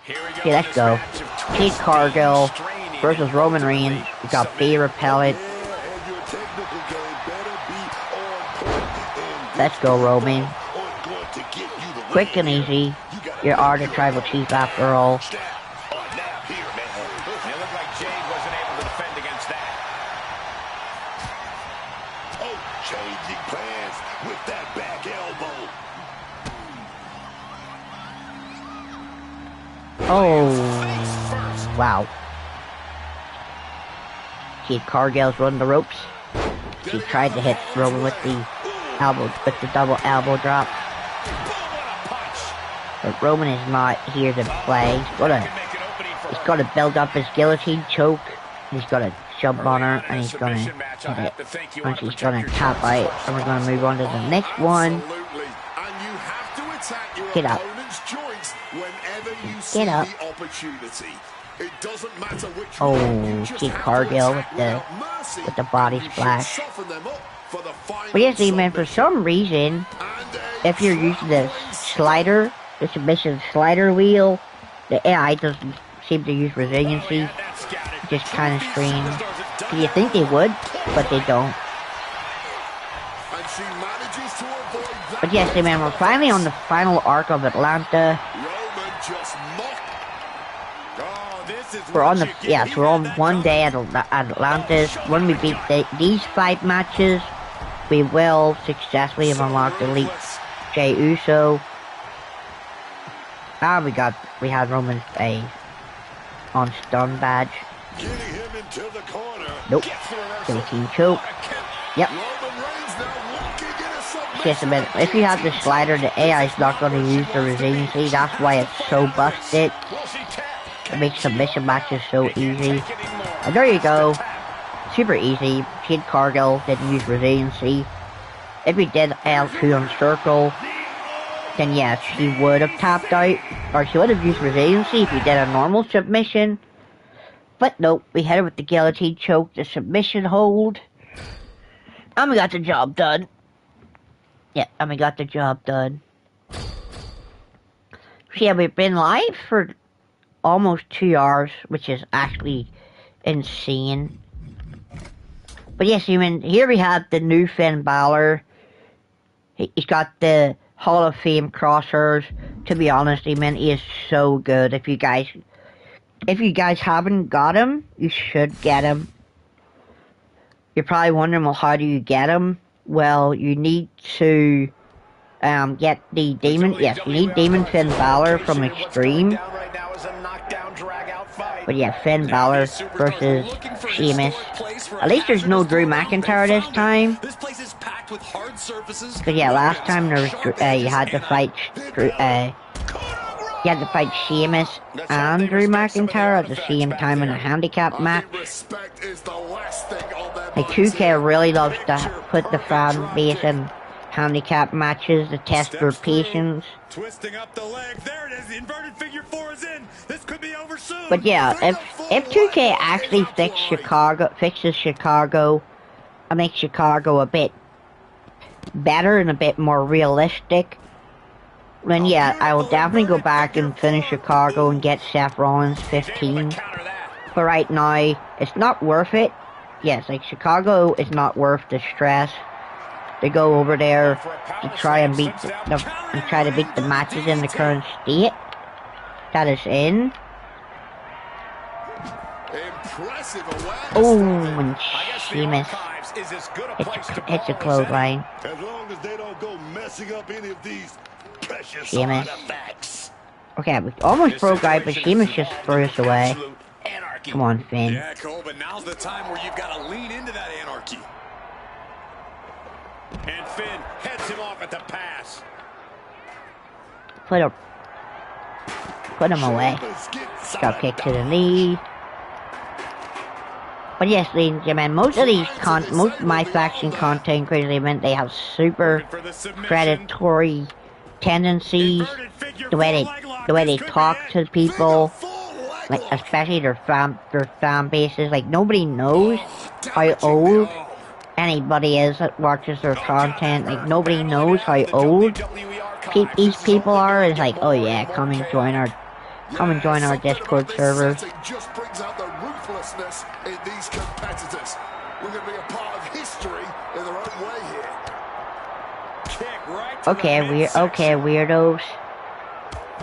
Okay, let's go. Jade Cargill versus Roman Reigns. We got Bay Repellent. Let's go, Roman. Quick and easy. You are the tribal chief after all. Oh, wow. Jade Cargill's running the ropes. She tried to hit Roman with the double elbow drop. But Roman is not here to play. He's got to build up his guillotine choke. He's got to jump on her, and he's going to hit it. And she's going to tap out, and we're going to move on to the next one. Get up. Get up. Oh, Jade Cargill with the body splash. But yes, man, for some reason, if you're using the submission slider wheel, the AI doesn't seem to use resiliency. Just kind of strange. You think they would, but they don't. But yes, man, we're finally on the final arc of Atlanta. We're on we're on one day at Atlantis. When we beat these 5 matches, we will successfully have unlocked Elite Jey Uso. Ah, we had Roman on stun badge. Nope. Guillotine choke. Yep. Just a minute. If you have the slider, the AI is not going to use the resiliency. That's why it's so busted. It makes submission matches so easy. And there you go. Super easy. Jade Cargill didn't use resiliency. If we did L2 on circle, then yes, she would have tapped out. Or she would have used resiliency if we did a normal submission. But nope, we hit her with the guillotine choke, the submission hold. And we got the job done. Yeah, and we got the job done. So yeah, we've been live for almost 2 hours, which is actually insane. But yes, here we have the new Finn Balor. He's got the Hall of Fame crosshairs. To be honest, he is so good. If you guys haven't got him, you should get him. You're probably wondering, well, how do you get him? Well, you need to get the Demon. Yes, we need Demon Finn Balor from Extreme. But yeah, Finn Balor versus Sheamus. At least there's no Drew McIntyre this time. Cause yeah, last time there was you had to fight Sheamus and Drew McIntyre at the same time in a handicap match. Like 2K really loves to put the fan base in handicap matches to test their patience. Twisting up the leg. There it is. The inverted figure 4 is in. This could be over soon. But yeah, if 2K actually fixes Chicago and makes Chicago a bit better and a bit more realistic, then yeah, I will definitely go back and finish Chicago and get Seth Rollins 15. But right now, it's not worth it. Yes, like Chicago is not worth the stress to go over there to try and beat the matches in the current state that is in. Oh, and Sheamus hits a clothesline. Sheamus. Okay, we almost broke out, but Sheamus just threw us away. Come on, Finn. Yeah, Cole, but now's the time where you've got to lean into that anarchy. And Finn heads him off at the pass. Put him away. Drop kick to the knee. But yes, ladies and gentlemen, most of my faction content creators, they have super predatory tendencies. The way they talk to people, like especially their fan bases. Like nobody knows how old anybody is that watches their content. Like nobody knows how old these people are. It's like, oh yeah, come and join our Discord server. It just brings out the ruthlessness in these competitors. We're going to be a part of history in their own way here. Kick right to Okay, weirdos.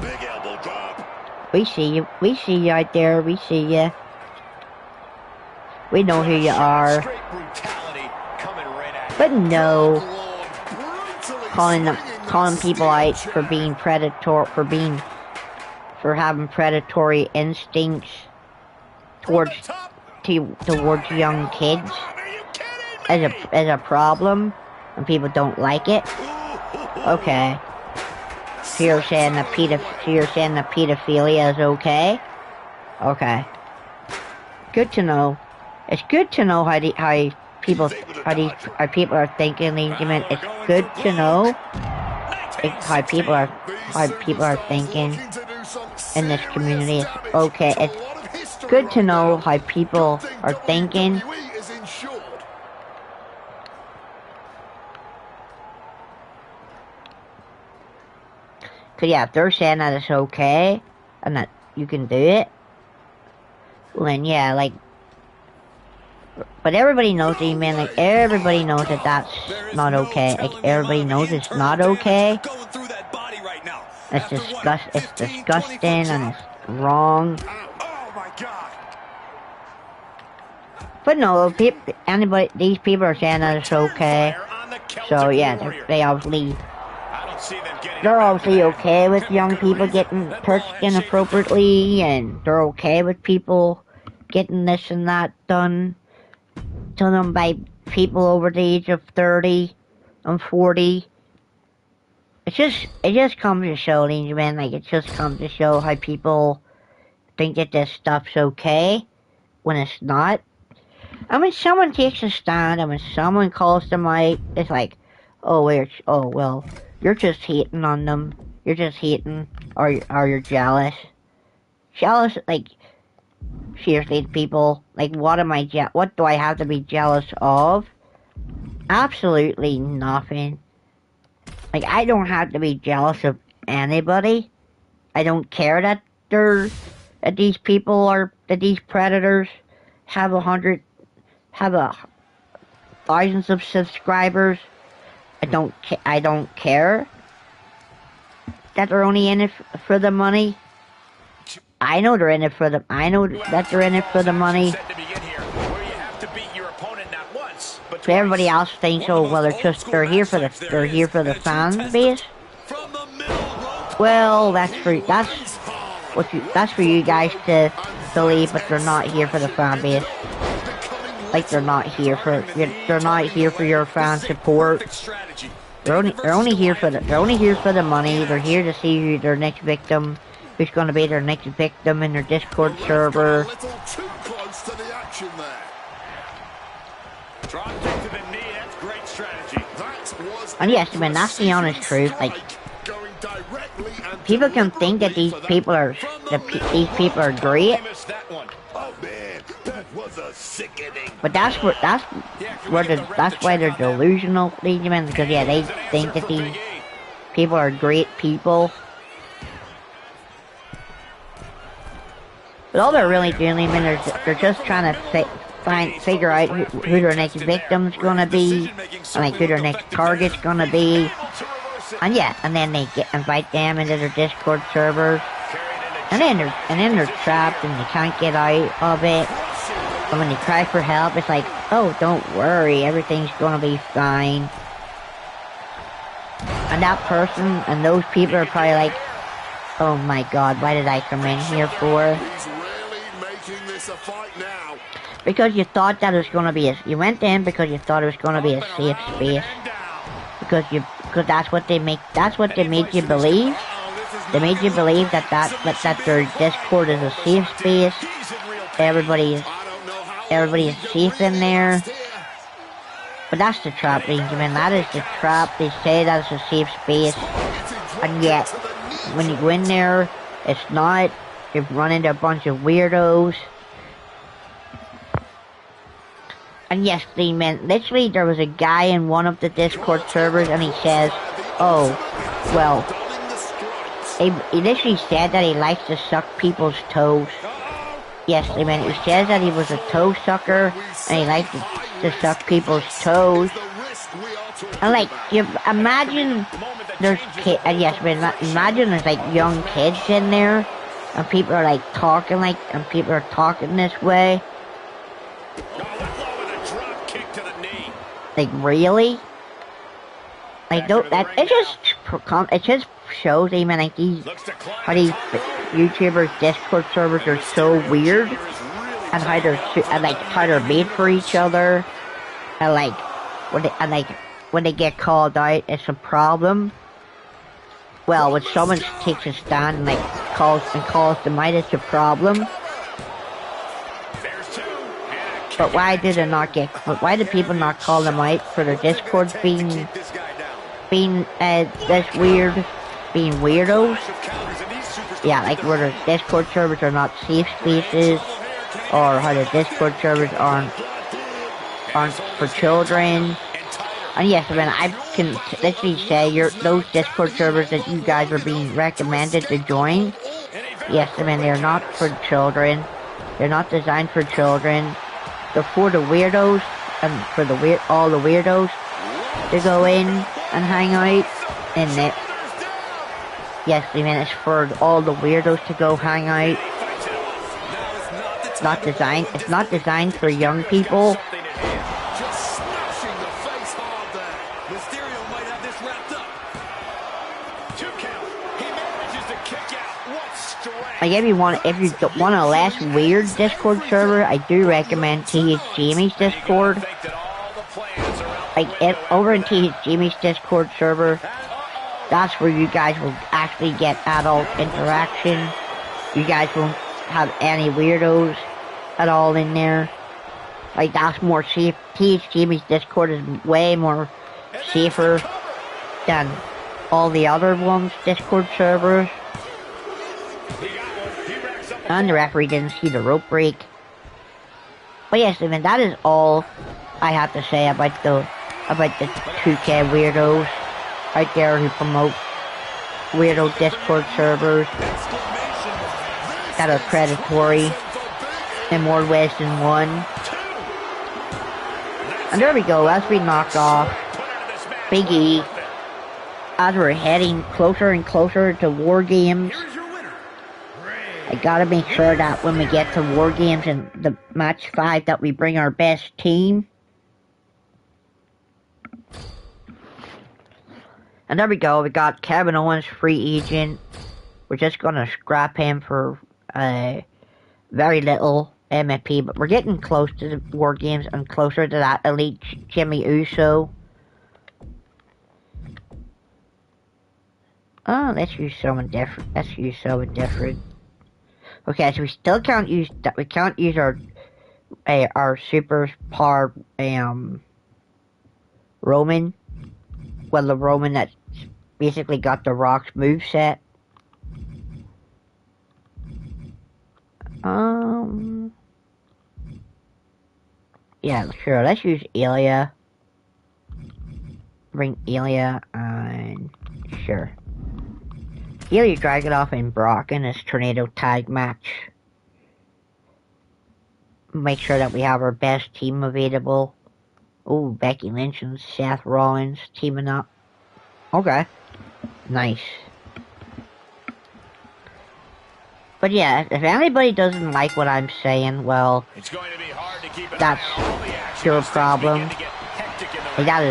Big elbow drop. We see you out there. We see you. We know who you are. But no, calling people out for being for having predatory instincts towards young kids is a problem, and people don't like it. Okay, so you're saying that pedophilia is okay? Okay, good to know. It's good to know how people are thinking. It's good to know how people are thinking in this community. It's okay. It's good to know how people are thinking. Cause yeah, if they're saying that it's okay and that you can do it, well then yeah, like. But everybody knows, man. Like everybody knows that that's not okay. Like everybody knows it's not okay. It's disgusting and it's wrong. But no, these people are saying that it's okay. So yeah, they're obviously okay with young people getting touched inappropriately, and they're okay with people getting this and that done to them by people over the age of 30 and 40. It just comes to show, ladies and gentlemen, like it just comes to show how people think that this stuff's okay when it's not. And when someone takes a stand and when someone calls them out, it's like, well, you're just hating on them. You're just hating, or you're jealous. Jealous, like, seriously, people, like, what do I have to be jealous of? Absolutely nothing. Like, I don't have to be jealous of anybody. I don't care that these predators have thousands of subscribers. I don't care that they're only in it for the money. I know they're in it for the. I know that they're in it for the money. But everybody else thinks, oh well, they're here for the fan base. Well, that's for you guys to believe, but they're not here for the fan base. Like they're not here for your fan support. They're only here for the money. They're here to see who their next victim, who's going to be their next victim in their Discord server. And yes, I mean that's the honest truth. Like, people can think that these people are great, but that's why they're delusional, because yeah, they think that these people are great people. But all they're really doing, they're just trying to figure out who their next victim's gonna be, and like who their next target's gonna be, and yeah, and then they invite them into their Discord servers, and then they're trapped and they can't get out of it. And when they cry for help, it's like, oh, don't worry, everything's gonna be fine. And that person and those people are probably like, oh my god, why did I come in here for? Because you thought that it was gonna be you went in because you thought it was gonna be a safe space. Because that's what they made you believe. They made you believe that their Discord is a safe space. Everybody is safe in there. But that's the trap, Benjamin. That is the trap. They say that it's a safe space, and yet when you go in there, it's not. You run into a bunch of weirdos. And yes, they meant literally. There was a guy in one of the Discord servers, and he says, "Oh, well." He literally said that he likes to suck people's toes. Yes, I mean, he says that he was a toe sucker, and he likes to suck people's toes. And like, you imagine there's kids, and yes, but imagine there's like young kids in there, and people are like talking this way. Like, really? Like, it just shows even like how these YouTubers' Discord servers are so weird, and how they're made for each other, and when they get called out, it's a problem. Well, when someone takes a stand and calls them out, it's a problem. But why did people not call them out for their Discords being this weird, being weirdos? Yeah, like where their Discord servers are not safe spaces, or how their Discord servers aren't for children. And yes, I mean, I can literally say those Discord servers that you guys are being recommended to join. Yes, I mean, they're not for children. They're not designed for children. They're for the weirdos, and for all the weirdos to go in and hang out in it. Yes, I mean, it's for all the weirdos to go hang out. It's not designed for young people. Like, if you want a less weird Discord server, I do recommend TH Jamie's Discord. Over in TH Jamie's Discord server, that's where you guys will actually get adult interaction. You guys won't have any weirdos at all in there. Like, that's more safe. TH Jamie's Discord is way more safer than all the other ones, Discord servers. And the referee didn't see the rope break. But yes, I mean, that is all I have to say about the 2K weirdos out there who promote weirdo Discord servers that are predatory in more ways than one. And there we go, as we knock off Big E, as we're heading closer and closer to War Games. I gotta make sure that when we get to War Games in the match 5 that we bring our best team. And there we go, we got Kevin Owens, free agent. We're just gonna scrap him for very little MFP, but we're getting close to the War Games and closer to that Elite Jimmy Uso. Oh, let's use someone different. Okay, so we still can't use that. We can't use our super power Roman. Well, the Roman that's basically got the Rock's moveset. Yeah, sure. Let's use Ilya. Bring Ilya and sure. Ilya Dragunov and Brock in this tornado tag match. Make sure that we have our best team available. Oh, Becky Lynch and Seth Rollins teaming up. Okay. Nice. But yeah, if anybody doesn't like what I'm saying, well, it's going to be hard to keep that's your problem. Like, that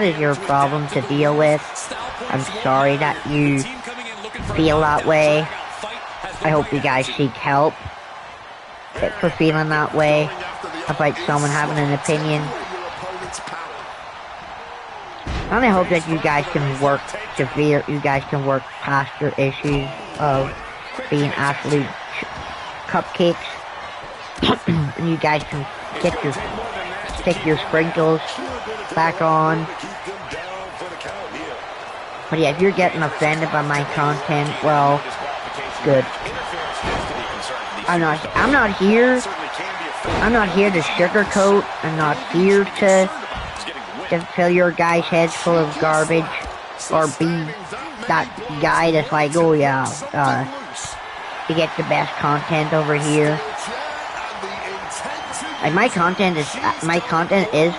is your problem to deal with. I'm sorry that you feel that way. I hope you guys seek help for feeling that way about someone having an opinion. And I hope that you guys can work past your issues of being absolute cupcakes. And you guys can stick your sprinkles back on. But yeah, if you're getting offended by my content, well, good. I'm not here to sugarcoat. I'm not here to fill your guys' heads full of garbage or be that guy that's like, oh yeah, to get the best content over here. Like my content is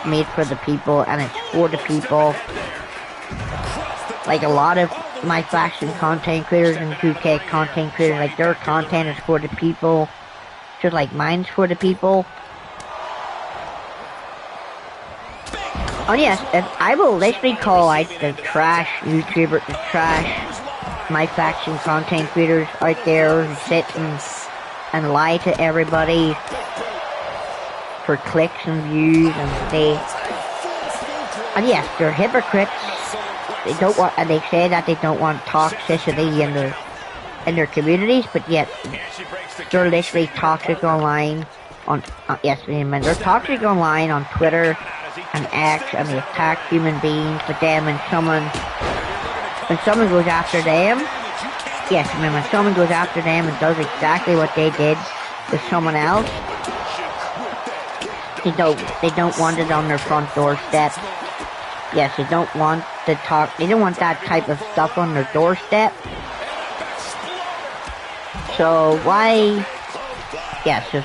made for the people and it's for the people. Like a lot of my faction content creators and 2K content creators, like their content is for the people, just like mine's for the people. Oh yes, I will literally call out the trash YouTuber, the trash my faction content creators out there who sit and lie to everybody for clicks and views, and yes, they're hypocrites. They don't want, and they say that they don't want toxicity in their communities, but yet they're literally toxic online on yes, amen. They're toxic online on Twitter and X, and they attack human beings. But then when someone goes after them, yes, I mean when someone goes after them and does exactly what they did with someone else, they don't want it on their front doorstep. Yes, they don't want to talk. They don't want that type of stuff on their doorstep. So why? Yes, the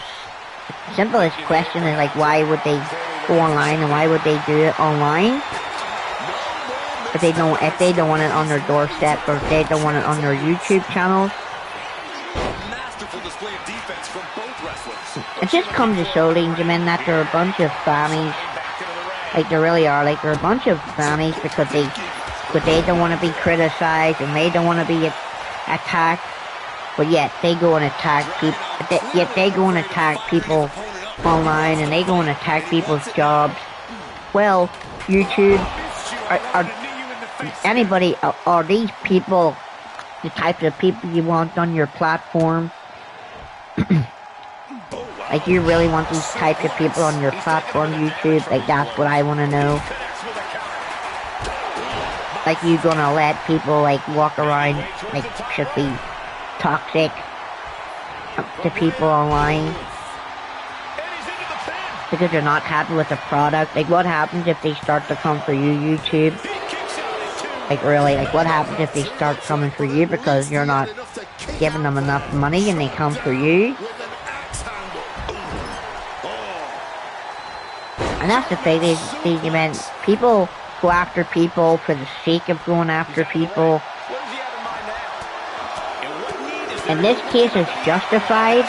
simplest question is like, why would they go online and why would they do it online? If they don't want it on their doorstep, or if they don't want it on their YouTube channels. It just comes to show, ladies and gentlemen, that there are a bunch of fannies. Like they really are. Like they're a bunch of fannies because they don't want to be criticized and they don't want to be attacked. But yet they go and attack people. Yet they go and attack people online and they go and attack people's jobs. Well, YouTube, anybody, are these people the types of people you want on your platform? Like, you really want these types of people on your platform, YouTube? Like, that's what I want to know. Like, you gonna let people, like, walk around, like, should be toxic to people online because they're not happy with the product? Like, what happens if they start to come for you, YouTube? Like, really, like, what happens if they start coming for you because you're not giving them enough money and they come for you? And that's the thing, people go after people for the sake of going after people. In this case, it's justified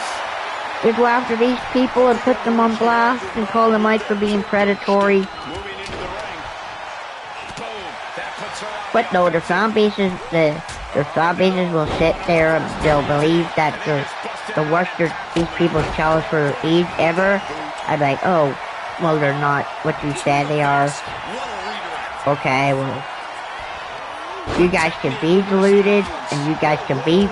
to go after these people and put them on blast and call them out for being predatory. But no, their fan bases will sit there and they'll believe that the worst these people challenge for AIDS ever. I'm like, oh, well, they're not what you said they are. Okay, well, you guys can be deluded, and you guys can be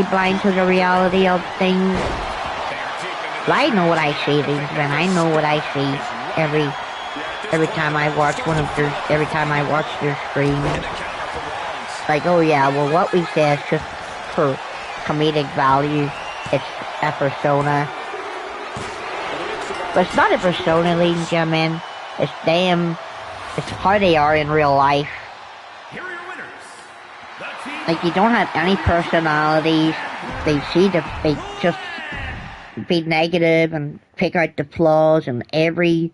blind to the reality of things. But I know what I see, ladies and gentlemen. I know what I see every time I watch their stream. Like, oh yeah, well, what we say is just for comedic value. It's a persona. But it's not a persona, ladies and gentlemen. It's how they are in real life. Like, you don't have any personalities. They just be negative and pick out the flaws in everything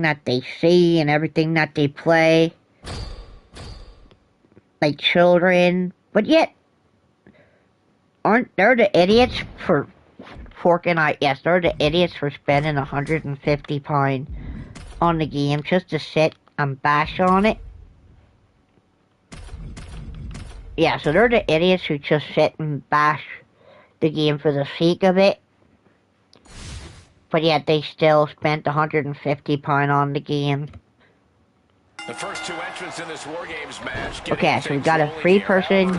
that they see and everything that they play. Like children. But yet, aren't they the idiots for forking out? Yes, they're the idiots for spending £150 on the game just to sit and bash on it. Yeah, so they're the idiots who just sit and bash the game for the sake of it. But yet they still spent £150 on the game. The first two entrants in this War Games match. Okay, so we got a three-person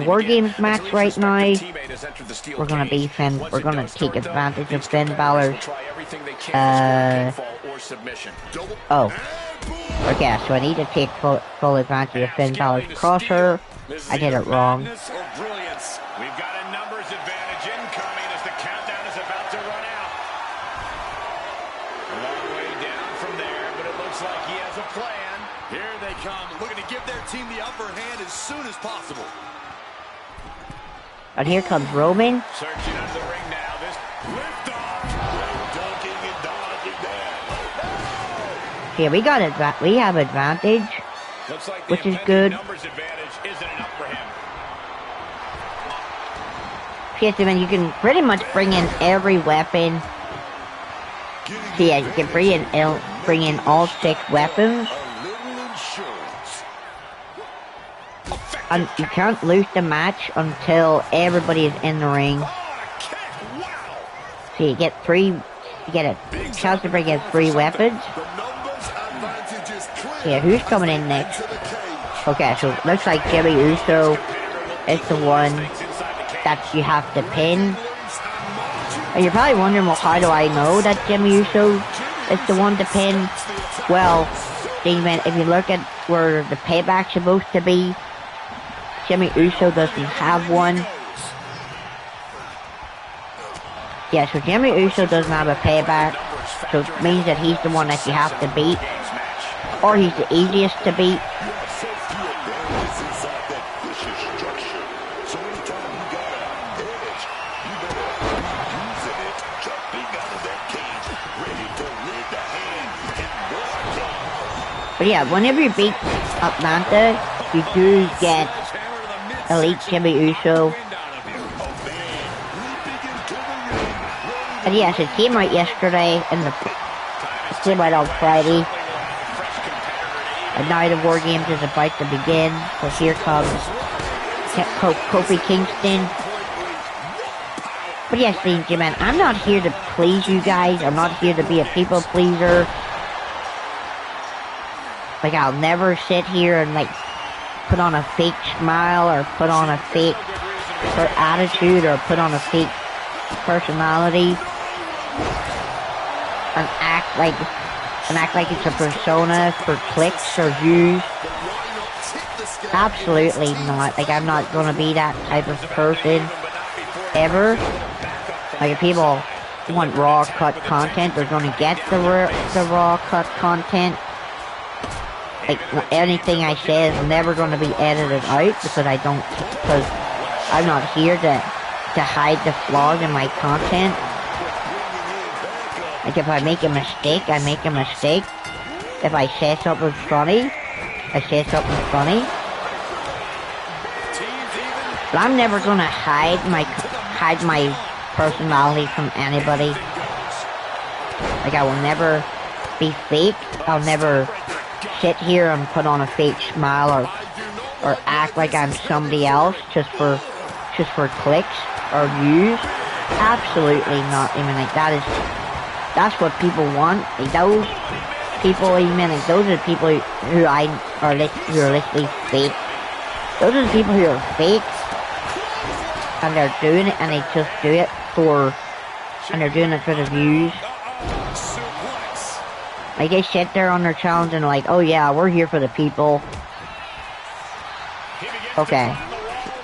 War Games match right now. We're gonna take advantage of Finn Balor's. Okay, so I need to take full advantage of Finn Balor's crosser. I did it wrong. We've got a numbers advantage incoming as the countdown is about to run out. A long way down from there, but it looks like he has a plan. Here they come, looking to give their team the upper hand as soon as possible. And here comes Roman. Searching under the ring now. This lift off. Dunking and dodging there. Here we have advantage, Looks like which is good. Numbers advantage isn't enough for him. Yes, I mean, you can pretty much bring in every weapon. So yeah, you can bring in all 6 weapons. And you can't lose the match until everybody is in the ring. So you get a chance to bring in 3 weapons. Yeah, who's coming in next? Okay, so looks like Jimmy Uso is the one that you have to pin. And you're probably wondering, well, how do I know that Jimmy Uso is the one to pin? Well, Demon, if you look at where the payback's supposed to be, Jimmy Uso doesn't have one. Yeah, so Jimmy Uso doesn't have a payback, so it means that he's the one that you have to beat. Or he's the easiest to beat. But yeah, whenever you beat Atlanta, you do get Elite Jimmy Uso. And yes, it came out yesterday, and it came out on Friday. And now the War Games is about to begin, so here comes Kofi Kingston. But yes, ladies and gentlemen, I'm not here to please you guys. I'm not here to be a people pleaser. Like, I'll never sit here and, like, put on a fake smile or put on a fake attitude or put on a fake personality and act like it's a persona for clicks or views. Absolutely not. Like, I'm not gonna be that type of person ever. Like, if people want raw cut content, they're gonna get the raw cut content. Like, anything I say is never going to be edited out because I'm not here to hide the flaws in my content. Like, if I make a mistake, I make a mistake. If I say something funny, I say something funny. But I'm never going to hide my personality from anybody. Like, I will never be fake. I'll never sit here and put on a fake smile or act like I'm somebody else just for clicks or views. Absolutely not. I mean, like that's what people want. Like, those people, I mean, like, those are the people who are literally fake. Those are the people who are fake, and they're doing it, and they just do it and they're doing it for the views. Like, they sit there on their challenge and like, oh yeah, we're here for the people. Okay,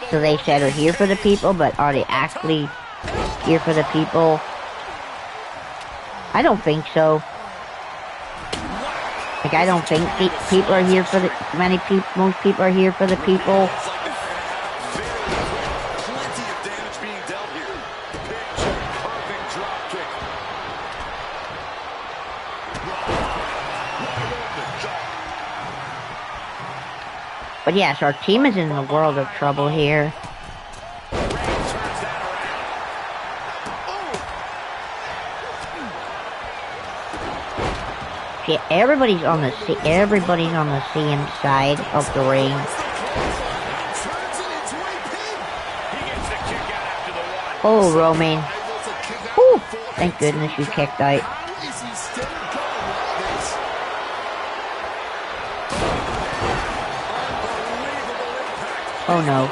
so they said they're here for the people, but are they actually here for the people? I don't think so. Like, I don't think people are here for most people are here for the people. But yes, our team is in a world of trouble here. Yeah, everybody's on the same side of the ring. Oh, Roman. Whew, thank goodness you kicked out. Oh no.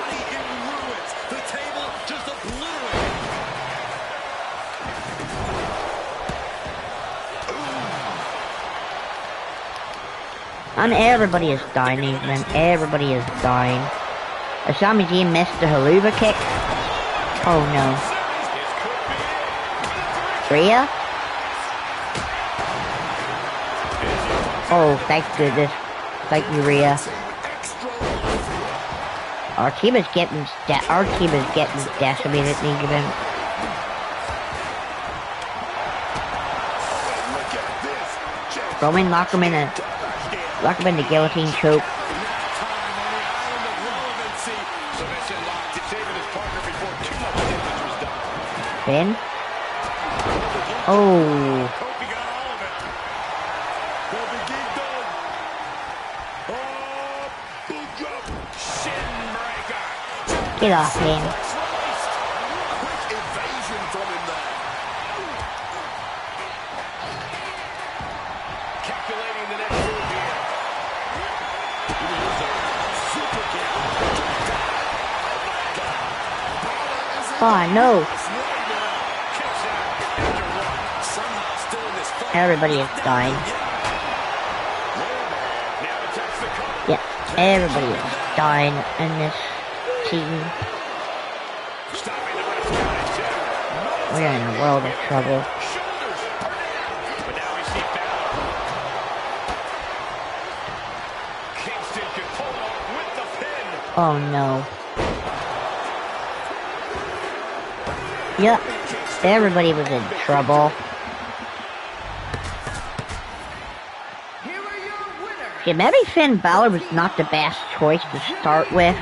And everybody is dying, man. Everybody is dying. Sami Zayn missed the haluva kick. Oh no. Rhea? Oh, thank goodness. Thank you, Rhea. Our team is getting decimated, even. Roman, lock him in the guillotine choke. Finn? Oh. Get off him. Oh no. Everybody is dying. Yeah, everybody is dying in this team. We're in a world of trouble. Oh no. Yep, everybody was in trouble. Yeah, maybe Finn Balor was not the best choice to start with.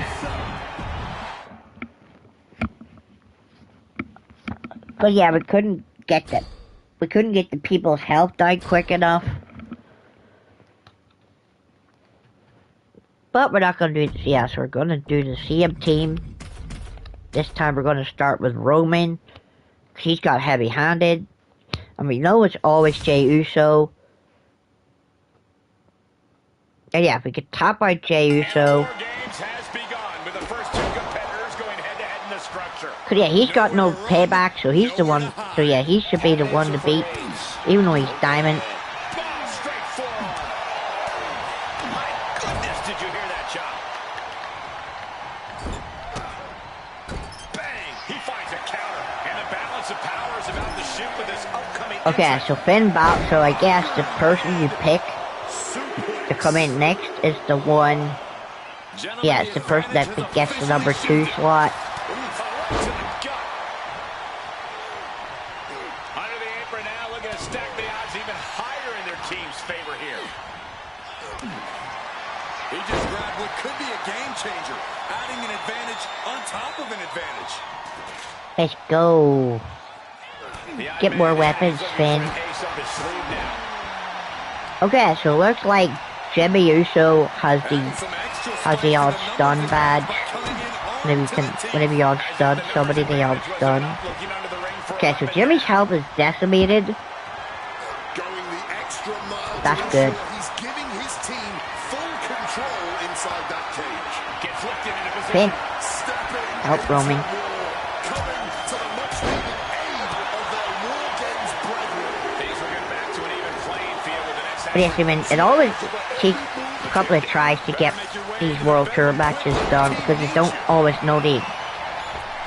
But yeah, we couldn't get the people's health died quick enough. But we're not gonna do this. Yeah, so we're gonna do the CM team. This time we're gonna start with Roman. He's got heavy-handed. And we know it's always Jey Uso. And yeah, if we could top out Jey Uso. Cause yeah, he's got no payback, so he's the one. So yeah, he should be the one to beat, even though he's diamond. Okay, so Finn Balor. So I guess the person you pick to come in next is the one. Yeah, it's the person that gets the number 2 slot. Under the apron now, looking to stack the odds even higher in their team's favor here. He just grabbed what could be a game changer, adding an advantage on top of an advantage. Let's go. Get more weapons, Finn. Okay, so it looks like Jimmy Uso has the odd stun badge. Whenever you odd stun somebody, they odd stun. Okay, so Jimmy's health is decimated. That's good. He's giving his team full control inside that cage. Gets lifted into position. Finn, help Roman. Coming to the much needed aid of their War Games brethren. Things will get back to an even playing field with the next. But yes, I mean, it always takes a couple of tries to get these World Tour matches done because you don't always know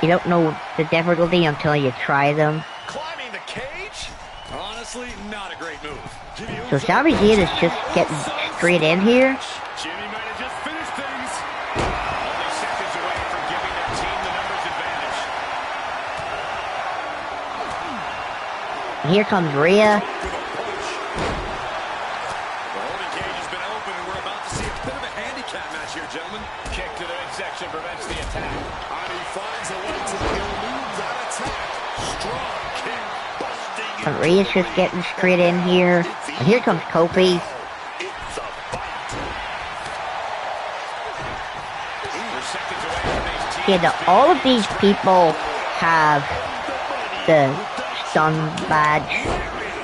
you don't know the difficulty until you try them. Climbing the cage? Honestly, not a great move. So Sami Zayn is just getting straight in here. Jimmy might have just finished things. Only seconds away from giving their team the numbers advantage. And here comes Rhea. The holding cage has been open, and we're about to see a bit of a handicap match here, gentlemen. Kick to the midsection prevents the attack. And he finds a way to elude that attack. Strong kick, busting. And Rhea's just getting straight in here. And here comes Kofi. It's a fight. We're seconds away from these teams. Yeah, all of these people have the stun badge.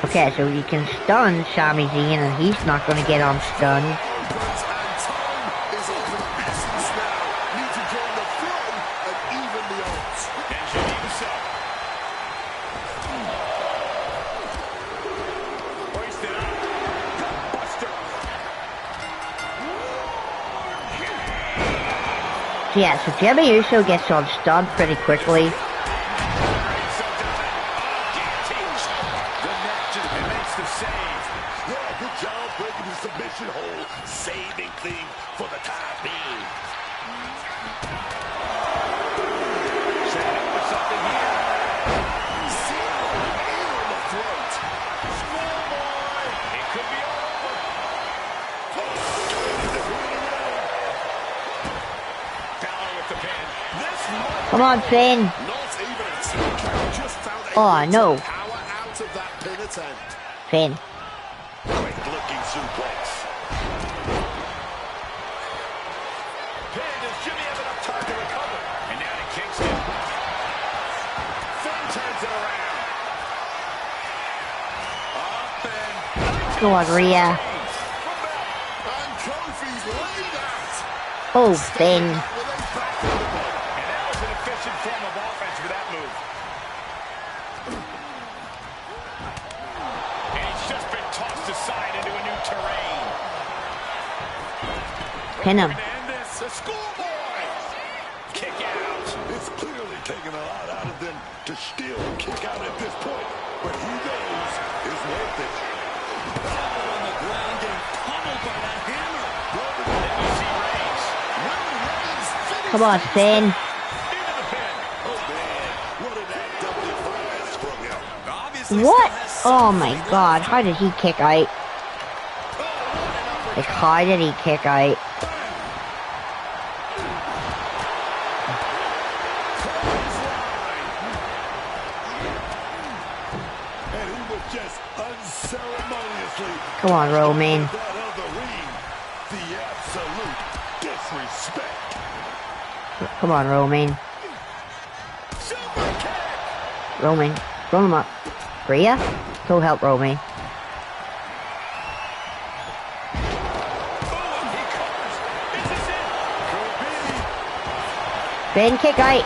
Okay, so you can stun Sami Zayn and he's not going to get on stun. And time is of the essence now. Need to join the fray and even the odds. And Jimmy Uso. Hoisted up. Buster. So yeah, so Jimmy Uso gets on stun pretty quickly. Yeah, good job breaking the submission hole. Saving things for the time being. Setting up for something here. On the throat. Schoolboy. It could be all over. Balor with the pin. This might Come on, Finn. not even a two-count. Just found a Oh, no. power out of that pin attempt. Finn. Quick looking suplex. Pin. Does Jimmy have enough time to recover? And now to Kingston. Finn turns it around. Up and... Go on, Rhea. And Kofi's laid out. Oh, Finn. And that was an efficient form of offense for that move. And he's just been tossed aside into a new terrain. Pin him. Hernandez, a schoolboy. Kick out. It's clearly taken a lot out of them to still kick out at this point, but he knows it's worth it. On the ground, getting pummeled by that hammer. Then we see Reigns. Come on, Finn. Into the pin. Oh man, what an act of defiance from him. Obviously What? still has Oh my god, how did he kick out? Like, how did he kick out? And he was just unceremoniously Come on, Roman. that of the ring. The absolute disrespect. Come on, Roman. super kick. Roman. Roll him up. Rhea? Go help Roman. Finn, kick out.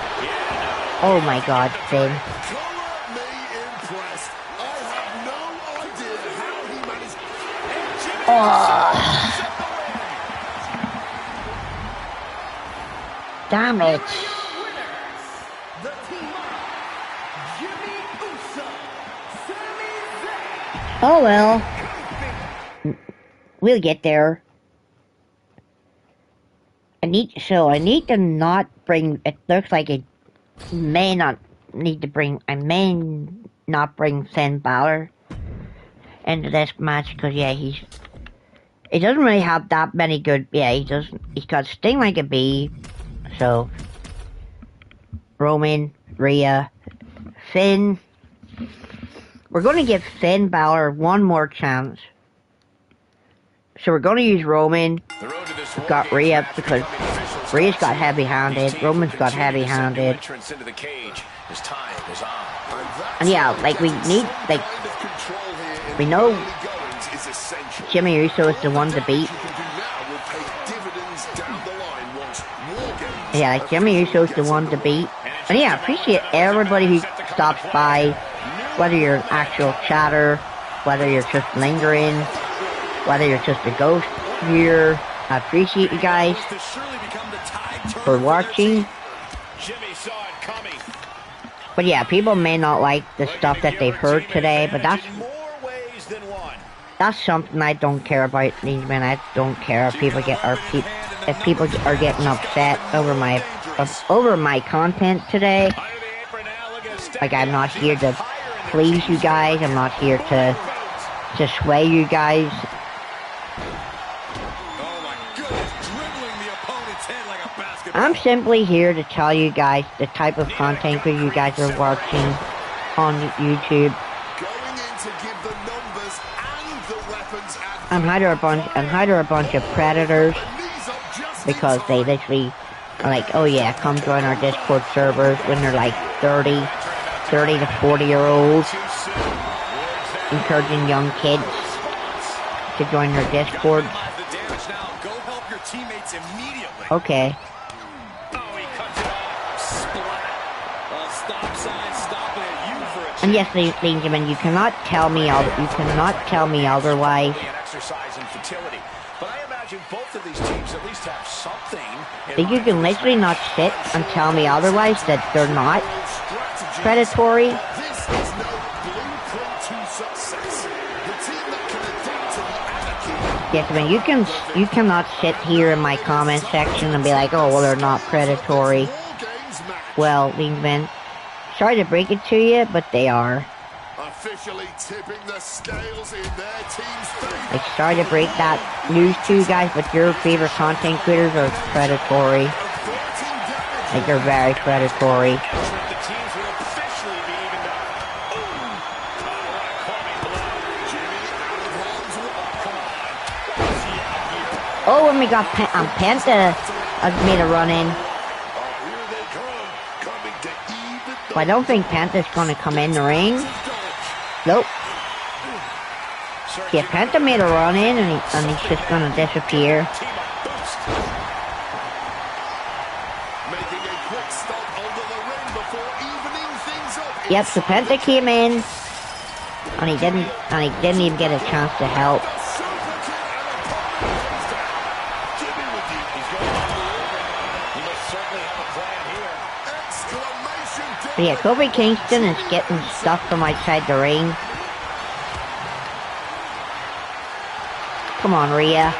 Oh my god, Finn. Color me impressed. I have no idea how he managed. Oh. Damn it. The team of Jimmy Uso, Sami Zayn. Oh well. We'll get there. I need to not bring, it looks like I may not bring Finn Balor into this match because yeah, he doesn't really have that many good, he's got Sting like a bee, so Roman, Rhea, Finn, we're going to give Finn Balor one more chance So we're going to use Roman. The road to this We've got Rhea because Rhea's got heavy-handed. Roman's got heavy-handed. And yeah, like we need, like, we know Jimmy Uso is the one to beat. Yeah, like Jimmy Uso is the one to beat. And yeah, I appreciate everybody who stops by, whether you're an actual chatter, whether you're just lingering, whether you're just a ghost here. I appreciate you guys for watching. But yeah, people may not like the stuff that they've heard today, but that's something I don't care about, these men. I don't care if people if people are getting upset over my content today. Like, I'm not here to please you guys. I'm not here to sway you guys. I'm simply here to tell you guys the type of content that you guys are watching on YouTube. And hire a bunch of predators because they literally are like, oh yeah, come join our Discord servers when they're like 30 to 40-year-olds, encouraging young kids to join their Discord. Okay. And yes, ladies and gentlemen, you cannot tell me otherwise. That you can literally not sit and tell me otherwise that they're not predatory. Yes, I mean, you cannot sit here in my comment section and be like, oh, well, they're not predatory. Well, ladies and gentlemen, sorry to break it to you, but they are. Officially tipping the scales in their team's favor. Like, sorry to break that news to you guys, but your favorite content creators are predatory. Like, they're very predatory. Oh, and we got Penta made a run in. Well, I don't think Penta's going to come in the ring. Nope. Yeah, Penta made a run in and he's just going to disappear. Yep, so Penta came in and he didn't even get a chance to help. But yeah, Kofi Kingston is getting stuff from outside the ring. Come on, Rhea.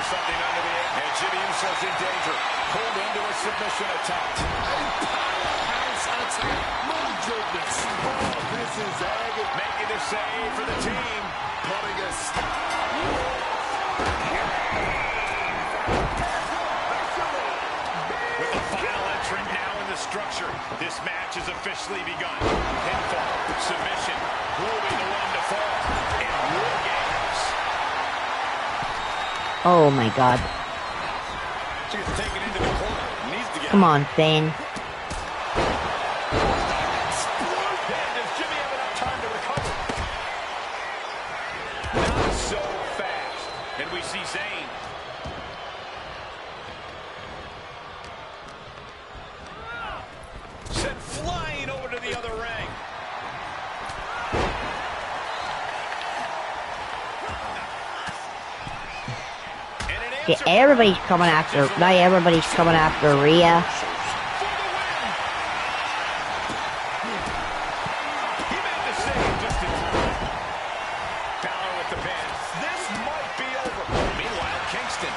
This match has officially begun. Pinfall, submission, who will be the one to fall? And War Games. Oh my God. Come on, Finn. Does Jimmy have enough time to recover? Not so fast. And we see Zayn. Sent flying over to the other ring. Yeah, everybody's coming after. Now everybody's coming after Rhea. He made the save just in time. Balor with the pin. This might be over. Meanwhile, Kingston.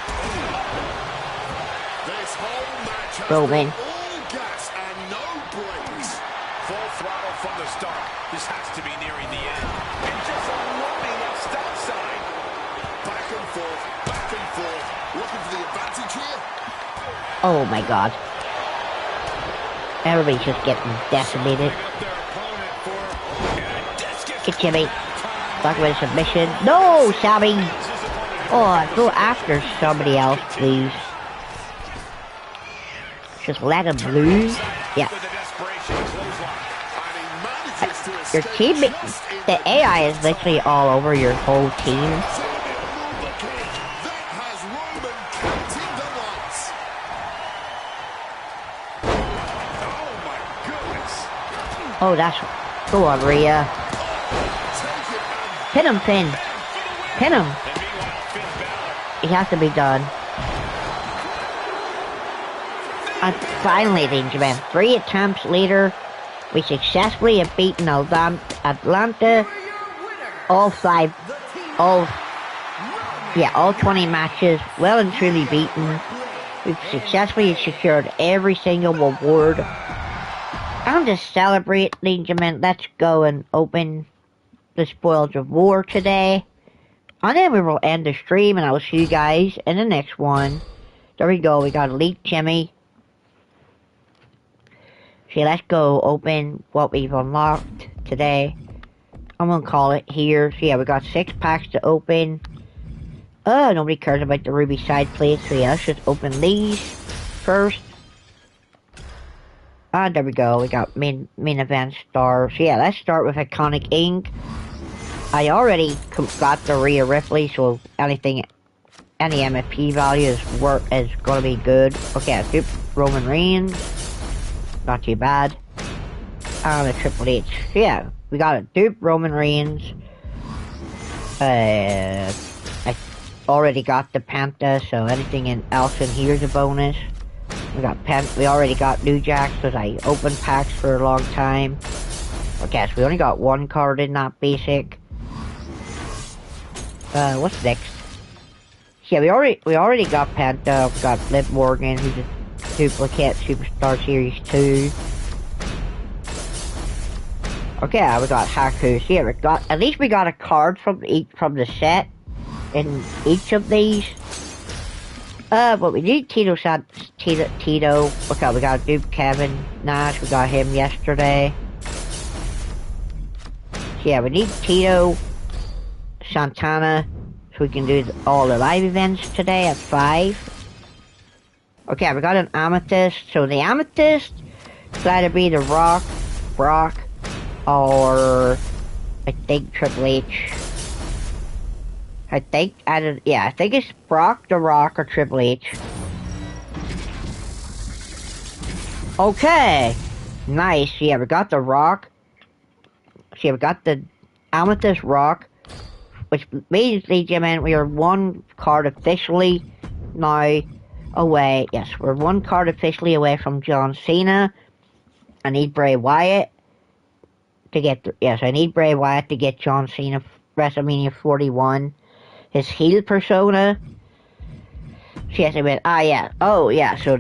This whole match has Roman. all gas and no brakes. Full throttle from the start. This has to be nearing the end. And just unloading that stop sign. Back and forth, back and forth. Looking for the advantage here. Oh my God. Everybody's just getting decimated. Get Jimmy. Back with a submission. No, Sammy. Oh, go after somebody else, please. Just let him lose. Yeah. Your teammate, the AI is literally all over your whole team. Oh, that's... Go on, Rhea. Pin him, Finn. Pin him. He has to be done. And finally, ladies and gentlemen, 3 attempts later, we successfully have beaten Atlanta. All 20 matches, well and truly beaten. We've successfully secured every single reward. And to celebrate, ladies and gentlemen, let's go and open the Spoils of War today. And then we will end the stream, and I will see you guys in the next one. There we go, we got Elite Jimmy. So let's go open what we've unlocked today. I'm gonna call it here. So yeah, we got 6 packs to open. Nobody cares about the ruby side plates, so yeah, let's just open these first. And there we go, we got main event star. So yeah, let's start with Iconic Ink. I already got the Rhea Ripley, so any MFP value is gonna be good. Okay, let's do Roman Reigns. Not too bad. And a Triple H. So yeah, we got a dupe Roman Reigns. I already got the Penta, so anything else in here is a bonus. We already got New Jacks because I opened packs for a long time. Okay, so we only got 1 card in that basic. What's next? Yeah, we already got Penta. We got Liv Morgan, who's a duplicate Superstar Series 2. Okay, we got Haku. So yeah, at least we got a card from the set in each of these. But we need Tito. Okay, we got dupe Kevin Nash. We got him yesterday. So yeah, we need Tito Santana, so we can do all the live events today at 5. Okay, we got an Amethyst. So the Amethyst is either be the Rock, Brock, or I think Triple H. I think it's Brock, The Rock, or Triple H. Okay, nice. Yeah, we got the Rock. So yeah, we got the Amethyst Rock, which basically meant we are 1 card officially now away. Yes, we're 1 card officially away from John Cena. I need Bray Wyatt to get. I need Bray Wyatt to get John Cena WrestleMania 41. His heel persona. So yes, I mean, so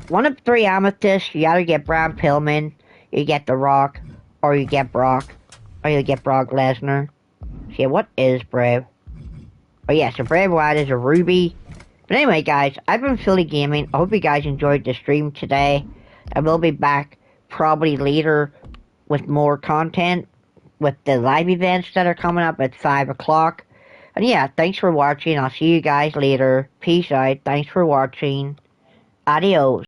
one of 3 amethysts, you either get Braun Pillman, you get The Rock, or you get Brock, or you get Brock Lesnar. So yeah, what is Bray? Oh yeah, so Bray Wyatt is a ruby. But anyway, guys, I've been Philly Gaming. I hope you guys enjoyed the stream today. I will be back probably later with more content, with the live events that are coming up at 5 o'clock. And yeah, thanks for watching. I'll see you guys later. Peace out. Thanks for watching. Adios.